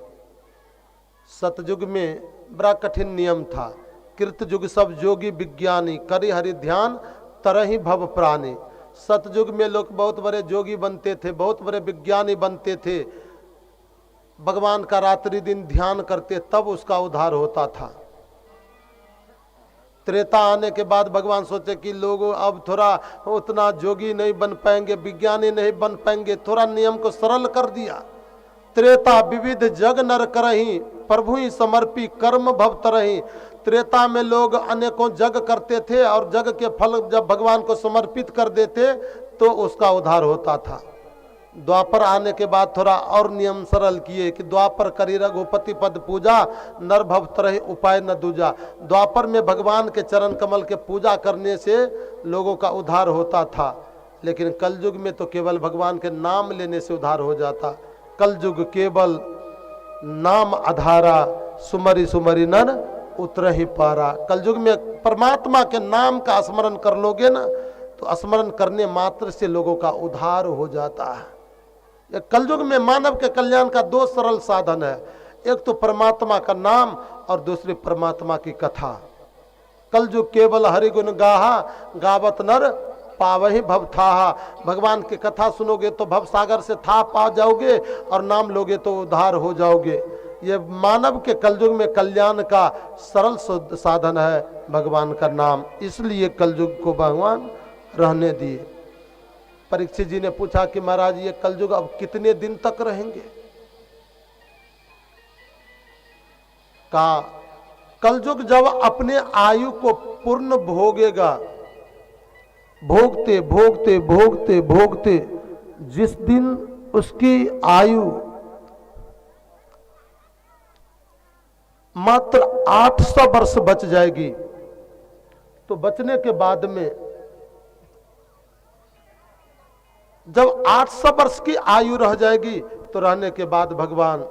सतयुग में बड़ा कठिन नियम था। कृतयुग सब जोगी विज्ञानी, करि हरि ध्यान तरहि भव प्राणी। सतयुग में लोग बहुत बड़े जोगी बनते थे, बहुत बड़े विज्ञानी बनते थे, भगवान का रात्रि दिन ध्यान करते, तब उसका उद्धार होता था। त्रेता आने के बाद भगवान सोचे कि लोग अब थोड़ा उतना जोगी नहीं बन पाएंगे, विज्ञानी नहीं बन पाएंगे, थोड़ा नियम को सरल कर दिया। त्रेता विविध जग नर करही, प्रभु ही समर्पी कर्म भव तरही। त्रेता में लोग अनेकों जग करते थे और जग के फल जब भगवान को समर्पित कर देते तो उसका उद्धार होता था। द्वापर आने के बाद थोड़ा और नियम सरल किए कि द्वापर करी रघुपति पद पूजा, नर भव तरहि उपाय न दूजा। द्वापर में भगवान के चरण कमल के पूजा करने से लोगों का उद्धार होता था, लेकिन कलयुग में तो केवल भगवान के नाम लेने से उद्धार हो जाता। कलयुग केवल नाम आधारा, सुमरी सुमरी नर उतर ही पारा। कलयुग में परमात्मा के नाम का स्मरण कर लोगे ना तो स्मरण करने मात्र से लोगों का उद्धार हो जाता है। ये कलयुग में मानव के कल्याण का दो सरल साधन है, एक तो परमात्मा का नाम और दूसरी परमात्मा की कथा। कलयुग केवल हरि गुण गाहा, गावत नर पावहि भव थाहा। भगवान की कथा सुनोगे तो भव सागर से था पा जाओगे और नाम लोगे तो उद्धार हो जाओगे। ये मानव के कलयुग में कल्याण का सरल साधन है भगवान का नाम, इसलिए कलयुग को भगवान रहने दिए। परीक्षित जी ने पूछा कि महाराज ये कलयुग अब कितने दिन तक रहेंगे? कहा कलयुग जब अपने आयु को पूर्ण भोगेगा, भोगते भोगते भोगते भोगते जिस दिन उसकी आयु मात्र 800 वर्ष बच जाएगी, तो बचने के बाद में जब 800 वर्ष की आयु रह जाएगी तो रहने के बाद भगवान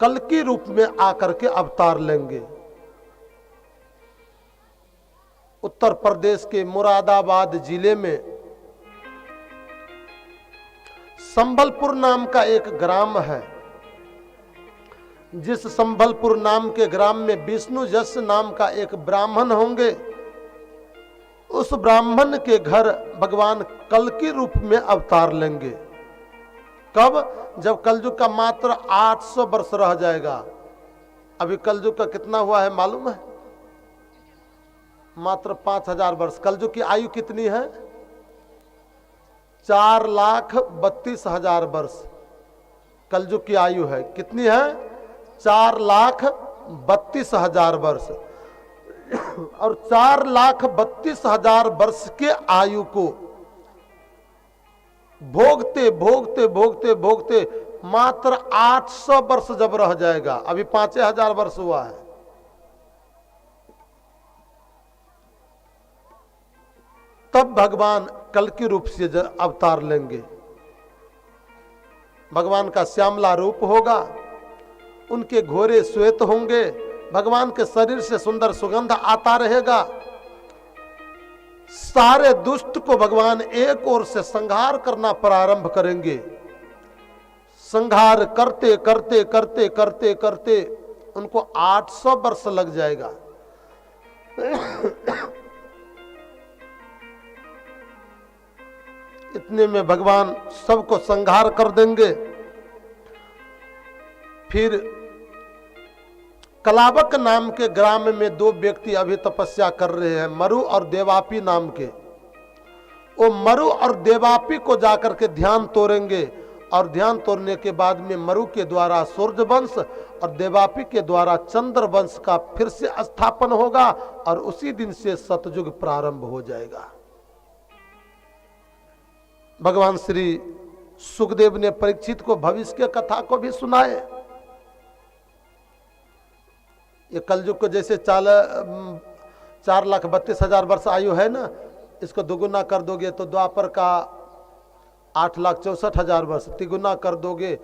कल की रूप में आकर के अवतार लेंगे। उत्तर प्रदेश के मुरादाबाद जिले में संबलपुर नाम का एक ग्राम है। जिस संबलपुर नाम के ग्राम में विष्णु जस नाम का एक ब्राह्मण होंगे, उस ब्राह्मण के घर भगवान कल की रूप में अवतार लेंगे। कब? जब कलयुग का मात्र 800 वर्ष रह जाएगा। अभी कलयुग का कितना हुआ है मालूम है? मात्र 5000 वर्ष। कलयुग की आयु कितनी है? 4,32,000 वर्ष कलयुग की आयु है। कितनी है? 4,32,000 वर्ष। और 4,32,000 वर्ष के आयु को भोगते भोगते भोगते भोगते मात्र 800 वर्ष जब रह जाएगा, अभी 5,000 वर्ष हुआ है, तब भगवान कल के रूप से अवतार लेंगे। भगवान का श्यामला रूप होगा, उनके घोड़े श्वेत होंगे, भगवान के शरीर से सुंदर सुगंध आता रहेगा। सारे दुष्ट को भगवान एक ओर से संहार करना प्रारंभ करेंगे। संहार करते करते करते करते करते उनको 800 वर्ष लग जाएगा। इतने में भगवान सबको संहार कर देंगे। फिर कलावक नाम के ग्राम में दो व्यक्ति अभी तपस्या कर रहे हैं, मरु और देवापी नाम के। वो मरु और देवापी को जाकर के ध्यान तोड़ेंगे और ध्यान तोड़ने के बाद में मरु के द्वारा सूर्य वंश और देवापी के द्वारा चंद्र वंश का फिर से स्थापन होगा और उसी दिन से सतयुग प्रारंभ हो जाएगा। भगवान श्री सुखदेव ने परीक्षित को भविष्य के कथा को भी सुनाए। ये कलयुग को जैसे 4,32,000 वर्ष आयु है ना, इसको दुगुना कर दोगे तो द्वापर का 8,64,000 वर्ष, तिगुना कर दोगे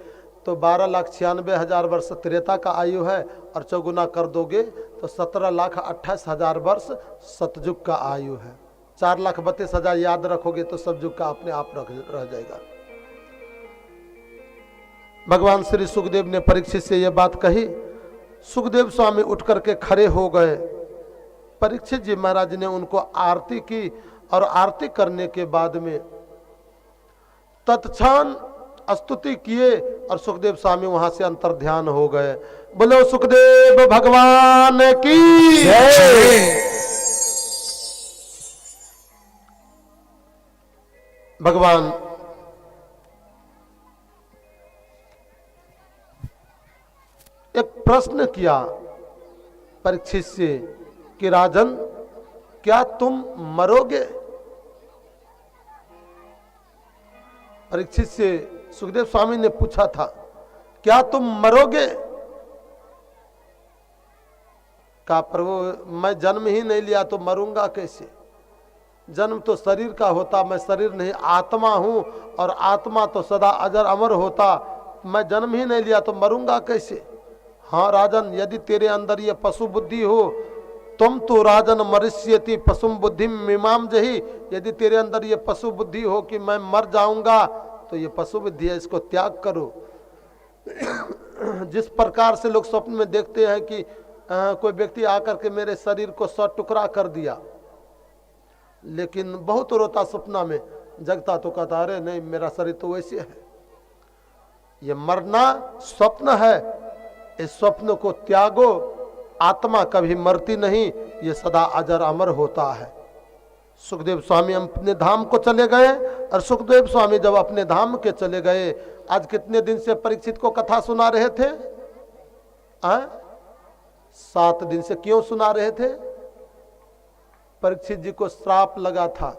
तो 12,96,000 वर्ष त्रेता का आयु है और चौगुना कर दोगे तो 17,28,000 वर्ष सतयुग का आयु है। 4,32,000 याद रखोगे तो सतयुग का अपने आप रह जाएगा। भगवान श्री सुखदेव ने परीक्षित से यह बात कही। सुखदेव स्वामी उठ करके खड़े हो गए। परीक्षित जी महाराज ने उनको आरती की और आरती करने के बाद में तत्क्षण स्तुति किए और सुखदेव स्वामी वहां से अंतर ध्यान हो गए। बोलो सुखदेव भगवान की जय। भगवान एक प्रश्न किया परीक्षित से कि राजन, क्या तुम मरोगे? परीक्षित से सुखदेव स्वामी ने पूछा था, क्या तुम मरोगे? कहा प्रभु मैं जन्म ही नहीं लिया तो मरूंगा कैसे? जन्म तो शरीर का होता, मैं शरीर नहीं आत्मा हूं और आत्मा तो सदा अजर अमर होता, मैं जन्म ही नहीं लिया तो मरूंगा कैसे। हाँ राजन, यदि तेरे अंदर ये पशु बुद्धि हो, तुम तो राजन मरिष्यति पशुम बुद्धि मीमाम जही, यदि तेरे अंदर ये पशु बुद्धि हो कि मैं मर जाऊंगा, तो ये पशु बुद्धि है, इसको त्याग करो। जिस प्रकार से लोग स्वप्न में देखते हैं कि कोई व्यक्ति आकर के मेरे शरीर को 100 टुकड़ा कर दिया, लेकिन बहुत रोता सपना में, जगता तो कहता अरे नहीं मेरा शरीर तो वैसे है। ये मरना स्वप्न है, इस स्वप्न को त्यागो। आत्मा कभी मरती नहीं, ये सदा अजर अमर होता है। सुखदेव स्वामी अपने धाम को चले गए, और सुखदेव स्वामी जब अपने धाम के चले गए, आज कितने दिन से परीक्षित को कथा सुना रहे थे? 7 दिन से। क्यों सुना रहे थे? परीक्षित जी को श्राप लगा था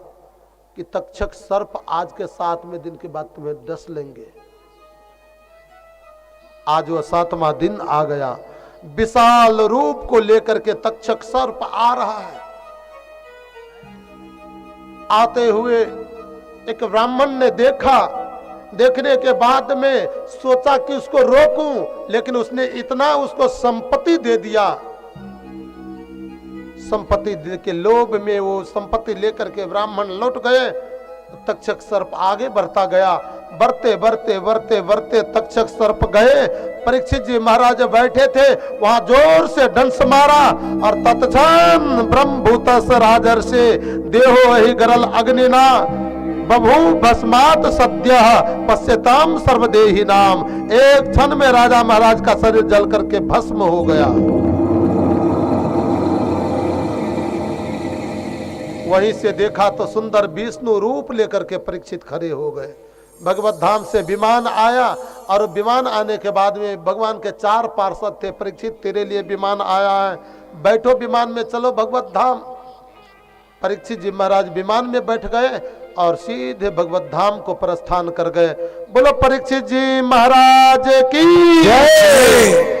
कि तक्षक सर्प आज के 7वें दिन के बाद तुम्हें डस लेंगे। आज वह 7वां दिन आ गया, विशाल रूप को लेकर के तक्षक सर्प आ रहा है। आते हुए एक ब्राह्मण ने देखा, देखने के बाद में सोचा कि उसको रोकूं, लेकिन उसने इतना उसको संपत्ति दे दिया, संपत्ति दे के लोभ में वो संपत्ति लेकर के ब्राह्मण लौट गए। तक्षक सर्प आगे बढ़ता गया, बढ़ते बढ़ते बढ़ते बढ़ते तक्षक सर्प गए। परीक्षित जी महाराज बैठे थे, वहां जोर से डंस मारा, और तत्क्षण ब्रह्मभूतस राजर्षि देहो हि गरल अग्निना बभू भस्मात सद्य पश्यताम सर्वदेही नाम। एक क्षण में राजा महाराज का शरीर जल करके भस्म हो गया। वहीं से देखा तो सुंदर विष्णु रूप लेकर के परीक्षित खड़े हो गए। भगवत धाम से विमान आया, और विमान आने के बाद में भगवान के 4 पार्षद थे। परीक्षित तेरे लिए विमान आया है, बैठो विमान में, चलो भगवत धाम। परीक्षित जी महाराज विमान में बैठ गए और सीधे भगवत धाम को प्रस्थान कर गए। बोलो परीक्षित जी महाराज की जय।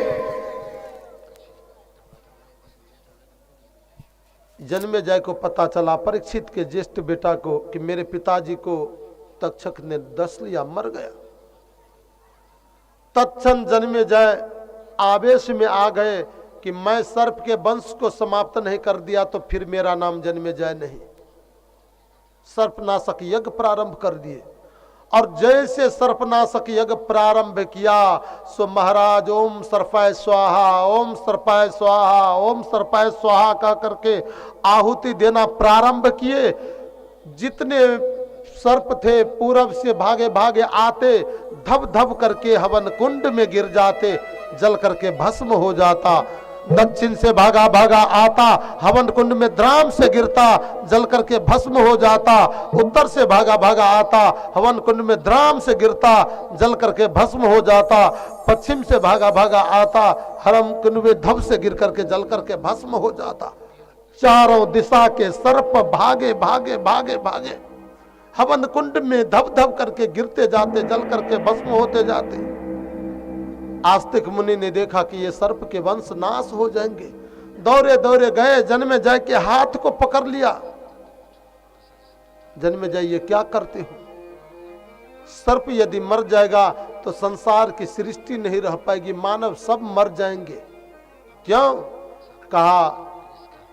जन्मेजय को पता चला, परीक्षित के ज्येष्ठ बेटा को, कि मेरे पिताजी को तक्षक ने डस लिया, मर गया। तत्क्षण जन्मेजय आवेश में आ गए कि मैं सर्प के वंश को समाप्त नहीं कर दिया तो फिर मेरा नाम जन्मेजय नहीं। सर्पनाशक यज्ञ प्रारंभ कर दिए, और जैसे सर्पनाशक यज्ञ प्रारंभ किया, सो महाराज ओम सर्पाय स्वाहा, ओम सर्पाय स्वाहा, ओम सर्पाय स्वाहा कह करके आहुति देना प्रारंभ किए। जितने सर्प थे पूरब से भागे भागे आते, धब धब करके हवन कुंड में गिर जाते, जल करके भस्म हो जाता। दक्षिण से भागा भागा आता, हवन कुंड में द्राम से गिरता, जल करके भस्म हो जाता। उत्तर से भागा भागा आता, हवन कुंड में द्राम से गिरता, जल करके भस्म हो जाता। पश्चिम से भागा भागा आता, हवन कुंड में धब से गिर करके जल करके भस्म हो जाता। चारों दिशा के सर्प भागे भागे भागे भागे हवन कुंड में धब धब करके गिरते जाते, जल करके भस्म होते जाते। आस्तिक मुनि ने देखा कि ये सर्प के वंश नाश हो जाएंगे, दौड़े दौड़े गए, जन्मेजय के हाथ को पकड़ लिया। जन्मेजय ये क्या करते हो? सर्प यदि मर जाएगा तो संसार की सृष्टि नहीं रह पाएगी, मानव सब मर जाएंगे। क्यों? कहा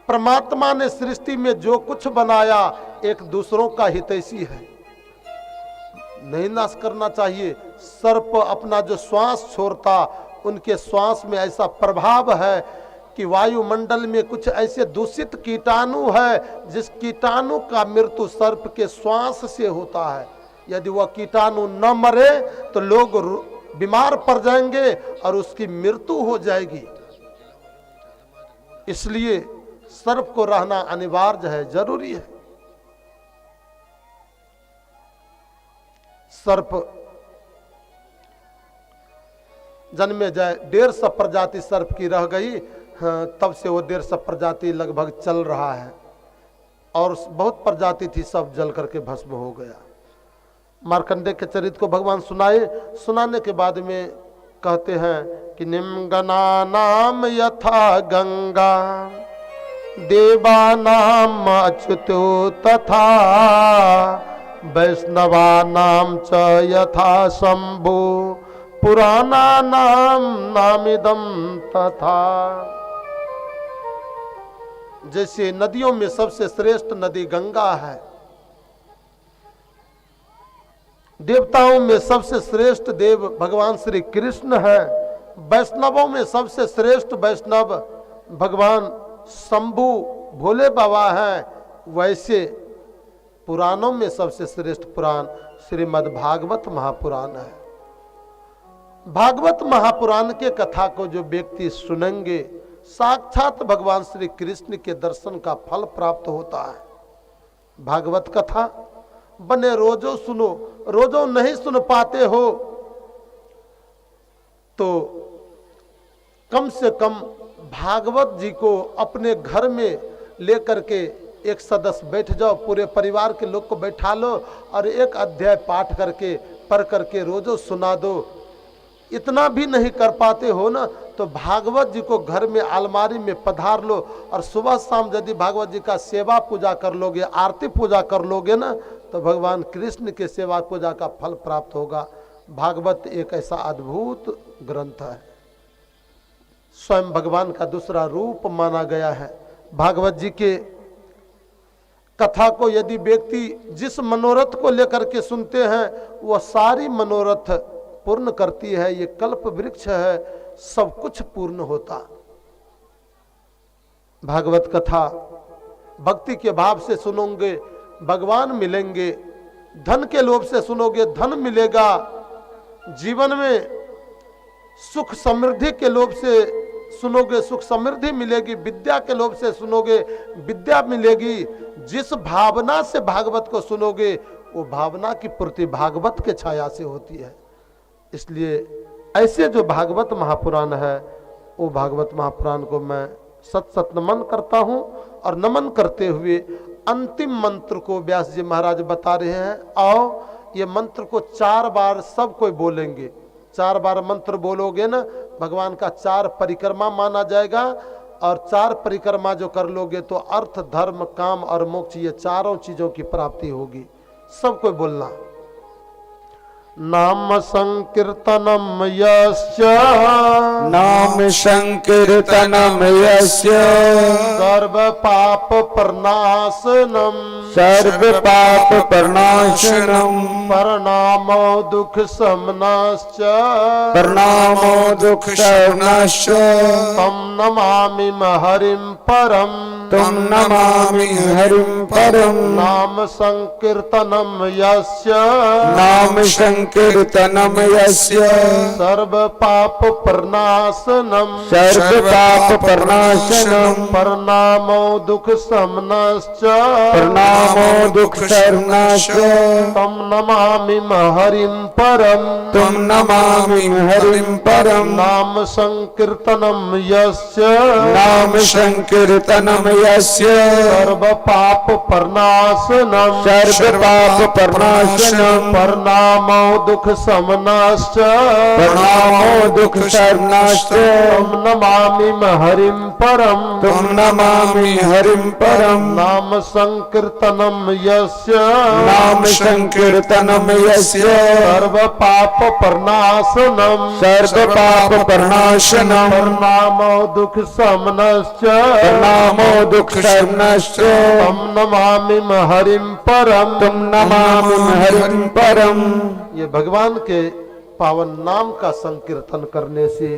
परमात्मा ने सृष्टि में जो कुछ बनाया एक दूसरों का हितैषी है, नहीं नाश करना चाहिए। सर्प अपना जो श्वास छोड़ता, उनके श्वास में ऐसा प्रभाव है कि वायुमंडल में कुछ ऐसे दूषित कीटाणु है, जिस कीटाणु का मृत्यु सर्प के श्वास से होता है। यदि वह कीटाणु न मरे तो लोग बीमार पड़ जाएंगे और उसकी मृत्यु हो जाएगी। इसलिए सर्प को रहना अनिवार्य है, जरूरी है। सर्प जन्मेजय 150 प्रजाति सर्प की रह गई। तब से वो 150 प्रजाति लगभग चल रहा है, और बहुत प्रजाति थी सब जल करके भस्म हो गया। मार्कंडेय के चरित्र को भगवान सुनाए, सुनाने के बाद में कहते हैं कि निम्गना नाम यथा गंगा देवा नाम अच्युतो तथा वैष्णवा नाम च यथा शंभु पुराना नाम नामिदम तथा। जैसे नदियों में सबसे श्रेष्ठ नदी गंगा है, देवताओं में सबसे श्रेष्ठ देव भगवान श्री कृष्ण है, वैष्णवों में सबसे श्रेष्ठ वैष्णव भगवान शंभु भोले बाबा हैं, वैसे पुराणों में सबसे श्रेष्ठ पुराण श्रीमद् भागवत महापुराण है। भागवत महापुराण के कथा को जो व्यक्ति सुनेंगे, साक्षात भगवान श्री कृष्ण के दर्शन का फल प्राप्त होता है। भागवत कथा बने रोजो सुनो, रोजो नहीं सुन पाते हो तो कम से कम भागवत जी को अपने घर में लेकर के एक सदस्य बैठ जाओ, पूरे परिवार के लोग को बैठा लो और एक अध्याय पाठ करके पढ़ करके रोजो सुना दो। इतना भी नहीं कर पाते हो ना तो भागवत जी को घर में अलमारी में पधार लो और सुबह शाम यदि भागवत जी का सेवा पूजा कर लोगे, आरती पूजा कर लोगे ना तो भगवान कृष्ण के सेवा पूजा का फल प्राप्त होगा। भागवत एक ऐसा अद्भुत ग्रंथ है, स्वयं भगवान का दूसरा रूप माना गया है। भागवत जी के कथा को यदि व्यक्ति जिस मनोरथ को लेकर के सुनते हैं वह सारी मनोरथ पूर्ण करती है। ये कल्प वृक्ष है, सब कुछ पूर्ण होता। भागवत कथा भक्ति के भाव से सुनोगे भगवान मिलेंगे, धन के लोभ से सुनोगे धन मिलेगा, जीवन में सुख समृद्धि के लोभ से सुनोगे सुख समृद्धि मिलेगी, विद्या के लोभ से सुनोगे विद्या मिलेगी। जिस भावना से भागवत को सुनोगे वो भावना की पूर्ति भागवत के छाया से होती है। इसलिए ऐसे जो भागवत महापुराण है वो भागवत महापुराण को मैं सत सत नमन करता हूँ। और नमन करते हुए अंतिम मंत्र को व्यास जी महाराज बता रहे हैं। आओ ये मंत्र को 4 बार सब कोई बोलेंगे। 4 बार मंत्र बोलोगे ना भगवान का 4 परिक्रमा माना जाएगा और 4 परिक्रमा जो कर लोगे तो अर्थ धर्म काम और मोक्ष ये चारों चीजों की प्राप्ति होगी। सब कोई बोलना। नाम संकीर्तनम यस्य, नाम संकीर्तनम यस्य, सर्व पाप प्रनाशनम, सर्व पाप प्रनाशनम, प्रणामो दुख शमनश्च, प्रणामो दुख शमनश्च, तम नमामि हरिं परम, तुम नमामि हरिं परम। नाम संकीर्तनम यस्य, नाम संकीर्तनम यस्य, सर्व पाप प्रनाशनम, सर्व पाप प्रनाशनम, प्रणामो दुख शमनश्च, प्रणामो दुख शमनश्च, तम नमामि हरिं परम, तुम नमामि हरिं परम। नाम संकीर्तनम यस्य, नाम संकीर्तनम यस्य, सर्व पाप प्रनाशनम, सर्व पाप प्रनाशनम, प्रणामो दुख शमनश्च, प्रणामो दुख शमनश्च, तम नमामि हरिं परम, तुम नमामि हरिं परम। नाम संकीर्तनम यस्य, नाम संकीर्तनम यस्य, सर्व पाप प्रनाशनम, सर्व पाप प्रनाशनम, प्रणामो दुख शमनश्च, प्रणामो दुख शमनश्च, तम नमामि हरिं परम, तुम नमामि हरिं परम। ये भगवान के पावन नाम का संकीर्तन करने से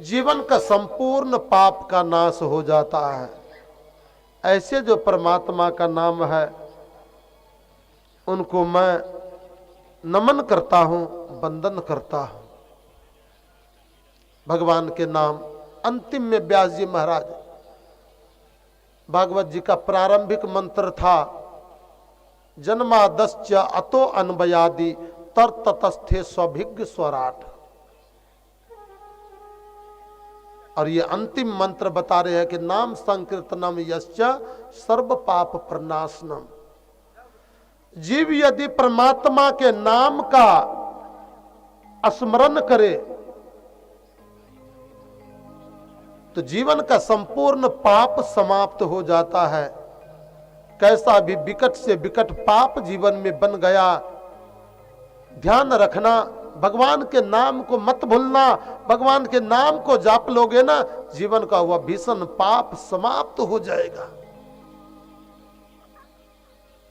जीवन का संपूर्ण पाप का नाश हो जाता है। ऐसे जो परमात्मा का नाम है उनको मैं नमन करता हूँ, वंदन करता हूँ। भगवान के नाम अंतिम में व्यास जी महाराज भागवत जी का प्रारंभिक मंत्र था जन्मादश्च अतो अन्वयादि ततस्थे स्वभिज्ञ स्वराट। और ये अंतिम मंत्र बता रहे हैं कि नाम संकीर्तनम यश्च सर्व पाप प्रनाशनम। जीव यदि परमात्मा के नाम का स्मरण करे तो जीवन का संपूर्ण पाप समाप्त हो जाता है। कैसा भी विकट से विकट पाप जीवन में बन गया, ध्यान रखना भगवान के नाम को मत भूलना। भगवान के नाम को जाप लोगे ना, जीवन का हुआ भीषण पाप समाप्त हो जाएगा।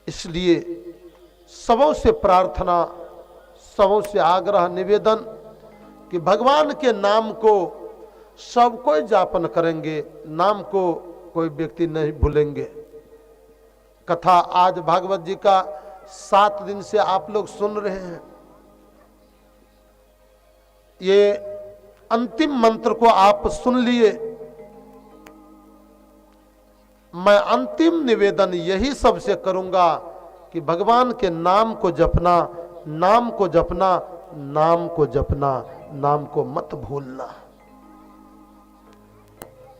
इसलिए सबों से प्रार्थना, सबों से आग्रह निवेदन कि भगवान के नाम को सब कोई जापन करेंगे, नाम को कोई व्यक्ति नहीं भूलेंगे। कथा आज भागवत जी का 7 दिन से आप लोग सुन रहे हैं। ये अंतिम मंत्र को आप सुन लिए। मैं अंतिम निवेदन यही सबसे करूंगा कि भगवान के नाम को जपना, नाम को जपना, नाम को जपना, नाम को मत भूलना।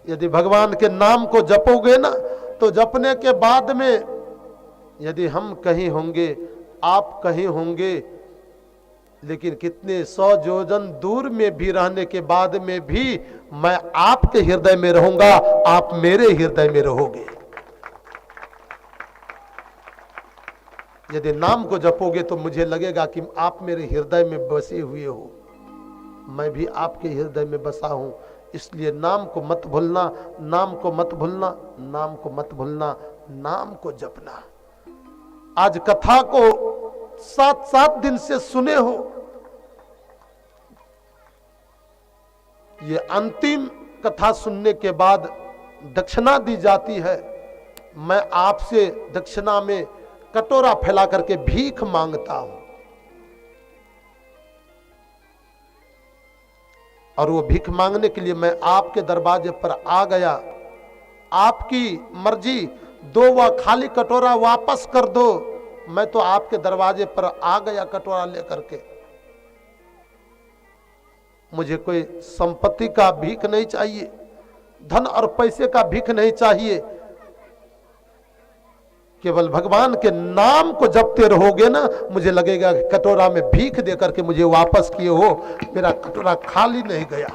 यदि भगवान के नाम को जपोगे ना, तो जपने के बाद में यदि हम कहीं होंगे, आप कहीं होंगे, लेकिन कितने 100 योजन दूर में भी रहने के बाद में भी मैं आपके हृदय में रहूंगा, आप मेरे हृदय में रहोगे। यदि नाम को जपोगे तो मुझे लगेगा कि आप मेरे हृदय में बसे हुए हो, मैं भी आपके हृदय में बसा हूं। इसलिए नाम को मत भूलना, नाम को मत भूलना, नाम को मत भूलना, नाम को जपना। आज कथा को 7 दिन से सुने हो, ये अंतिम कथा सुनने के बाद दक्षिणा दी जाती है। मैं आपसे दक्षिणा में कटोरा फैला करके भीख मांगता हूं, और वो भीख मांगने के लिए मैं आपके दरवाजे पर आ गया। आपकी मर्जी, 2 व खाली कटोरा वापस कर दो। मैं तो आपके दरवाजे पर आ गया कटोरा लेकर के। मुझे कोई संपत्ति का भीख नहीं चाहिए, धन और पैसे का भीख नहीं चाहिए। केवल भगवान के नाम को जपते रहोगे ना, मुझे लगेगा कि कटोरा में भीख देकर के मुझे वापस किए हो। मेरा कटोरा खाली नहीं गया,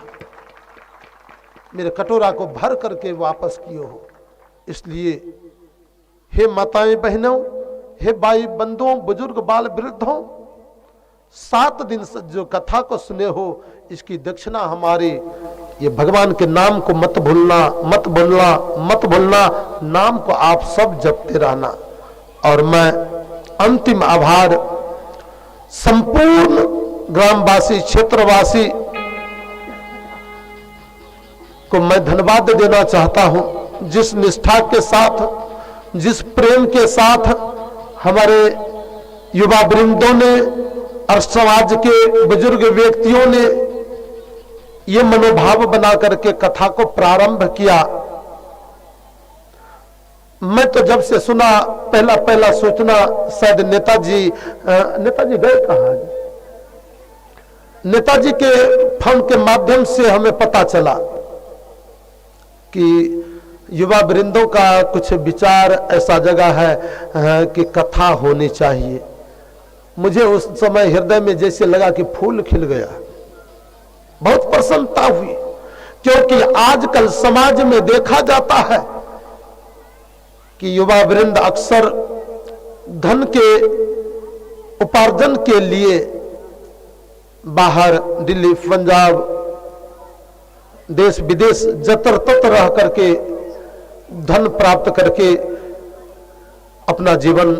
मेरे कटोरा को भर करके वापस किए हो। इसलिए हे माताएं बहनों, हे भाई बंधुओं, बुजुर्ग बाल वृद्धों, 7 दिन से जो कथा को सुने हो, इसकी दक्षिणा हमारी। ये भगवान के नाम को मत भूलना, मत भूलना, मत भूलना। नाम को आप सब जपते रहना। और मैं अंतिम आभार संपूर्ण ग्रामवासी, क्षेत्रवासी को मैं धन्यवाद देना चाहता हूं। जिस निष्ठा के साथ, जिस प्रेम के साथ हमारे युवा वृंदों ने और समाज के बुजुर्ग व्यक्तियों ने ये मनोभाव बना करके कथा को प्रारंभ किया। मैं तो जब से सुना, पहला सोचना शायद नेताजी गए कहां? नेताजी के फोन के माध्यम से हमें पता चला कि युवा वृंदों का कुछ विचार ऐसा जगह है कि कथा होनी चाहिए। मुझे उस समय हृदय में जैसे लगा कि फूल खिल गया, बहुत प्रसन्नता हुई। क्योंकि आजकल समाज में देखा जाता है कि युवा वृंद अक्सर धन के उपार्जन के लिए बाहर दिल्ली, पंजाब, देश विदेश जतर ततर रह करके धन प्राप्त करके अपना जीवन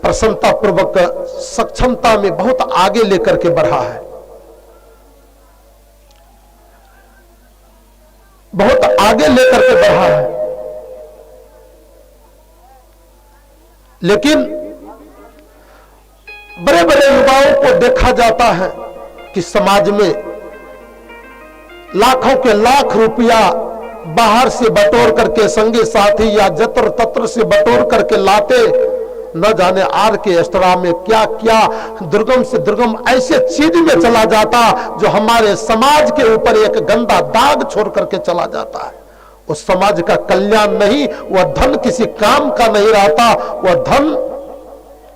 प्रसन्नता पूर्वक सक्षमता में बहुत आगे लेकर के बढ़ा है, बहुत आगे लेकर के बढ़ा है। लेकिन बड़े बड़े युवाओं को देखा जाता है कि समाज में लाखों के लाख रुपया बाहर से बटोर करके संगी साथी या जत्र तत्र से बटोर करके लाते, न जाने आर के अस्त्रा में क्या क्या दुर्गम से दुर्गम ऐसे चीज में चला जाता जो हमारे समाज के ऊपर एक गंदा दाग छोड़ करके चला जाता है। उस समाज का कल्याण नहीं, वह धन किसी काम का नहीं रहता, वह धन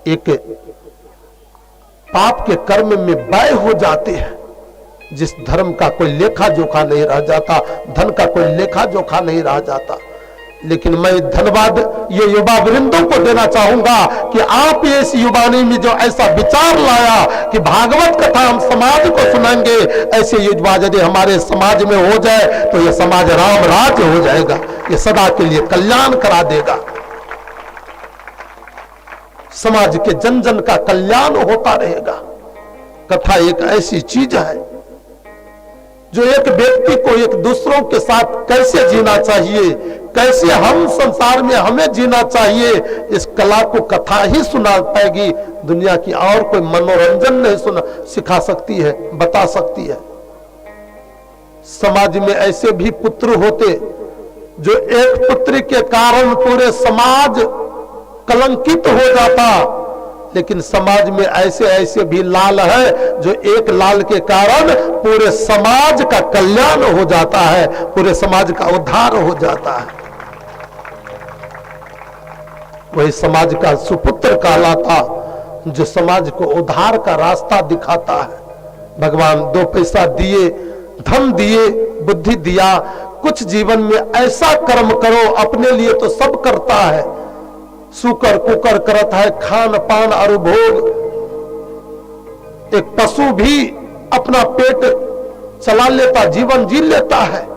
एक पाप के कर्म में व्यय हो जाते हैं। जिस धर्म का कोई लेखा जोखा नहीं रह जाता, धन का कोई लेखा जोखा नहीं रह जाता। लेकिन मैं धन्यवाद ये युवा वृंदों को देना चाहूंगा कि आप इस युवानी में जो ऐसा विचार लाया कि भागवत कथा हम समाज को सुनाएंगे, ऐसे युवा यदि हमारे समाज में हो जाए तो ये समाज राम राज्य हो जाएगा, ये सदा के लिए कल्याण करा देगा। समाज के जन जन का कल्याण होता रहेगा। कथा एक ऐसी चीज है जो एक व्यक्ति को एक दूसरों के साथ कैसे जीना चाहिए, कैसे हम संसार में हमें जीना चाहिए, इस कला को कथा ही सुना पाएगी। दुनिया की और कोई मनोरंजन नहीं सिखा सकती है, बता सकती है। समाज में ऐसे भी पुत्र होते जो एक पुत्र के कारण पूरे समाज कलंकित हो जाता, लेकिन समाज में ऐसे ऐसे भी लाल है जो एक लाल के कारण पूरे समाज का कल्याण हो जाता है, पूरे समाज का उद्धार हो जाता है। वही समाज का सुपुत्र कहलाता जो समाज को उद्धार का रास्ता दिखाता है। भगवान 2 पैसा दिए, धन दिए, बुद्धि दिया, कुछ जीवन में ऐसा कर्म करो, अपने लिए तो सब करता है, सुकर कुकर करता है, खान पान और भोग। एक पशु भी अपना पेट चला लेता, जीवन जी लेता है,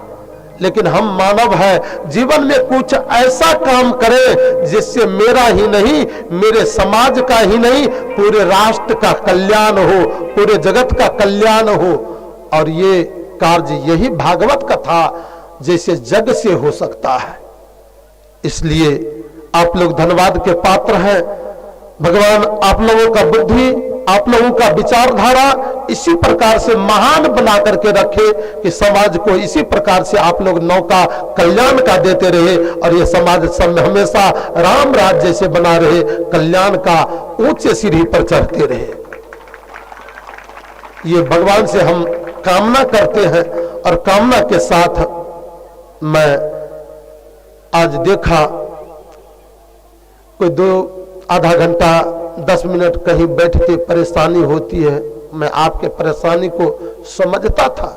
लेकिन हम मानव है, जीवन में कुछ ऐसा काम करें जिससे मेरा ही नहीं, मेरे समाज का ही नहीं, पूरे राष्ट्र का कल्याण हो, पूरे जगत का कल्याण हो। और ये कार्य यही भागवत कथा जैसे जग से हो सकता है। इसलिए आप लोग धन्यवाद के पात्र हैं। भगवान आप लोगों का बुद्धि, आप लोगों का विचारधारा इसी प्रकार से महान बना करके रखे कि समाज को इसी प्रकार से आप लोग नौका कल्याण का देते रहे और ये समाज सब हमेशा राम राज्य से बना रहे, कल्याण का ऊंचे सीढ़ी पर चढ़ते रहे। ये भगवान से हम कामना करते हैं। और कामना के साथ मैं आज देखा कोई आधा घंटा 10 मिनट कहीं बैठते परेशानी होती है। मैं आपके परेशानी को समझता था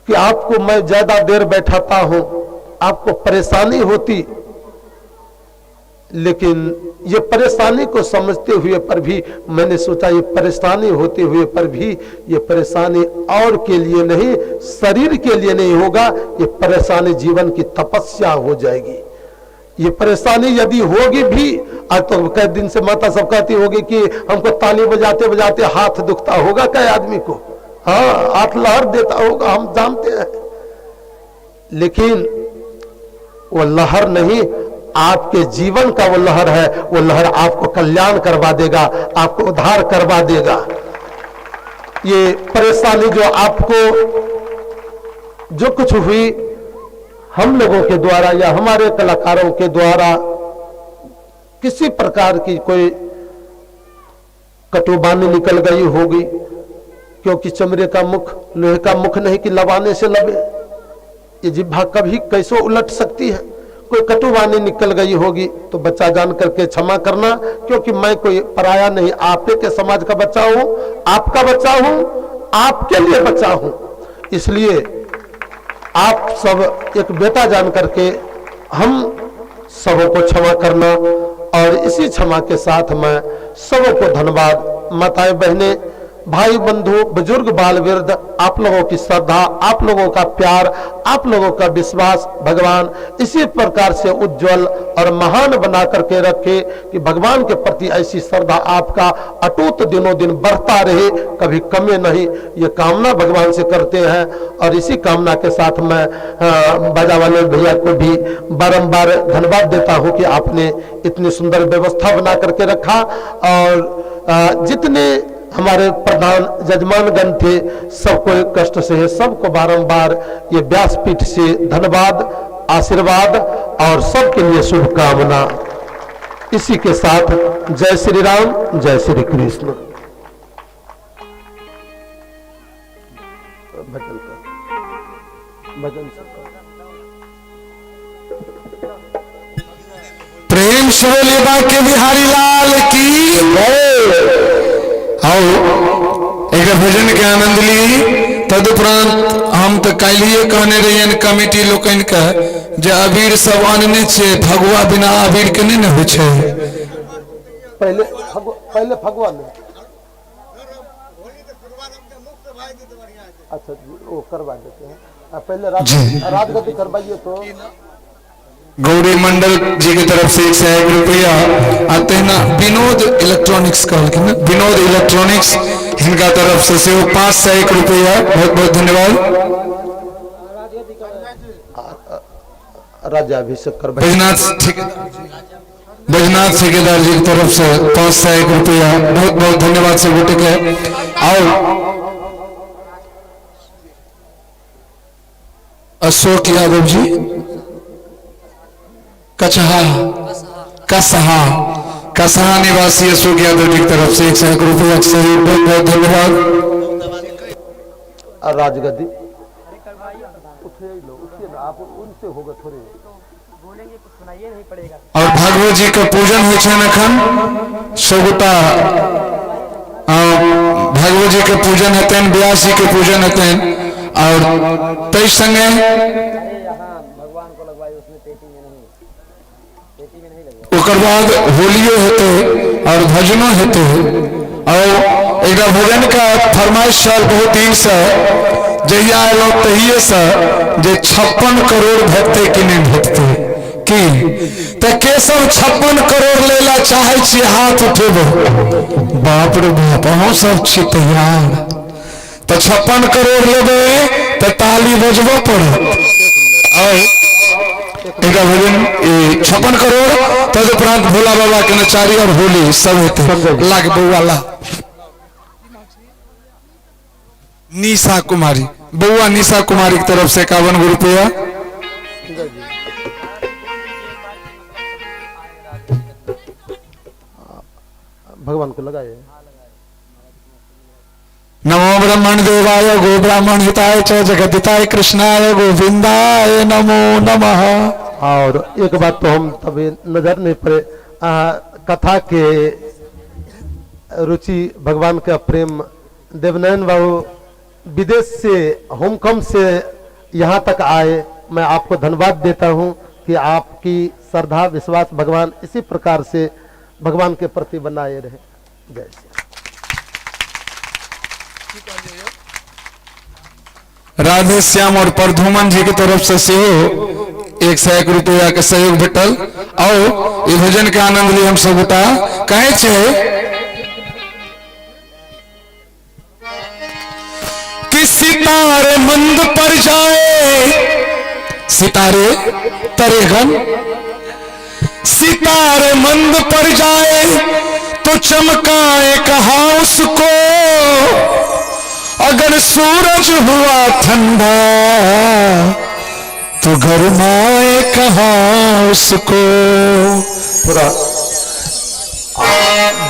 कि आपको मैं ज्यादा देर बैठाता हूं, आपको परेशानी होती, लेकिन ये परेशानी को समझते हुए पर भी मैंने सोचा ये परेशानी होते हुए पर भी ये परेशानी और के लिए नहीं, शरीर के लिए नहीं होगा, ये परेशानी जीवन की तपस्या हो जाएगी। ये परेशानी यदि होगी भी, आज तो कई दिन से माता सब कहती होगी कि हमको ताली बजाते बजाते हाथ दुखता होगा कई आदमी को, हाँ हाथ लहर देता होगा, हम जानते हैं, लेकिन वो लहर नहीं, आपके जीवन का वो लहर है, वो लहर आपको कल्याण करवा देगा, आपको उद्धार करवा देगा। ये परेशानी जो आपको जो कुछ हुई हम लोगों के द्वारा या हमारे कलाकारों के द्वारा, किसी प्रकार की कोई कटुबानी निकल गई होगी, क्योंकि चमड़े का मुख लोहे का मुख नहीं कि लबाने से लबे, ये जिह्वा कभी कैसो उलट सकती है। कोई कटुबानी निकल गई होगी तो बच्चा जान करके क्षमा करना, क्योंकि मैं कोई पराया नहीं, आपे के समाज का बच्चा हूं, आपका बच्चा हूं, आपके लिए बच्चा हूं, इसलिए आप सब एक बेटा जान करके हम सबों को क्षमा करना। और इसी क्षमा के साथ मैं सबों को धन्यवाद, माताएं बहनें, भाई बंधु, बुजुर्ग, बाल वृद्ध, आप लोगों की श्रद्धा, आप लोगों का प्यार, आप लोगों का विश्वास भगवान इसी प्रकार से उज्जवल और महान बना करके रखे कि भगवान के प्रति ऐसी श्रद्धा आपका अटूट दिनों दिन बढ़ता रहे, कभी कमी नहीं, ये कामना भगवान से करते हैं। और इसी कामना के साथ मैं बाजा वाले भैया को भी बारंबार धन्यवाद देता हूँ कि आपने इतनी सुंदर व्यवस्था बना करके रखा। और जितने हमारे प्रधान जजमानगण थे सबको कष्ट से है, सबको बारंबार ये व्यासपीठ से धन्यवाद, आशीर्वाद और सबके लिए शुभकामना। इसी के साथ जय श्री राम, जय श्री कृष्ण। भजन प्रेम से बोले बाके बिहारी लाल की जय। एक भजन के आनंद ली। तदुपरांत हम तो कलिए कहने रही कमेटी लोकन का जे अबीर सब आनने छे फगुआ बिना अबीर के नहीं न होइ छे। पहले फगुआ में अच्छा वो करवा देते हैं पहले राजगद्दी करवाइए तो गौरी मंडल जी की तरफ से 101 रुपया आते हैं ना। विनोद इलेक्ट्रॉनिक्स कहलखिन विनोद इलेक्ट्रॉनिक्स इनका तरफ से वो 501 रुपया बहुत बहुत धन्यवाद। राज्याभिषेक कर बैजनाथ ठेकेदार जी की तरफ से 501 रुपया बहुत बहुत धन्यवाद से गुटे के। और अशोक यादव जी कसहा निवासी अशोक यादव जी की तरफ से 101 रुपया से बहुत बहुत धन्यवाद। राजगद्दी आप उनसे होगा थोड़े बोलेंगे कुछ सुनाइए नहीं पड़ेगा। और भगवत जी का पूजन हो एखन सबगोटा भगवत जी के पूजन हेतु व्यास जी के पूजन हेतु और तय संगे भगवान को लगवाई उसमें पेटी में नहीं लगवाई। ओकर बाद होलियो हेतु और भजनो हेतु और एक भजन का फरमाइश चल बहुत दिन से जहिया आलो तहिए से जे 56 करोड़ भक्ते कि नहीं भक्ते की तो केशव 56 करोड़ लेला चाहे छी हाथ उठेबो बाप रे बाप अहों सब छी तैयार तो 56 करोड़ लेबे तो ताली बजबो पड़त। और एक भजन 56 करोड़ तदुपरांत भोला बाबा के नचारी और होली सब हेतु लाग बउवाला निशा कुमारी बउआ निशा कुमारी की तरफ से 51 रुपया। भगवान को लगाए। नमो ब्रह्मण देवाय गो ब्राह्मण हिताय च जगदिताय कृष्णाय गोविंदाय नमो नमः। और एक बात तो हम तभी नजर नहीं पड़े कथा के रुचि भगवान का प्रेम देवनयन बाबू विदेश से होमकम से यहाँ तक आए। मैं आपको धन्यवाद देता हूँ कि आपकी श्रद्धा विश्वास भगवान इसी प्रकार से भगवान के प्रति बनाए रहे। जय राधे श्याम और प्रधुमन जी की तरफ से 101 रुपया के सहयोग भेटल। और ये भजन के आनंद लिए हम सब गोटा कहे छे कि सितारे मंद पर जाए सितारे तरेगन सितारे मंद पर जाए तो चमकाए कहा उसको अगर सूरज हुआ ठंडा तो गरमाए कहा उसको। पूरा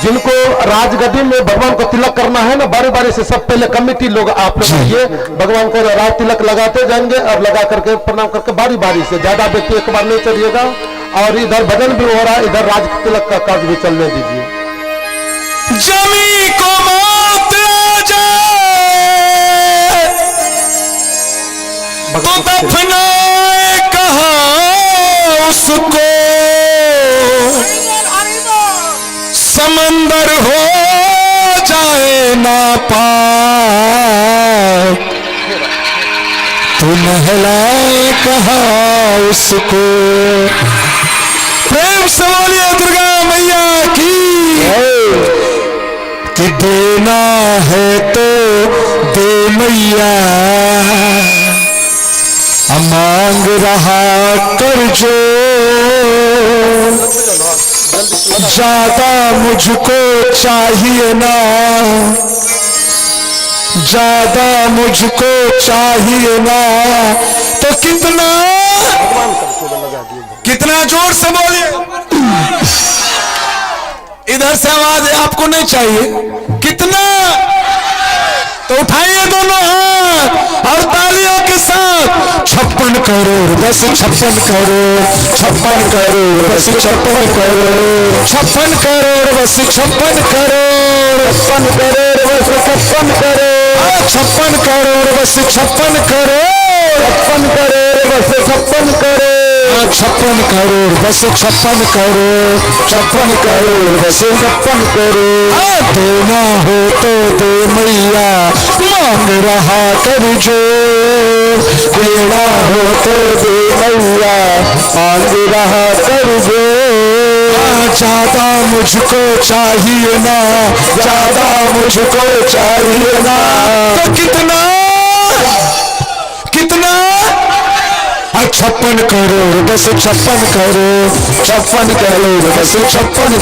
जिनको राजगद्दी में भगवान को तिलक करना है ना बारी बारी से सब पहले कमेटी लोग आप लोग ये भगवान को राज तिलक लगाते जाएंगे और लगा करके प्रणाम करके बारी बारी से ज्यादा व्यक्ति एक बार नहीं चलिएगा। और इधर भजन भी हो रहा है इधर राज तिलक का कार्य भी चलने दीजिए। जमी को मौत आ जाए तो दफनाए कहा उसको समंदर हो जाए ना पार तो नहलाए कहा उसको। प्रेम से बोलिए दुर्गा मैया की कि देना है तो दे मैया मांग रहा कर जो ज्यादा मुझको चाहिए ना ज्यादा मुझको चाहिए ना तो कितना जोर से बोलिए इधर से आवाज आपको नहीं चाहिए कितना तो उठाइए दोनों हाथ और तालियों के साथ 56 करोड़ बस 56 करोड़ 56 करोड़ बस 56 करोड़ 56 करोड़ बस 56 करोड़ 56 करोड़ बस 56 करोड़ 56 करोड़ बस 56 करोड़ 56 करोड़ बस 56 करोड़ 56 करोड़ बस 56 करोड़ 56 करोड़ बस 56 करोड़। देना हो तो दे मैया मांग रहा कर जो, देना हो तो दे मैया मांग रहा कर जो। ज्यादा मुझको चाहिए ना, ज्यादा मुझको चाहिए ना, तो कितना कितना 56 करोड़ बस 56 करोड़ 56 करोड़ बस 56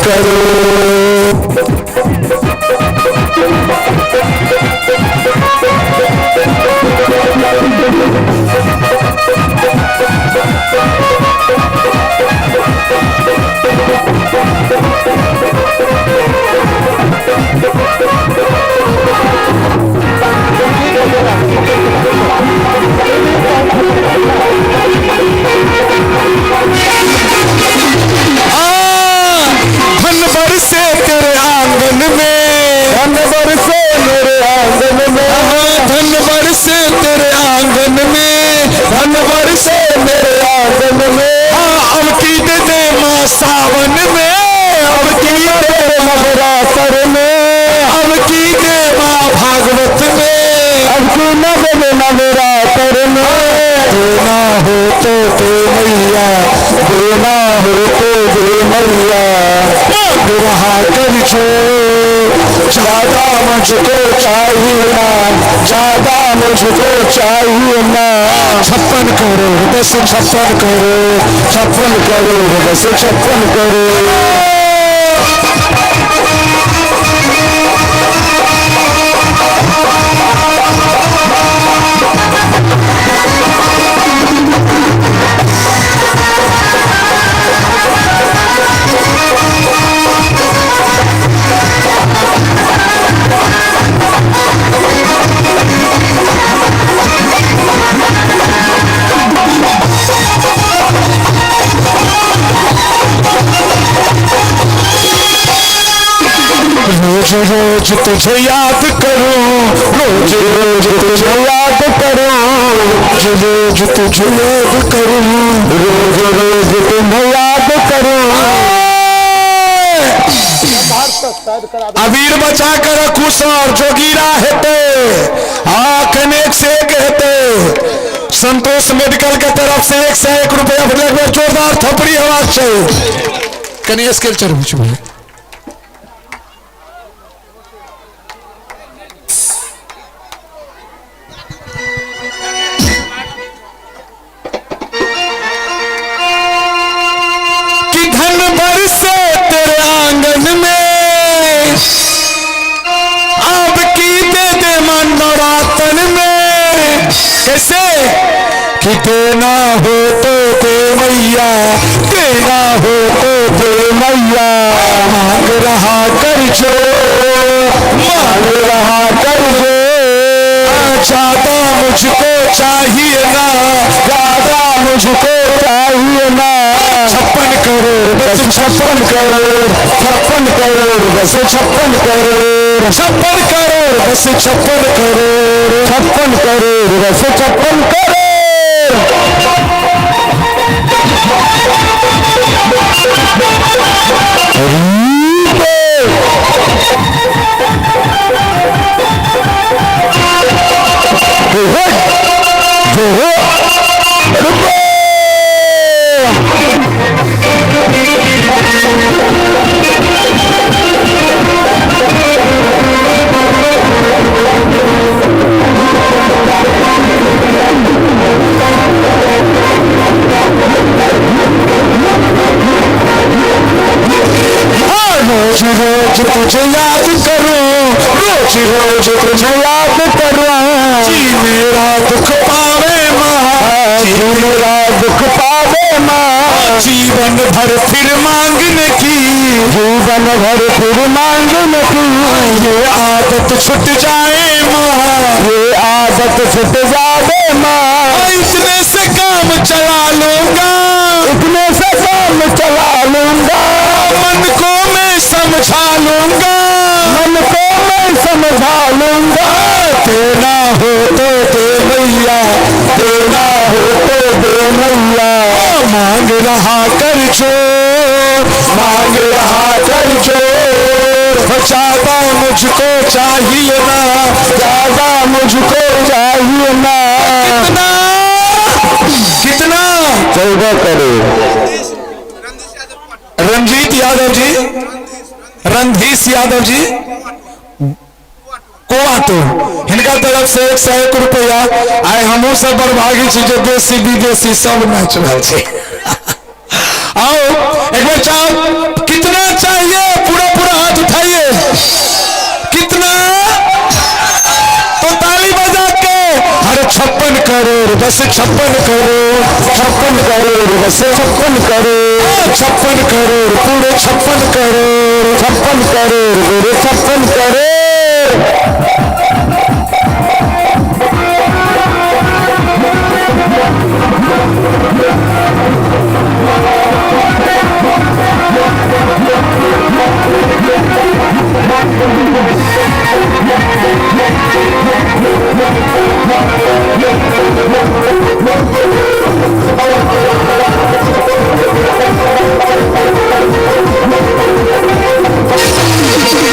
धन बरसे तेरे आंगन में, धन बरसे मेरे आंगन में, धन बरसे तेरे आंगन में, धन बरसे मेरे आंगन में। अब की दे दे माँ सावन में, अब की दे नवरात्र में, अब की दे माँ भागवत में, अब की नवरात्र में। देना हो तो दे मैया, देना हो तो दे मैया मांग रहा कर जो, ज्यादा मुझको चाहिए ना, ज्यादा मुझको चाहिए ना। 56 करोड़ बस 56 करोड़ 56 करोड़ बस 56 करोड़। रोज रोज तुझे याद करूं, रोज रोज तुझे याद करूं, रोज रोज तुझे याद करूं, रोज रोज तुम्हें याद करूं। अबीर बचा कर खुश और जोगीरा हेते कनेक से कहते। संतोष मेडिकल के तरफ से 101 रुपया जोरदार थपड़ी आवाज चाहिए। कनेश के चल बरसे तेरे आंगन में, अब की दे दे मन नवरातन में। कैसे कि देना हो तो दे मैया, देना हो तो दे मैया मांग रहा कर जो, मांग रहा कर जो। ज्यादा मुझको चाहिए ना, ज्यादा मुझको चाहिए ना। 56 करोड़ बस 56 करोड़ 56 करोड़ बस 56 करोड़ 56 करोड़ बस 56 करोड़ 56 करोड़ बस 56 करोड़। रोज रोज तुझे याद करूं, रोज रोज तुझे याद करूं। जी मेरा दुख पावे माँ, जी मेरा दुख पावे माँ। जीवन भर फिर मांगने की, जीवन भर फिर मांगने की। ये आदत छुट जाए माँ, ये आदत छुट जावे माँ। इतने से काम चला लूंगा, इतने से काम चला लूंगा। मन को मैं समझा लूंगा, मन को मैं समझा लूंगा। देना हो तो दे मैया, देना हो तो दे मैया मांग रहा कर जोर, मांग रहा कर जोर। ज्यादा मुझको चाहिए ना, ज्यादा मुझको चाहिए ना। कितना कितना 14 करोड़। रंजीत यादव जी, रणधीश यादव जी कोआटो, इनका तरफ से 101 रुपया आए। हमू सब बर्भागी छी जो देसी विदेशी सब मैच छे। आओ एक बार चाहो, कितना चाहिए? पूरा पूरा हाथ उठाइए। कितना? तो ताली बजा के। अरे 56 करोड़, बस 56 करोड़, 56 करोड़, बस 56 करोड़, 56 करोड़, पूरे 56 करोड़, 56 करोड़, पूरे 56 करोड़।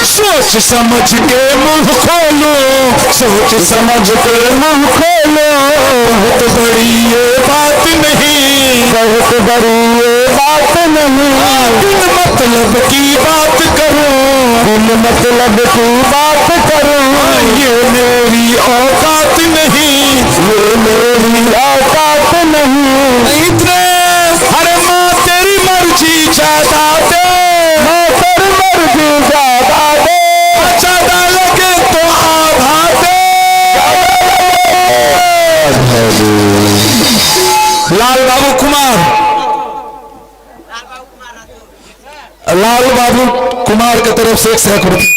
सोच समझ के मुंह खोलो, सोच समझ के मुंह खोलो। बहुत बड़ी ये बात नहीं, बहुत बड़ी ये बात नहीं। बिन मतलब की बात करो, बिन मतलब की बात करो। ये मेरी औकात नहीं, ये मेरी औकात नहीं। इतने। अरे माँ तेरी मर्जी ज्यादा दे, माँ तेरी मर्जी ज्यादा दे। ज्यादा लगे तो आधा दे। लाल बाबू कुमार, लाल बाबू कुमार के तरफ से 100 रुपये।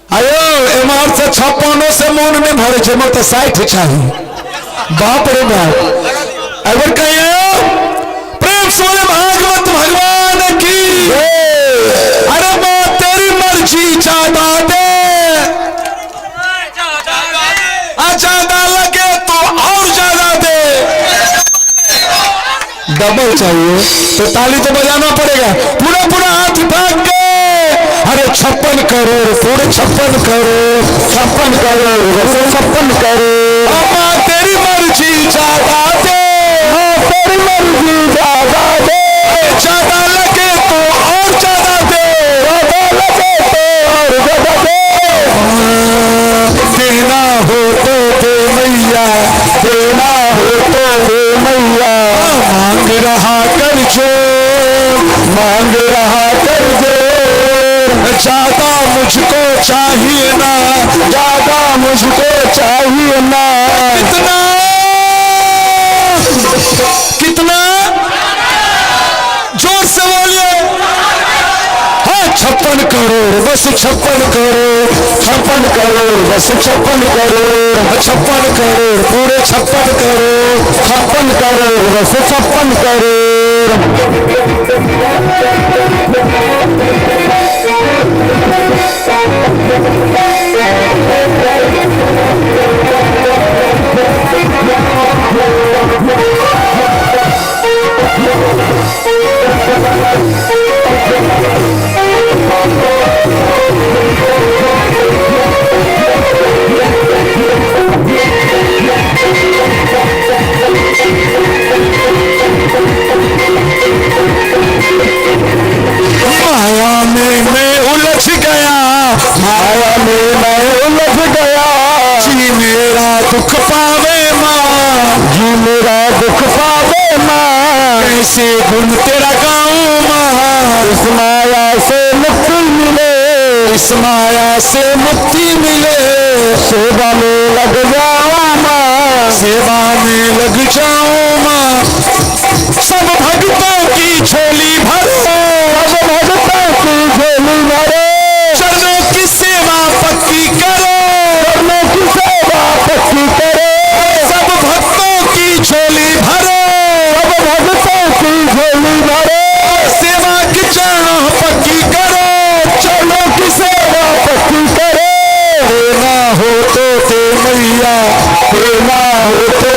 आयो एमआर से 56 से मन में भरे छे, मत 60 चाहिए। बाप रे बाप। अगर कहिए प्रेम से बोले भागवत भगवान की। अरे माँ तेरी मर्जी ज्यादा दे, ज्यादा लगे तो और ज्यादा दे। डबल चाहिए तो ताली तो बजाना पड़ेगा। पूरा पूरा हाथ उठा के। अरे 56 करोड़, पूरे 56 करोड़, 56 करोड़, 56 करोड़। माँ तेरी मर्जी ज्यादा दे, माँ तेरी मर्जी ज्यादा दे। ज्यादा लगे तो और ज्यादा दे, ज्यादा लगे तो और ज्यादा दे। देना हो तो दे मैया, देना हो तो दे मैया। मांग रहा कर जोर, मांग रहा कर जोर। ज्यादा मुझको चाहिए ना, ज्यादा मुझको चाहिए ना। कितना कितना? जोर से बोलिए। हाँ 56 करोड़, बस 56 करोड़, 56 करोड़, बस 56 करोड़। 56 करोड़, पूरे 56 करोड़, 56 करोड़, बस 56 करोड़। माया में मैं उलझ गया, माया में मैं उलझ गया। जी मेरा दुख पावे माँ, जी मेरा दुख पावे माँ। कैसे गुण तेरा गाऊं माँ। इस माया से मुक्ति मिले, इस माया से मुक्ति मिले। सेवा में लग जाओ माँ, सेवा में लग जाऊं माँ। सब भक्तों की झोली भरो, सब भक्तों की झोली भरो। चरणों की सेवा पक्की करो, चरणों की सेवा पक्की करो। सब भक्तों की झोली भरो, सब भक्तों की झोली भरो। सेवा की चरणों पक्की करो, चरणों की सेवा पक्की करो। देना हो तो दे मैया, देना हो तो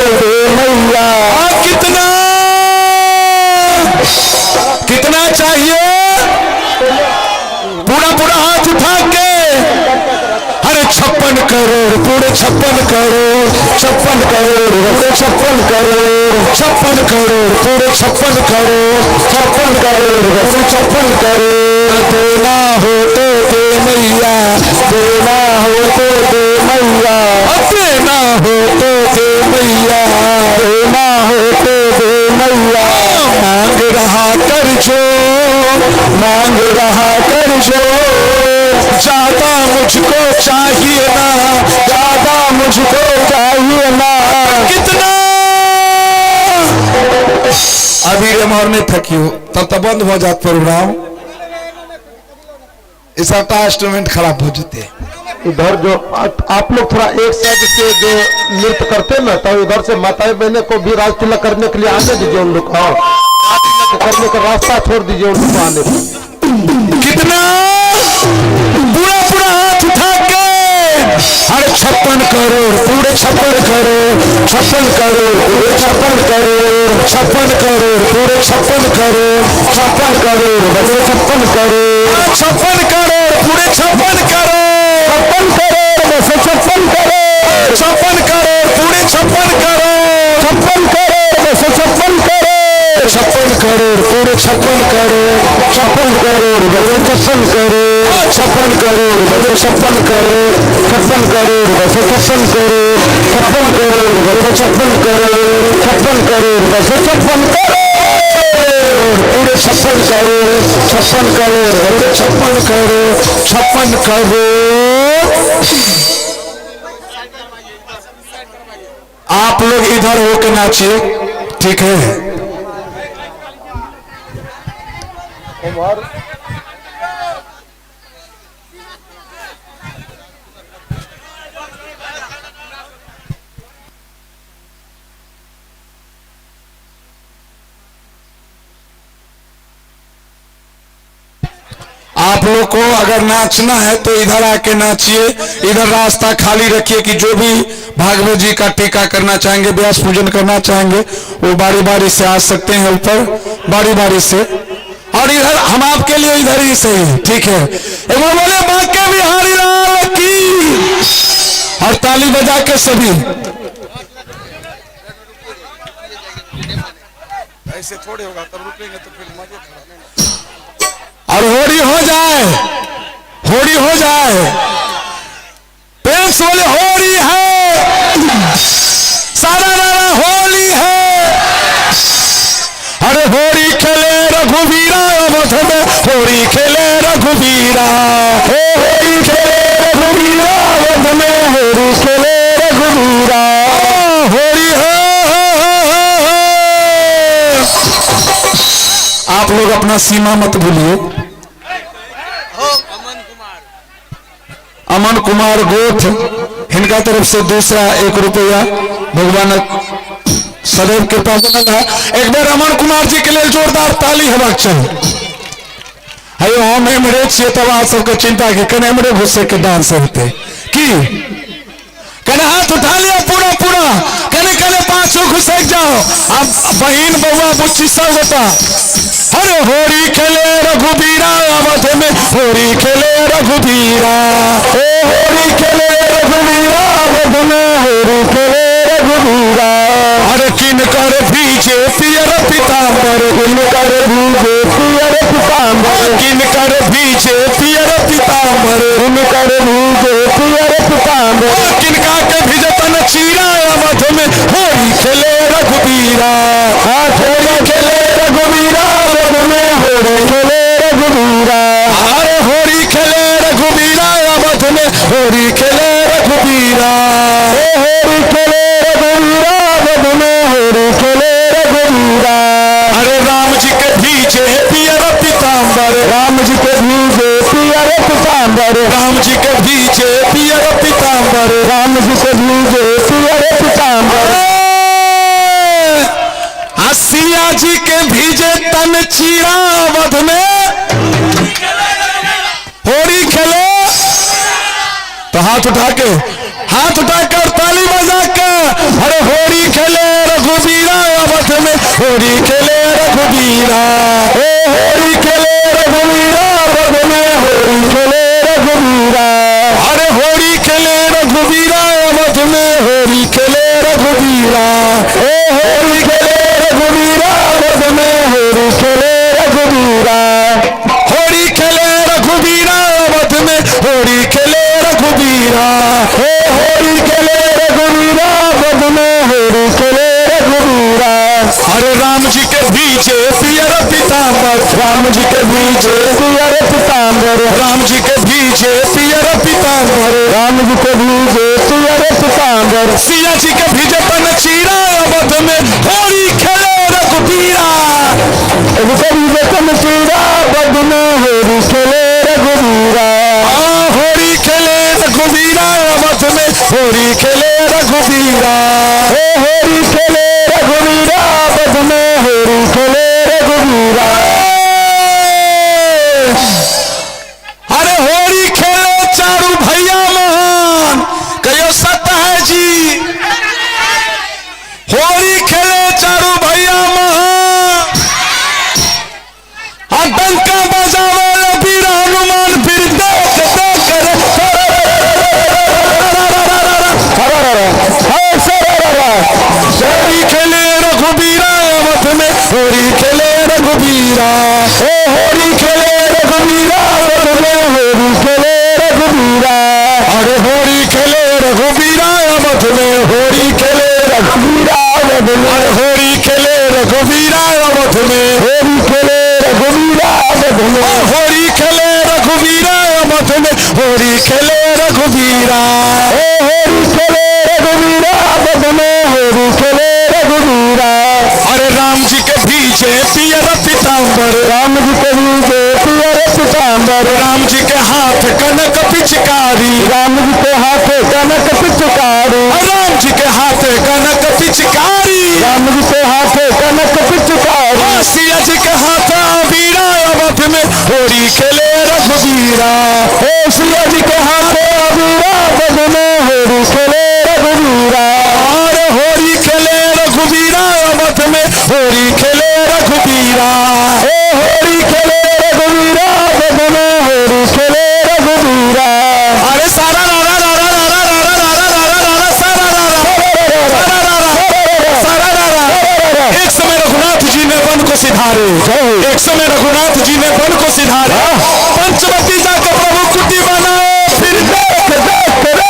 56 करोड़, 56 करोड़, पूरे 56 करोड़, 56 करोड़, पूरे 56 करोड़, 56 करोड़, पूरे 56 करोड़। देना हो तो दे मैया, देना हो तो दे मैया, देना हो तो दे मैया, देना हो तो दे मैया। मांग रहा कर जो, मांग रहा कर जो, ज्यादा मुझको चाहिए ना, ज्यादा मुझको चाहिए ना। कितना अभी मोहर में थकी हो तब तक बंद हो जात प्रोग्राम, इस इंस्ट्रूमेंट खराब हो जाते हैं। इधर जो आप लोग थोड़ा एक साइड से जो नृत्य करते हैं ना, तो इधर से माताएं बहने को भी राज तिलक करने के लिए आने दीजिए उन लोग को, करने का रास्ता छोड़ दीजिए उन लोग को आने को। कितना पूरा पूरा हाथ उठा के, अरे 56 करोड़, पूरे 56 करोड़, 56 करोड़, पूरे 56 करोड़, 56 करोड़, पूरे 56 करोड़, 56 करोड़, बड़े 56 करोड़, 56 करोड़, पूरे 56 करोड़, 56 करोड़, बस 56 करोड़, 56 करोड़, पूरे 56 करोड़, 56 करोड़, बस 56 करोड़, 56 करोड़, पूरे 56 करोड़, 56 करोड़, बड़े 56 करोड़, 56 करोड़, बड़े 56 करोड़, 56 करोड़, बस 56 करोड़, 56 करोड़, बड़े 56 करोड़, 56 करोड़, बस 56 करोड़, पूरे 56 करोड़, 56 करोड़, बड़े 56 करोड़, 56 करोड़। आप लोग इधर होकर नाचिए, ठीक है? आप लोग को अगर नाचना है तो इधर आके नाचिए, इधर रास्ता खाली रखिए कि जो भी भागवत जी का टीका करना चाहेंगे, व्यास पूजन करना चाहेंगे, वो बारी बारी से आ सकते हैं ऊपर, बारी बारी से। और इधर हम आपके लिए इधर ही सही, ठीक है? एक बार बोले बांके बिहारी लाल की, और ताली बजा के सभी। ऐसे थोड़े होगा, तब रुकेंगे तो फिर मजे खराब। और होली हो जाए, होली हो जाए, प्रेम से बोले होली है, सारा रारा होली है। अरे होली खेले रघुवीरा, अवध में होली खेले रघुवीरा, होली खेले रघुवीरा, अवध में होली खेले रघुवीरा, होली है। आप लोग अपना सीमा मत भूलिए। अमन कुमार गोथ, इनका तरफ से दूसरा 1 रुपया, भगवान सदैव कृपा बनल है। एक बार अमन कुमार जी के लिए जोरदार ताली हेबाक चाहिए। अयो हम एमरे छे, तब आप सबको चिंता के कने एमरे घुसे के डांस होते की, कने हाथ उठा लिया पूरा पूरा, कने कने 5 घुसे जाओ। अब बहन बउआ बुच्ची सब होता। अरे होली खेले रघुबीरा, अवध में होली खेले रघुबीरा, होली खेले रघुबीरा, अवध में होली खेले रघुबीरा। अरे किनकर भीजे पियर पीतांबर, किनकर भीजे पियर पीतांबर, किनकर भीजे पियर पीतांबर, किनकर भीजे पियर पीतांबर, किनका के भिजतन चीरा, अवध में होली खेले रघुबीरा, होली खेले रघुबीरा, होली खेले रघुबीरा। अरे होली खेले रघुबीरा, अवध में होली खेले रघुबीरा, होली खेले रघुबीरा, अवध में होली खेले रघुबीरा। अरे राम जी के भीजे पियर पीतांबर, राम जी के भीजे पियर पीतांबर, राम जी के भीजे पियर पीतांबर, राम जी के भीजे पियर पीतांबर। सिया जी के भीजे तन चीरा, अवध में होली खेले। तो हाथ उठा के, हाथ उठाकर ताली बजा के, अरे होली खेले रघुबीरा, अवध में होली खेले रघुबीरा, होली खेले रघुबीरा, अवध में होली खेले रघुबीरा। अरे होली खेले रघुबीरा, अवध अरे राम जी के भीजे पियर पीताम्बर, राम जी के भीजे पियर पीताम्बर, राम जी के भीजे पियर पीताम्बर, राम जी के भीजे पियर पीताम्बर, सिया जी के भीजे पन चीरा अवध में होली खेले रघुबीरा। रघुबीर बेतन चीरा बद में होली खेले रघुबीरा, होली खेले रघुबीरा अवध में होली खेले रघुबीरा, होली खेले रघुबीरा बद में होली खेले रघुबीरा। अरे होली खेले चारू भैया महान, कहो सत्य है जी। होली खेले चारू भैया महान, डंका बजावे वीर हनुमान, फिर देख देख होली खेले रघुबीरा अवध में होली खेले रघुबीरा, होली खेले रघुबीरा बद में होली खेले रघुबीरा, अरे होली खेले रघुबीरा अवध में होली खेले रघुबीरा बद में अरे होली खेले रघुबीरा अवध में होली खेले रघुबीरा बद में होली खेले रघुबीरा अवध में होली खेले रघुबीरा, होली खेले रघुबीरा बद में होली खेले रघुबीरा। अरे राम जी के भीजे पियर पीताम्बर, राम जी के भीजे पियर पीताम्बर, राम जी के हाथ कनक पिचकारी, राम जी के हाथ कनक पिचकारी, राम जी के हाथ कनक पिचकारी, राम जी के हाथ कनक पिचकारी, सिया जी के हाथ वीरा अवध में होली खेले रघुबीरा, सिया जी के हाथ अबीरा बद में होली खेले रघुबीरा, और होली खेले रघुबीरा अवध में होली खेले रघुबीरा, होली खेले रघुबीरा बद में होली खेले रघुबीरा। अरे सारा रारा रारा रारा रारा रारा रारा रारा सारा रारा सारा रारा। एक समय रघुनाथ जी ने वन को सिधारे, एक समय रघुनाथ जी ने वन को सिधारे, पंचवटी जाकर प्रभु कुटी बनाए, फिर देख देख रे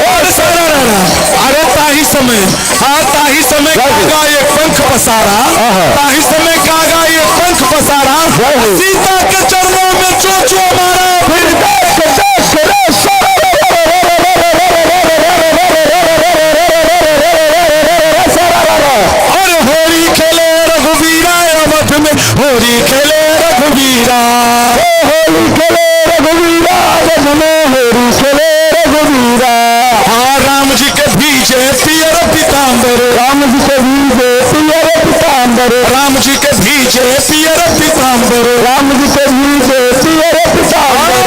और सारा रारा। अरे ताही समय, हाँ ताही समय कागा एक पंख पसारा, ताही समय कागा एक पंख पसारा, सीता के चरणों में चोचो मारा, फिर देख देख रे और होली खेले रघुबीरा अवध में होली खेले रघुबीरा, होली खेले रघुबीरा बद में होली खेले रघुबीरा। हाँ राम जी के भीजे पियर पीताम्बर, राम जी के भीजे पियर पीताम्बर, राम जी के भीजे पियर पीताम्बर, राम जी के भीजे पियर पीताम्बर।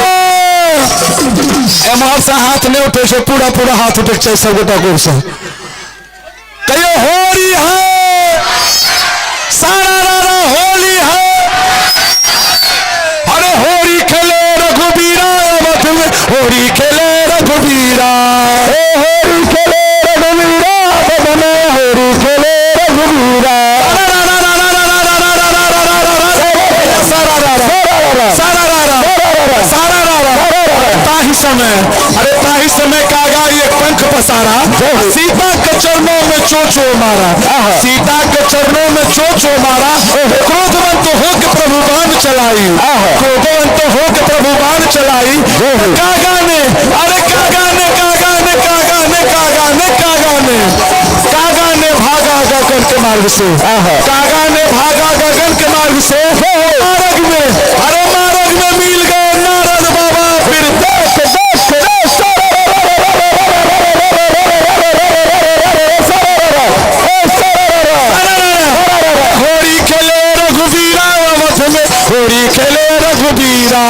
एमहर से हाथ नहीं उठे से पूरा पूरा हाथ उठे चाहिए सब गोटा गोर से कहियो होली है, सारा रारा होली है। अरे होली खेले रघुबीरा अवध में होली खेले रघुबीरा, होली खेले रघुबीरा बद में होली खेले रघुबीरा। ताही समय, अरे ताही समय कागा एक पंख पसारा, सीता के चरणों में चोचो मारा, सीता के चरणों में चोचो मारा, क्रोधवंत होकर प्रभु बाण चलाई, क्रोधवंत होकर प्रभु बाण चलाई। कागा ने, अरे कागा ने कागा ने कागा ने कागा ने कागा ने कागा ने भागा गगन के मार्ग से, कागा ने भागा गगन के मार्ग से, मार्ग में, अरे मार्ग में मिल गए नारद बाबा, फिर देख देख होली खेले रघुबीरा अवध में होली खेले रघुबीरा,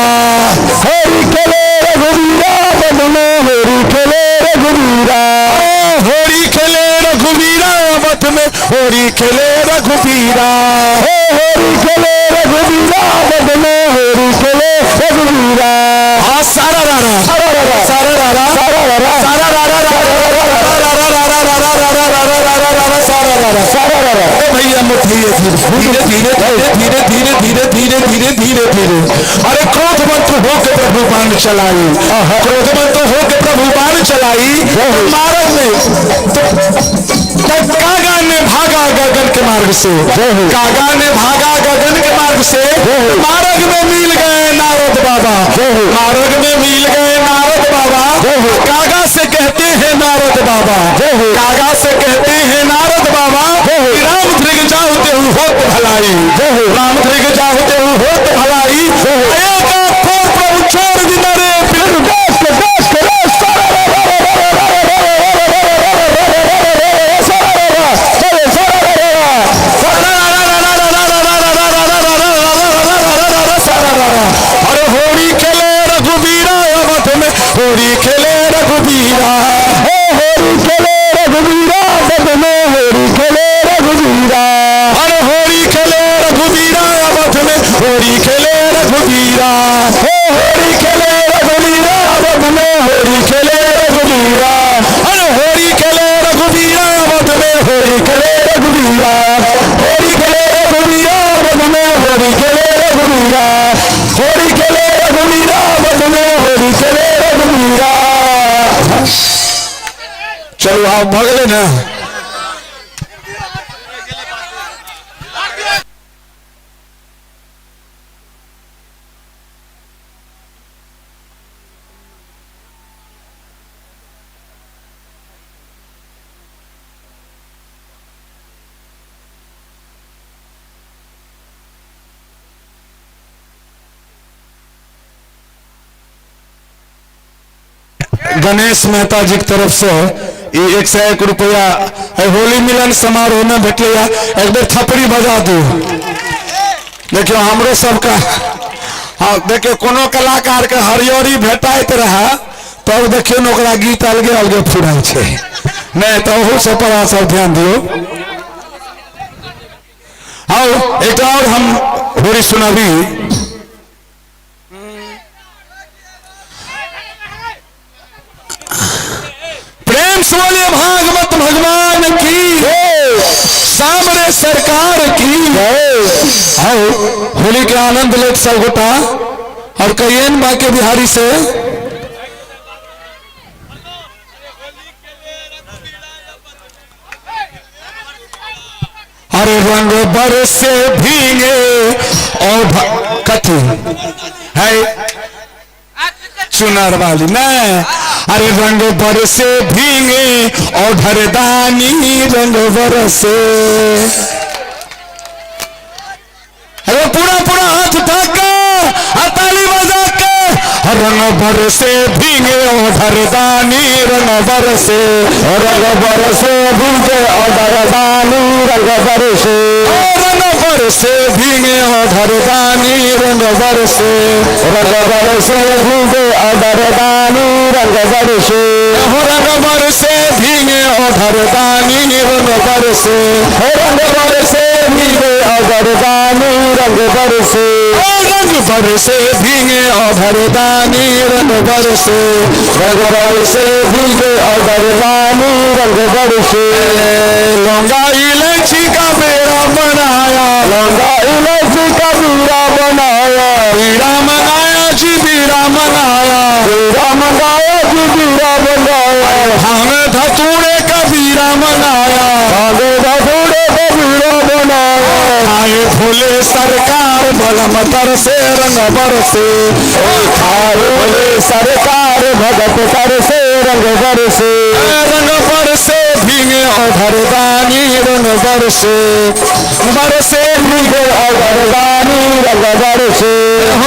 होली खेले रघुबीरा बद में होली खेले रघुबीरा। होली खेले रघुबीरा अवध में होली खेले रघुबीरा, होली खेले रघुबीरा बद में होली खेले रघुबीरा। हाँ सारा रारा सारा रारा सारा रारा सारा रारा भैया मुठिए धीरे धीरे धीरे धीरे धीरे धीरे धीरे धीरे धीरे। अरे क्रोधवंत होकर प्रभु बाण चलाई, क्रोधवंत होकर प्रभु बाण चलाई, मारा तब कागा ने भागा गगन के मार्ग से, कागा ने भागा गगन के मार्ग से, मार्ग में मिल गए नारद बाबा, मार्ग में मिल गए नारद बाबा। कागा से कहते हैं नारद बाबा, कागा से कहते हैं नारद बाबा, राम धृग जाहु तेहु होत भलाई, राम धृग जाहु तेहु होत भलाई। एक फोर प्रभु छोड़ दिना रे होरी खेले रघुबीरा, होरी खेले रघुबीरा, बद में होरी खेले रघुबीरा, अरे होरी खेले रघुबीरा, बद में होरी खेले रघुबीरा, होरी खेले रघुबीरा, बद में होरी खेले रघुबीरा, अरे होरी खेले रघुबीरा, बद में होरी खेले रघुबीरा, होरी खेले रघुबीरा, बद में होरी खेले रघुबीरा, होरी खेले रघुबीरा, बद में होरी खेले। चलो आप भगले ना। गणेश मेहता जी की तरफ से 101 रुपया होली मिलन समारोह में भेटे, एक बेर थपड़ी बजा दू। देखियो हमरो सबका, हाँ देखियो कोनो कलाकार के हरियरी भेटाइत रहा तब देखियो न ओकरा गीत अलगे अलगे फुराई छे, नहीं तो ओहू सब पर आप सब ध्यान दियो। आओ एक और हम होली सुनाबी। बोले भागवत भगवान की, सामने सरकार की। आओ होली के आनंद लेत सब गोटा और कहियन बाके बिहारी से। अरे रंग बरसे भीगे और कथी है चुनार वाली न, अरे रंग बरसे भीगे और धरदानी रंग बरसे। अरे पूरा पूरा हाथ उठा के ताली बजा के, रंग बरसे भीगे और धरदानी रंग बरसे, रंग बरसे भीगे और धरदानी रंग बरसे, रंग बरसे भीगे और धरदानी रंग बरसे, रंग बरसे भीगे और धरदानी रंग बरसे, रंग बरसे भीगे और धरदानी रंग बरसे, रंग बरसे भीगे और धरदानी रंग बरसे, रंग बरसे भीगे और धरदानी रंग बरसे, रंग बरसे भीगे और धरदानी रंग बरसे। लौंगा इलायची का बेड़ा बनाया, लौंगा इलायची का बीड़ा बनाया, बीड़ा मनाया जी बीड़ा मनाया, बीड़ा मनाया जी बीड़ा बनाया, भांग धतूरे का बीड़ा मनाया, भांग धतूरे का बीड़ा बनाया। आए भोले सरकार बलमतर से रंग बरसे, आए भोले सरकार भगत कर से रंग बरसे, रंग बरसे भीगे और धरदानी रंग बरसे, बरसे भीगे और धरदानी रंग बरसे,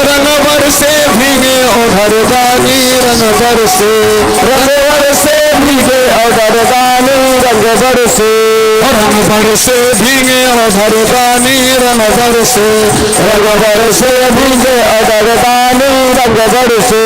रंग बरसे भीगे और धरदानी रंग बरसे, रंग बरसे भीगे और धरदानी रंग बरसे, रंग बरसे भीगे और धरदानी रंग बरसे, रंग बरसे भीगे और धरदानी रंग बरसे।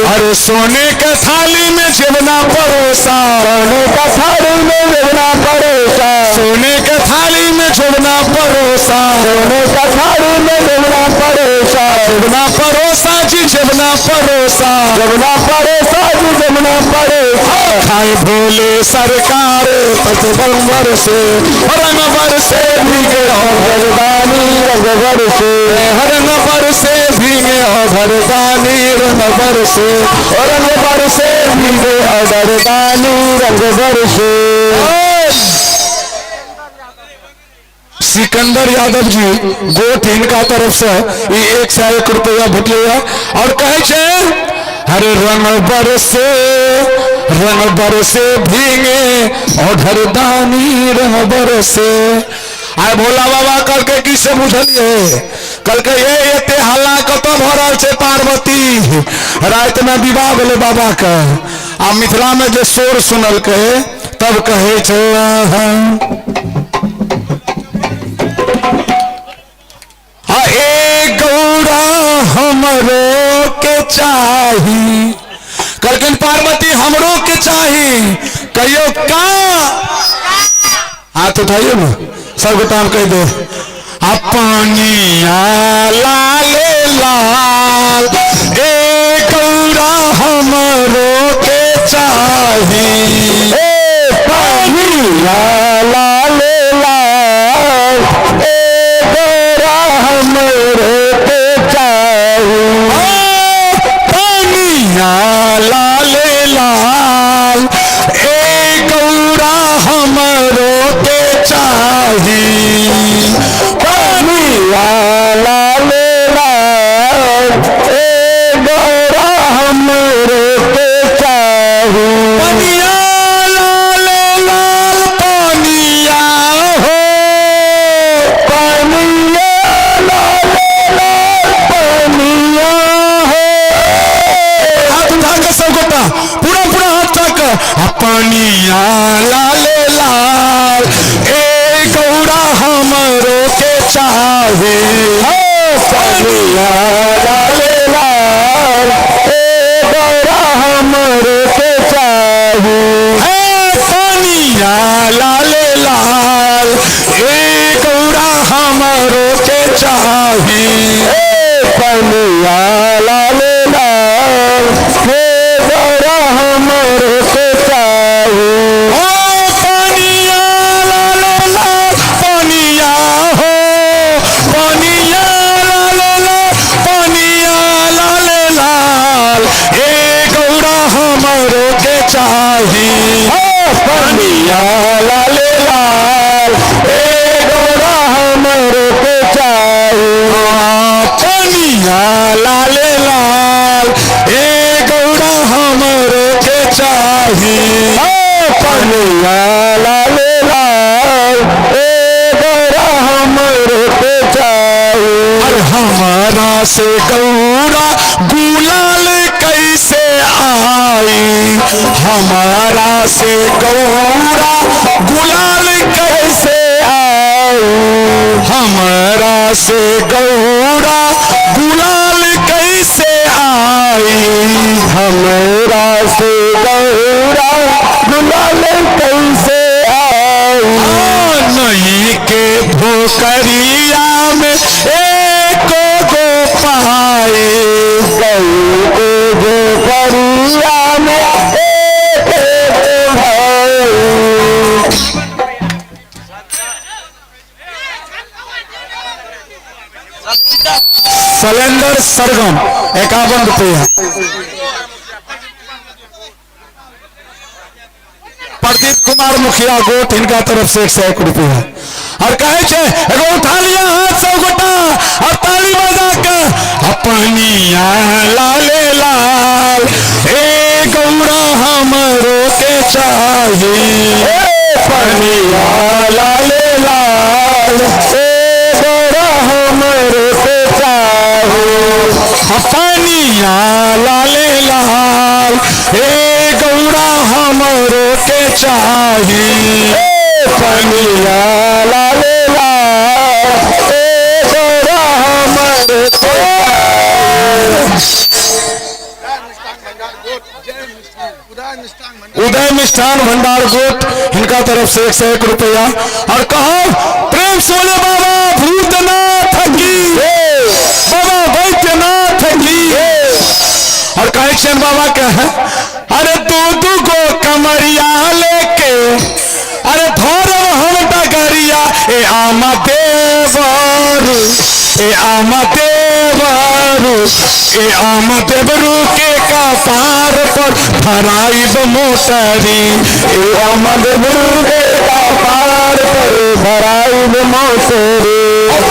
अरे सोने का थाली में जेवना परोसा, सोने का थाली में जेवना परोसा, सोने का थाली में जेवना परोसा, सोने का थाली में जेवना परोसा, जेवना परोसा जी जमुना परोसा, जमुना परोसा जी जमुना परोसा, खाए भोले सरकार पचपंबर से रंग बरसे भीगे घरदानी रंग बरसे, रंग बरसे भीगे घरदानी रंग बरसे, रंग बरसे भीगे घरदानी रंग बरसे। सिकंदर यादव जी गोट इनका तरफ से ये 101 रुपया भेटलिया और कहे छे हरे रंग बरसे भीगे और घरदानी रंग बरसे। आय भोला बाबा कल के किसे बुझलिए, कल के ये एते हल्ला कत भरल छे पार्वती रात में विवाह भेले बाबा का आ मिथिला में जे शोर सुनल के तब कहे छे गौरा हमरो के चाही, कलकन पार्वती हमरो के चाही कहियो का हाथ उठाइए ना सब गोटा कह दे अपनिया लाले लाल ए गौरा हमरो के चाही, ए पानिया लाले लाल ए गौरा हमरो के चाही, पानिया लाले लाल ए गौरा हमरो के चाही, पानिया लाले लाल ए गौरा हमरो के चाही, पानिया लाले लाल पानिया हो, पानिया लाले लाल पानिया हो, हाथ उठा के सब गोटा पूरा पूरा हाथ तक पानिया लाले लाल ए गौरा हमरो के चाही, पानिया लाले लाल ए गौरा हमरो के चाही, पानिया लाले लाल ए गौरा हमरो के चाही, पानिया लाले लाल हे गौरा हमरो के चाही, ओ पानिया लाले लाल पानिया हो, पानिया लाले लाल पानिया लाले लाल ए गौरा हमरो के चाही, पानिया लाले लाल हे गौरा हमरो के चाही, पानिया लाले लाल ए गौरा हमरो के चाही, पानिया लाले लाल हे गौरा हमरो के चाही, अरे हमारा से गौरा गुलाल कैसे आई, हमारा से गौरा गुलाल कैसे आई, हमारा से गौरा गुलाल कैसे आई, हमरा से गौरा गुलाल कैसे आई, नहीं के भोकरिया में एक गो पाए, गई को जो करिया में एक भाई, सिलेंडर सरगम 51 रुपया, प्रदीप कुमार मुखिया गोट इनका तरफ से 101 रुपया और कहे छे एगो उठा लिया हाथ सब गोटा और ताली बजा के अपनिया लाले लाल ए गौरा हमरो के चाही, पानिया लाले लाल ए गौरा हमरो के चाही, पानिया लाले लाल ए गौरा हमरो के चाही, पानिया लाले लाल ए गौरा हमरो के उदय मिष्ठान भंडार गोट इनका तरफ से 101 रुपया और कहो प्रेम सोले बाबा भूतनाथ की, बाबा वैद्यनाथ की, चंद बाबा का है, अरे दू गो कमरिया लेके अरे धोरो हम डगरिया ए आमा देवरू ए आमा देवरू ए आमा देवरू के कपार पर धराइब मोटरी ए आमा देवरू के कपार पर धराइब मोटरी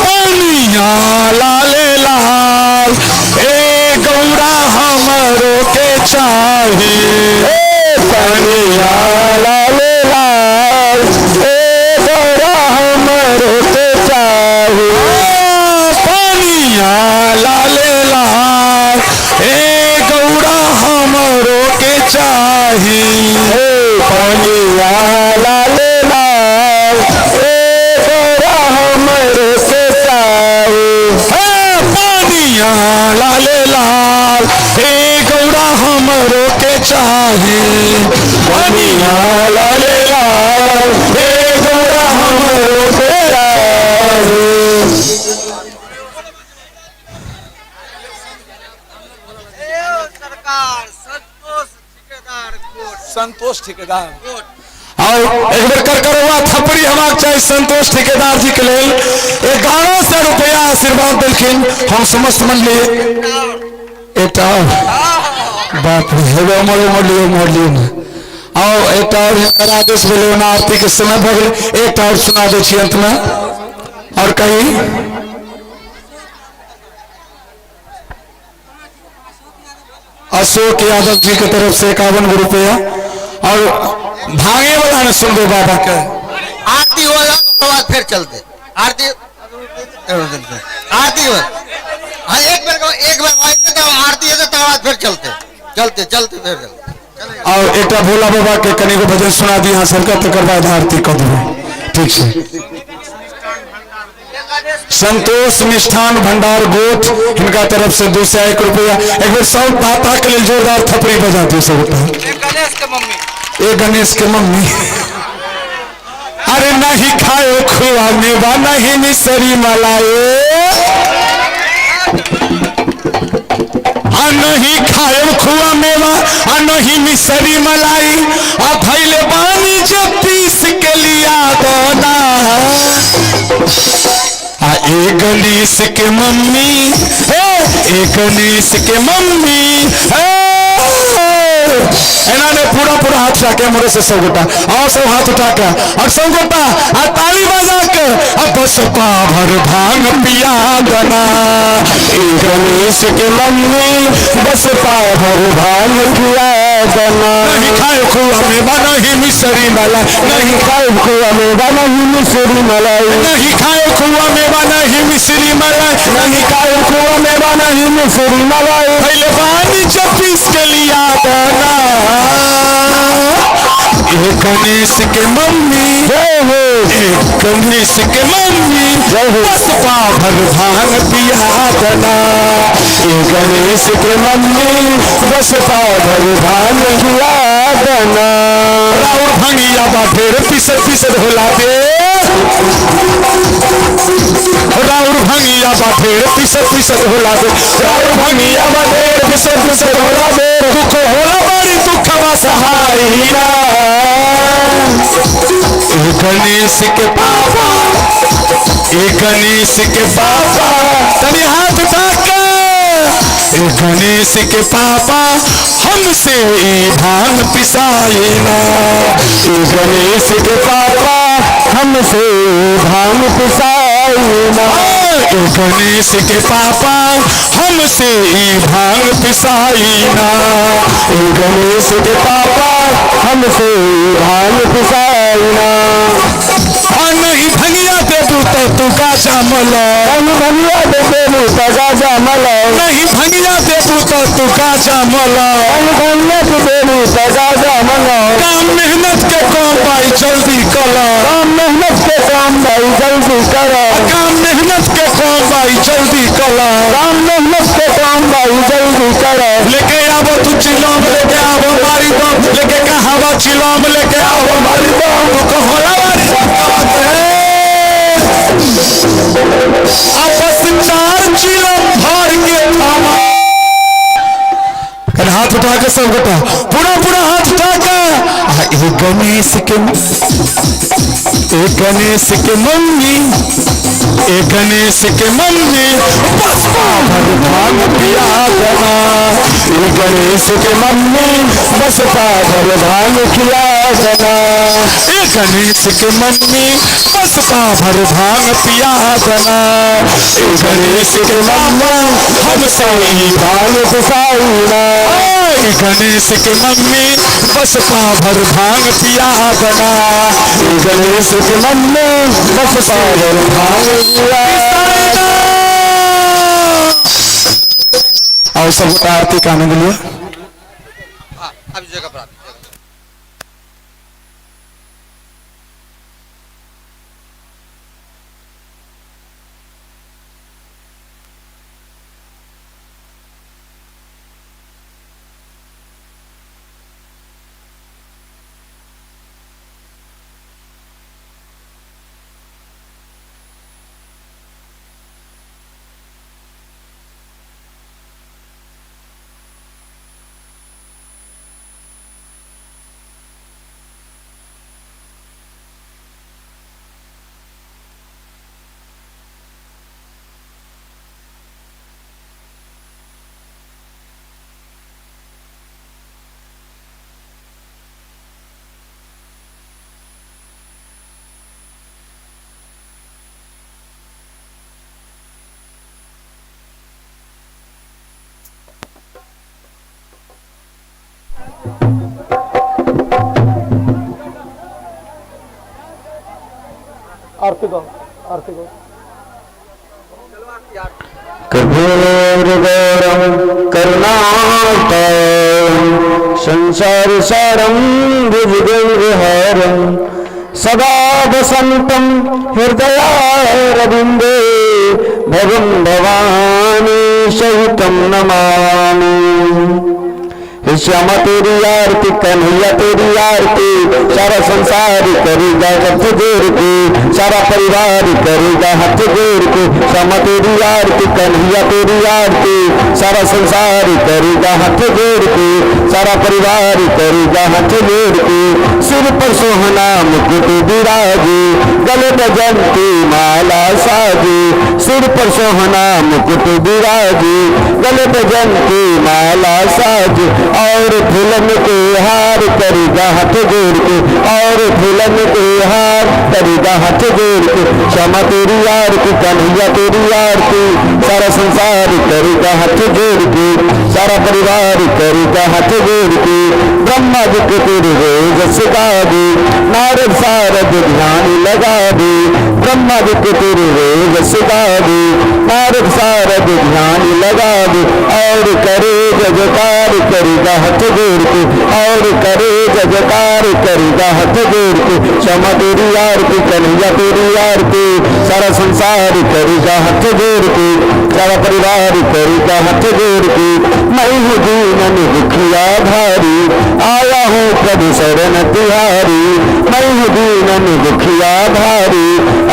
पानिया लाले लाल ए गौरा हमरो के चाही पानिया लाले लाल ए गौरा हमरो के चाही पानिया लाले लाल ए गौरा हमरो के चाही पानिया लाले लाल ए गौरा हमरो के चाही पानिया लाले लाल ए गौरा हमरो के चाही पानिया लाले लाल ए गौरा हमरो के चाही। संतोष ठेकेदार और एक बार कर हुआ थपड़ी हमारे चाहिए संतोष ठेकेदार जी के लिए 1100 रुपया आशीर्वाद दिलखिन हम समस्त मंडली एक बाप रे मोड़लियो ना और एक और आदेश बोले ना आरती के समय भर एक और सुना दे अंत में और कहीं अशोक यादव जी की तरफ से 51 रुपया और भागे वाला ने सुन दो बाबा के आरती होला तो बाद फिर चलते आरती आरती हाँ एक बार आरती है तो बाद फिर चलते फिर चलते और एक भोला बाबा के कनी को भजन सुना दी यहाँ सरकार तक बाद आरती कर दो ठीक है। संतोष मिष्ठान भंडार गोठ इनका तरफ से 201 रुपया एक बार सब पापा के लिए जोरदार थपड़ी बजा दो सब गणेश के मम्मी अरे नहीं खाए खुआ मेवा नहीं मिसरी मलाई नहीं खाए खुआ मेवा नहीं मिसरी मलाई भैले बानी जो पीस के लिया दोना ए गणेश के मम्मी ए गणेश के मम्मी इन्होंने पूरा हाथ उठा के मोरे से सब गोटा और सब हाथ उठा के और सब गोटा ताली बजा के अब बस भर भांग पिया बना ए गणेश के मम्मी बस भर भांग पिया बना नहीं खाए खुआ में बना ही मिसरी मलाई नहीं खाए खुआ में बना ही मिसरी मलाई नहीं खाए खुआ में बना ही मिसरी मलाई नहीं खाए खुआ में बना ही मिसरी मलाई पहले पानी चपीस के लिया बना एक गणेश के मम्मी एक गणेश के मम्मी बस भर भांग पिया बना एक गणेश के मम्मी बस भर भांग पिया बना राउर भंगिया बा ढेर पिसद होला दे राउर भंगिया बा ढेर पिसद होला दे राउर भंगिया बा ढेर पिसद होला दे दुख होला बड़ी दुख सहाय गणेश के पापा तनी हाथ उठा के गणेश के पापा हमसे भांग पिसाए ना गणेश के पापा हमसे भांग पिसाए ना गणेश के पापा हमसे भांग पिसाई ना गणेश के पापा हमसे भांग पिसाई ना नहीं भंगिया दे दू तो तू का जामल नहीं भंगिया दे दू तो का जामल नहीं भंगिया दे दू तो तू का जामल नहीं भंगिया दे दू तो का जामल काम मेहनत के काम भाई जल्दी कर काम मेहनत के काम भाई जल्दी कर काम मेहनत के काम भाई जल्दी कर काम मेहनत के काम भाई जल्दी कर लेके आवो तू चिलम लेके आवो मारी दम लेके कहावा चिलम लेके आवो मारी दम तो होला मारी आपस चार चिलम भर के हाथ उठा के सब बेटा पूरा पूरा हाथ उठा के ये गणेश के मम्मी ये गणेश के मम्मी बस भर भांग पिया देना ये गणेश के मम्मी बस भर भांग खिला देना ये गणेश के मम्मी बस भर भांग पिया देना ये गणेश के मम्मी हमसे ही भांग घुसाईना ये गणेश के मम्मी बस भर भांग पिया देना ये गणेश के मम्मी बस भर भांग पिया और सब आरती का आनंद लिया। अभी जगह पर आरती को कर्पूर गौरम करुणावतारम संसार सारम भुजगेन्द्रहारम सदा वसंतम हृदयारविंदे भवं भवानी सहितं नमामि। श्यामा तेरी आरती कन्हैया तेरी आरती सारा संसार करेगा हाथ जोड़ के सारा परिवार करेगा हाथ जोड़ के। श्यामा तेरी आरती कन्हैया तेरी आरती सारा संसार करेगा हाथ जोड़ के सारा परिवार करेगा हाथ जोड़ के। सिर पर सोहना मुकुट विराजे गले बजंती माला साजे सिर पर सोहना मुकुट विराजे गले बजंती माला साजे और फूलन के हार करेगा हाथ जोड़ के और फूलन के हार करेगा हाथ जोड़ के। श्यामा तेरी आरती कन्हैया तेरी आरती सारा संसार करेगा हाथ जोड़ के सारा परिवार करेगा हाथ जोड़ के। ब्रह्मा जी को तेरे रोज सिखा दे नारद सारद ध्यान लगा दे ब्रह्मा जी को तेरे रोज सिखा दे नारद सारद ध्यान लगा दे और करे जजकार करेगा हाथ जोड़ के और करे जजकार करेगा हाथ जोड़ के। श्यामा तेरी आरती कन्हैया तेरी आरती सारा संसार करेगा हाथ जोड़ के सारा परिवार करेगा हाथ जोड़ के। मैं हूँ दीन दुखिया भारी आया हूँ प्रभु शरण तिहारी मैं हूँ दीन दुखिया भारी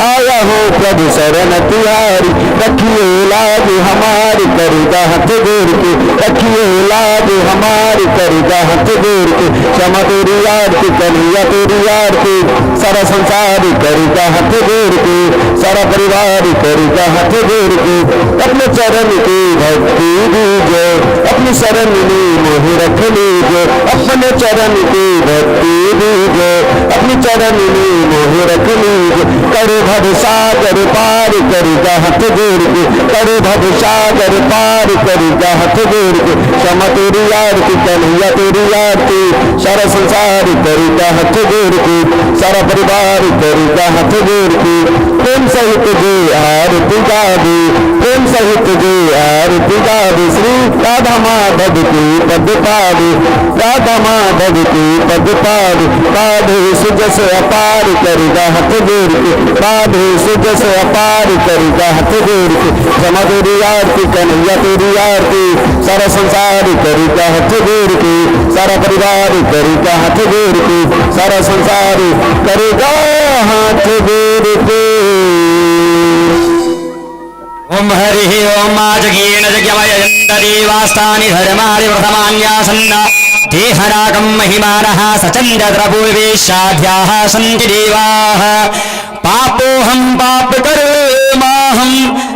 आया हूँ प्रभु शरण तिहारी। रखिए लाज हमारी करेगा हाथ जोड़ के रखिए लाज हमारी करेगा हाथ जोड़ के। श्यामा तेरी आरती कन्हैया तेरी आरती सारा संसार करेगा हाथ जोड़ के सारा परिवार करेगा हाथ जोड़ के। अपने चरण की भक्ति दीजिए अपनी शरण में मोह रख लीजिए अपने चरण की भक्ति दीजिए अपनी चरण में मोह रख लीजिए। करे भव सागर पार करेगा हाथ जोड़ के करे भव सागर पार करेगा हाथ जोड़ के। श्यामा तेरी आरती कन्हैया तेरी आरती सारा संसार करेगा हाथ जोड़ के सारा परिवार करेगा हाथ जोड़ के। प्रेम सहित जे आरती गावे प्रेम सहित जे आरती गावे श्री राधा माधव की पद पावे राधा माधव की पद पावे। राधे सुजस अपार करेगा हाथ जोड़ के राधे सुजस अपार करेगा हाथ जोड़ के। श्यामा तेरी आरती कन्हैया तेरी आरती सारा संसार करेगा हाथ जोड़ के सारा परिवार करेगा हाथ जोड़ के सारा संसार करेगा हाथ जोड़ के। ओम हरि माजगेन जज्ञमयजन्त देवास्तानि धर्माणि प्रथमान्यासन्न देहरागं महिमानः सचन्द्रपूर्वेशाध्याः सन्ति देवाः पापोऽहं पापकर्माहं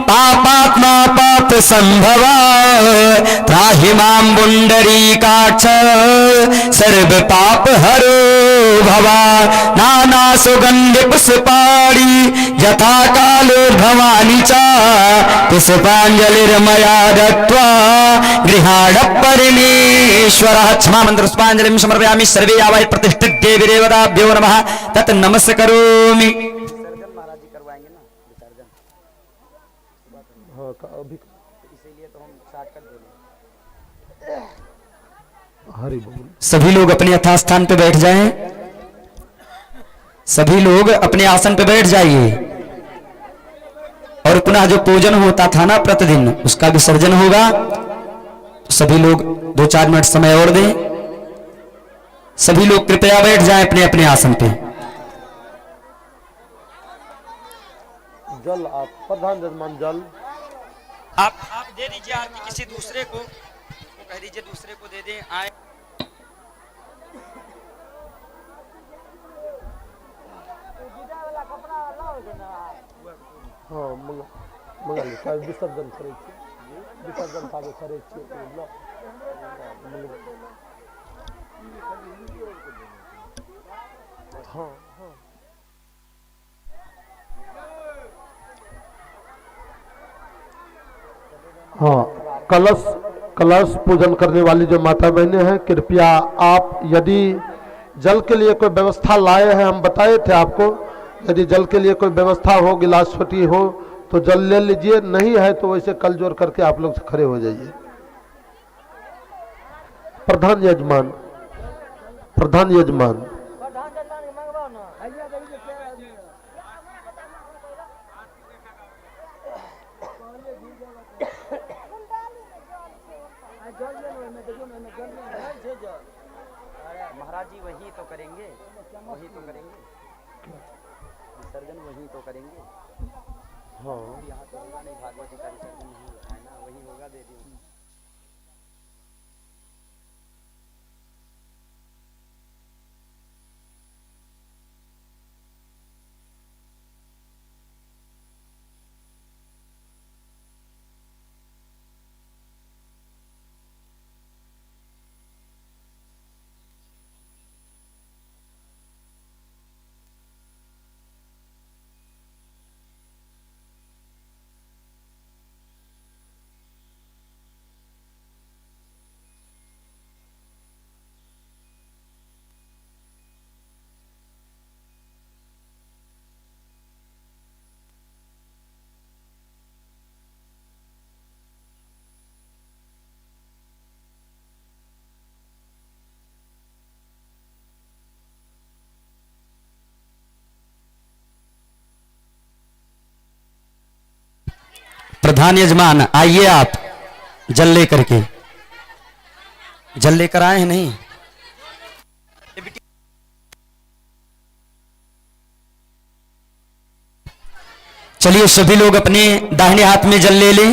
पापात्मा पाप संभवा त्राहि मां पुण्डरीकाक्ष सर्व पाप हरो भवा नाना सुगंधि पुष्पाणि यथा कालो भवानी च पुष्पांजलिर्मया दत्त्वा गृहाण परमेश्वरः क्षमा मंत्र पुष्पांजलिं समर्पयामि सर्वे यावै प्रतिष्ठित देवी देवताभ्यो नमः तत् नमस्करोमि। हरि बोल। सभी लोग अपने यथास्थान पे बैठ जाएं। सभी लोग अपने आसन पे बैठ जाइए और पुनः जो पूजन होता था ना प्रतिदिन उसका विसर्जन होगा। तो सभी लोग 2-4 मिनट समय और दें। सभी लोग कृपया बैठ जाएं अपने अपने आसन पे। जल आप प्रधान जजमान जल आप दे दीजिए आरती किसी दूसरे को कह दीजिए दूसरे को दे दें आए। हाँ मंगा ली चाहे विसर्जन करे विसर्जन ताके करे हाँ हाँ हाँ कलश कलश पूजन करने वाली जो माता बहनें हैं कृपया आप यदि जल के लिए कोई व्यवस्था लाए हैं हम बताए थे आपको यदि जल के लिए कोई व्यवस्था हो गिलास छोटी हो तो जल ले लीजिए नहीं है तो वैसे कल जोड़ करके आप लोग खड़े हो जाइए। प्रधान यजमान महाराज जी वही तो करेंगे विसर्जन वही तो करेंगे। हाँ यहाँ तो होगा नहीं भागवती का विसर्जन नहीं होता है ना वही होगा दे दियो। प्रधान यजमान आइए आप जल लेकर के जल लेकर आए हैं नहीं। चलिए सभी लोग अपने दाहिने हाथ में जल ले लें।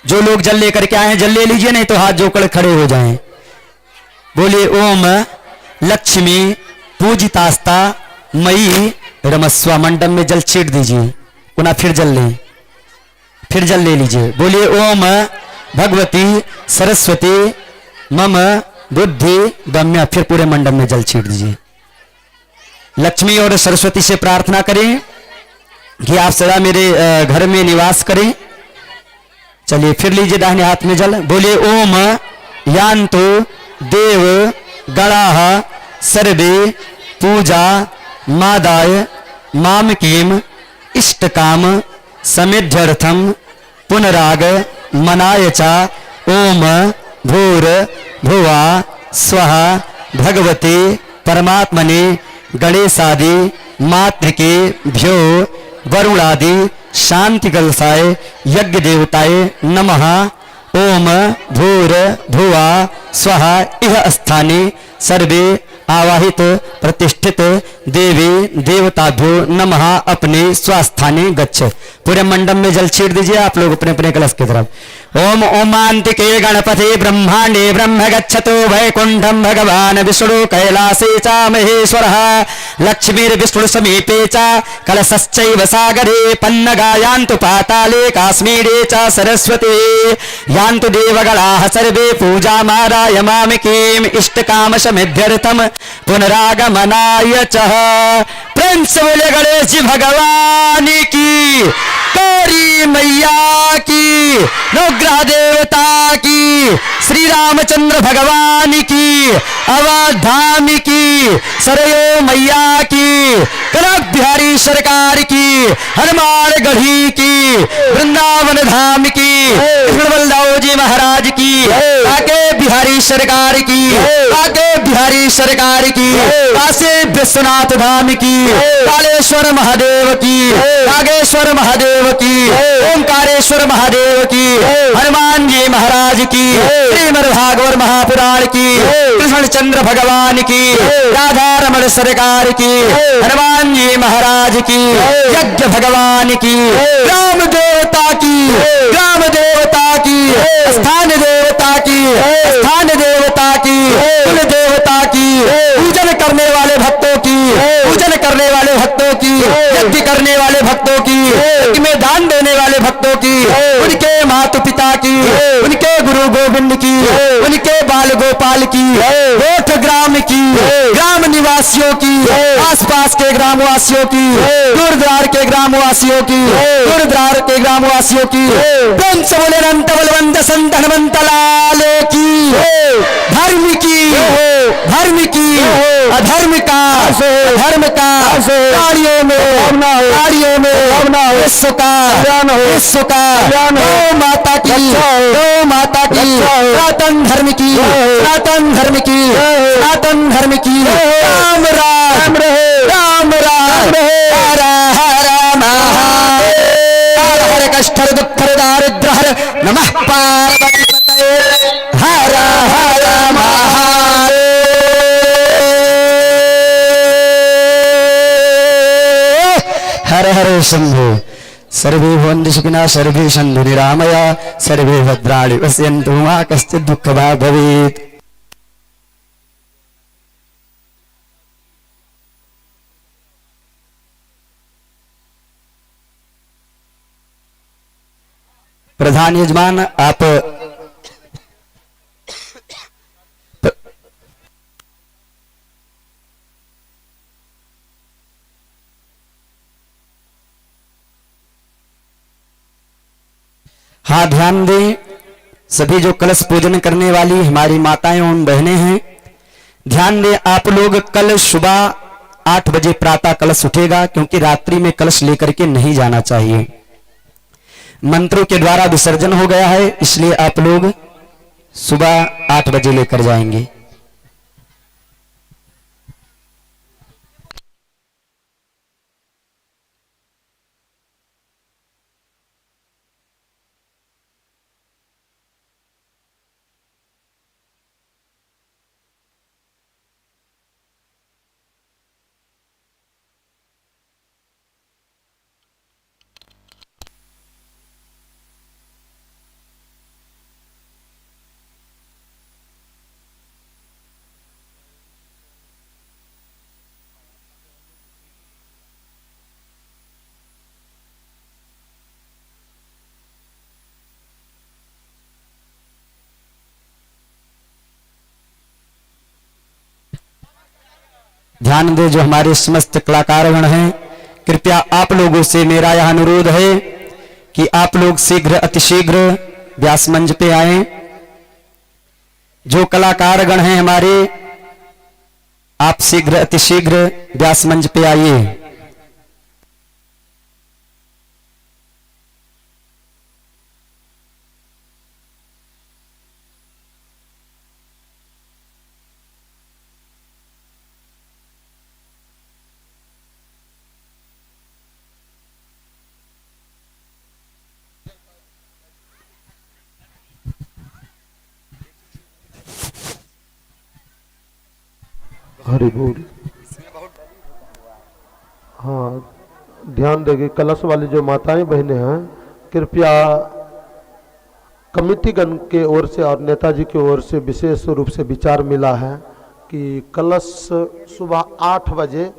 जो लोग जल लेकर के आए हैं जल ले लीजिए नहीं तो हाथ जोड़कर खड़े हो जाएं। बोलिए ओम लक्ष्मी पूजितास्ता मई रमस्वा। मंडप में जल छीट दीजिए पुनः फिर जल ले लीजिए। बोलिए ओम भगवती सरस्वती मम बुद्धि गम्य। फिर पूरे मंडप में जल छीट दीजिए। लक्ष्मी और सरस्वती से प्रार्थना करें कि आप सदा मेरे घर में निवास करें। चलिए फिर लीजिए दाहिने हाथ में जल। बोलिए ओम यान्तु देव गणाः सर्वे पूजा मादाय मामकीम इष्टकाम समिध्यर्थम पुनराग मनाय च ओम भूर भुवा स्वः भगवते परमात्मने गणेशादि मातृके भ्यो वरुणादि शांति कलशाय यज्ञ देवताय नमः। ओम भूर भुवा स्वः इह स्थाने सर्वे आवाहित प्रतिष्ठित देवी देवताभ्यो नमः अपने स्वास्थाने गच्छ। पूरे मंडप में जल छीट दीजिए आप लोग अपने अपने कलश की तरफ। ओम ओमांतिके गणपति ब्रह्मांडे ब्रह्म गच्छतो वैकुंठम भगवान विष्णु कैलासे च महेश्वरः लक्ष्मीर्विष्णु समीपे च कलशश्चैव सागरे पन्नगा यान्तु पाताले काश्मीरे च सरस्वती यान्तु देवगणाः सर्वे पूजामारायमामिकीम् इष्टकामशमेध्यर्थम पुनरागमनाय च। प्रेम से बोले गणेश जी भगवान की, गौरी मैया की, नवग्रह देवता की, श्री रामचंद्र भगवान की, अवधाम की, सरयो मैया की, कनक बिहारी सरकार की, हनुमान गढ़ी की, वृंदावन धाम की, कृष्ण बलदाऊ जी महाराज की, आगे बिहारी सरकार की, आगे बिहारी सरकार की, काशी विश्वनाथ धाम की, कालेश्वर महादेव की, नागेश्वर महादेव की, ओंकारेश्वर महादेव की, हनुमान जी महाराज की, श्रीमद् भागवत महापुराण की, कृष्णचंद्र भगवान की, राधा रमण सरकार की, हनुमान जी महाराज की, यज्ञ भगवान की, ग्राम देवता की, ग्राम देवता की, स्थान देवता की, स्थान देवता की, कुल देवता की, पूजन करने वाले भक्तों की, पूजन करने वाले भक्तों की, यज्ञ करने वाले भक्तों की, यज्ञ में दान देने वाले भक्तों की, उनके माता पिता की, उनके गुरु गोविंद की, उनके बाल गोपाल की, गोठ ग्राम की, ग्राम निवासियों की, आसपास के ग्रामवासियों की, दूर दरार के ग्रामवासियों की, दूर दरार के ग्रामवासियों की, प्रेम से बोले अनंत बलवंत संत हनुमंत लाल की, धर्म की, धर्म की, अधर्म का, धर्म का, गाड़ियों में, गाड़ियों में, विश्व का, विश्व का, गौ माता की, गौ माता की, सनातन धर्म की, सनातन धर्म की, सनातन धर्म की, राम राम राम राम हर हर महादेव, हर हर कष्ट दुख दारिद्र हर नमः पार्वती पतये हर हर महादेव। हर हर शंभो सर्वे भवन्तु सुखिनः सर्वे सन्तु निरामया सर्वे भद्राणि पश्यन्तु मा कश्चित् दुःखभाग् भवेत्। प्रधान यजमान आप हाँ ध्यान दें, सभी जो कलश पूजन करने वाली हमारी माताएं एवं बहनें हैं, ध्यान दें आप लोग कल सुबह 8 बजे प्रातः कलश उठेगा, क्योंकि रात्रि में कलश लेकर के नहीं जाना चाहिए। मंत्रों के द्वारा विसर्जन हो गया है, इसलिए आप लोग सुबह 8 बजे लेकर जाएंगे। ध्यान दे जो हमारे समस्त कलाकारगण हैं, कृपया आप लोगों से मेरा यह अनुरोध है कि आप लोग शीघ्र अतिशीघ्र व्यास मंच पे आए। जो कलाकारगण हैं हमारे, आप शीघ्र अतिशीघ्र व्यास मंच पे आइए। हरि बोल। हाँ, ध्यान देगी कलश वाली जो माताएं बहनें हैं, कृपया कमिटीगण के ओर से और नेताजी की ओर से विशेष रूप से विचार मिला है कि कलश सुबह 8 बजे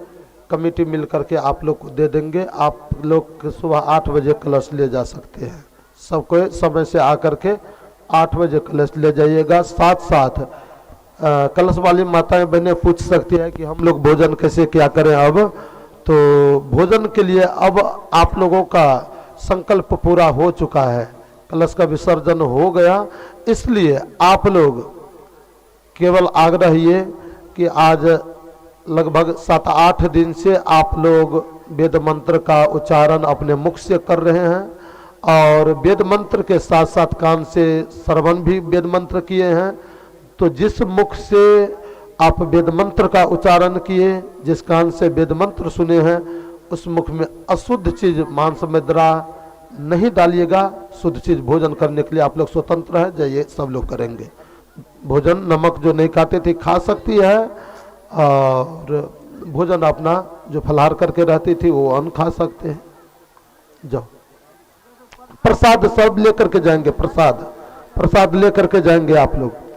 कमेटी मिल करके आप लोग को दे देंगे। आप लोग सुबह 8 बजे कलश ले जा सकते हैं। सबको समय से आकर के 8 बजे कलश ले जाइएगा। साथ साथ कलश वाली माताएं बहनें पूछ सकती है कि हम लोग भोजन कैसे क्या करें। अब तो भोजन के लिए अब आप लोगों का संकल्प पूरा हो चुका है, कलश का विसर्जन हो गया, इसलिए आप लोग केवल आग्रह ये कि आज लगभग 7-8 दिन से आप लोग वेद मंत्र का उच्चारण अपने मुख से कर रहे हैं और वेद मंत्र के साथ साथ कान से श्रवण भी वेद मंत्र किए हैं। तो जिस मुख से आप वेद मंत्र का उच्चारण किए, जिस कान से वेद मंत्र सुने हैं, उस मुख में अशुद्ध चीज मांस मदिरा नहीं डालिएगा। शुद्ध चीज भोजन करने के लिए आप लोग स्वतंत्र हैं, जाइए सब लोग करेंगे। भोजन नमक जो नहीं खाते थे खा सकती है और भोजन अपना जो फलाहार करके रहती थी वो अन्न खा सकते हैं। जाओ, प्रसाद सब लेकर के जाएंगे, प्रसाद लेकर के जाएंगे आप लोग।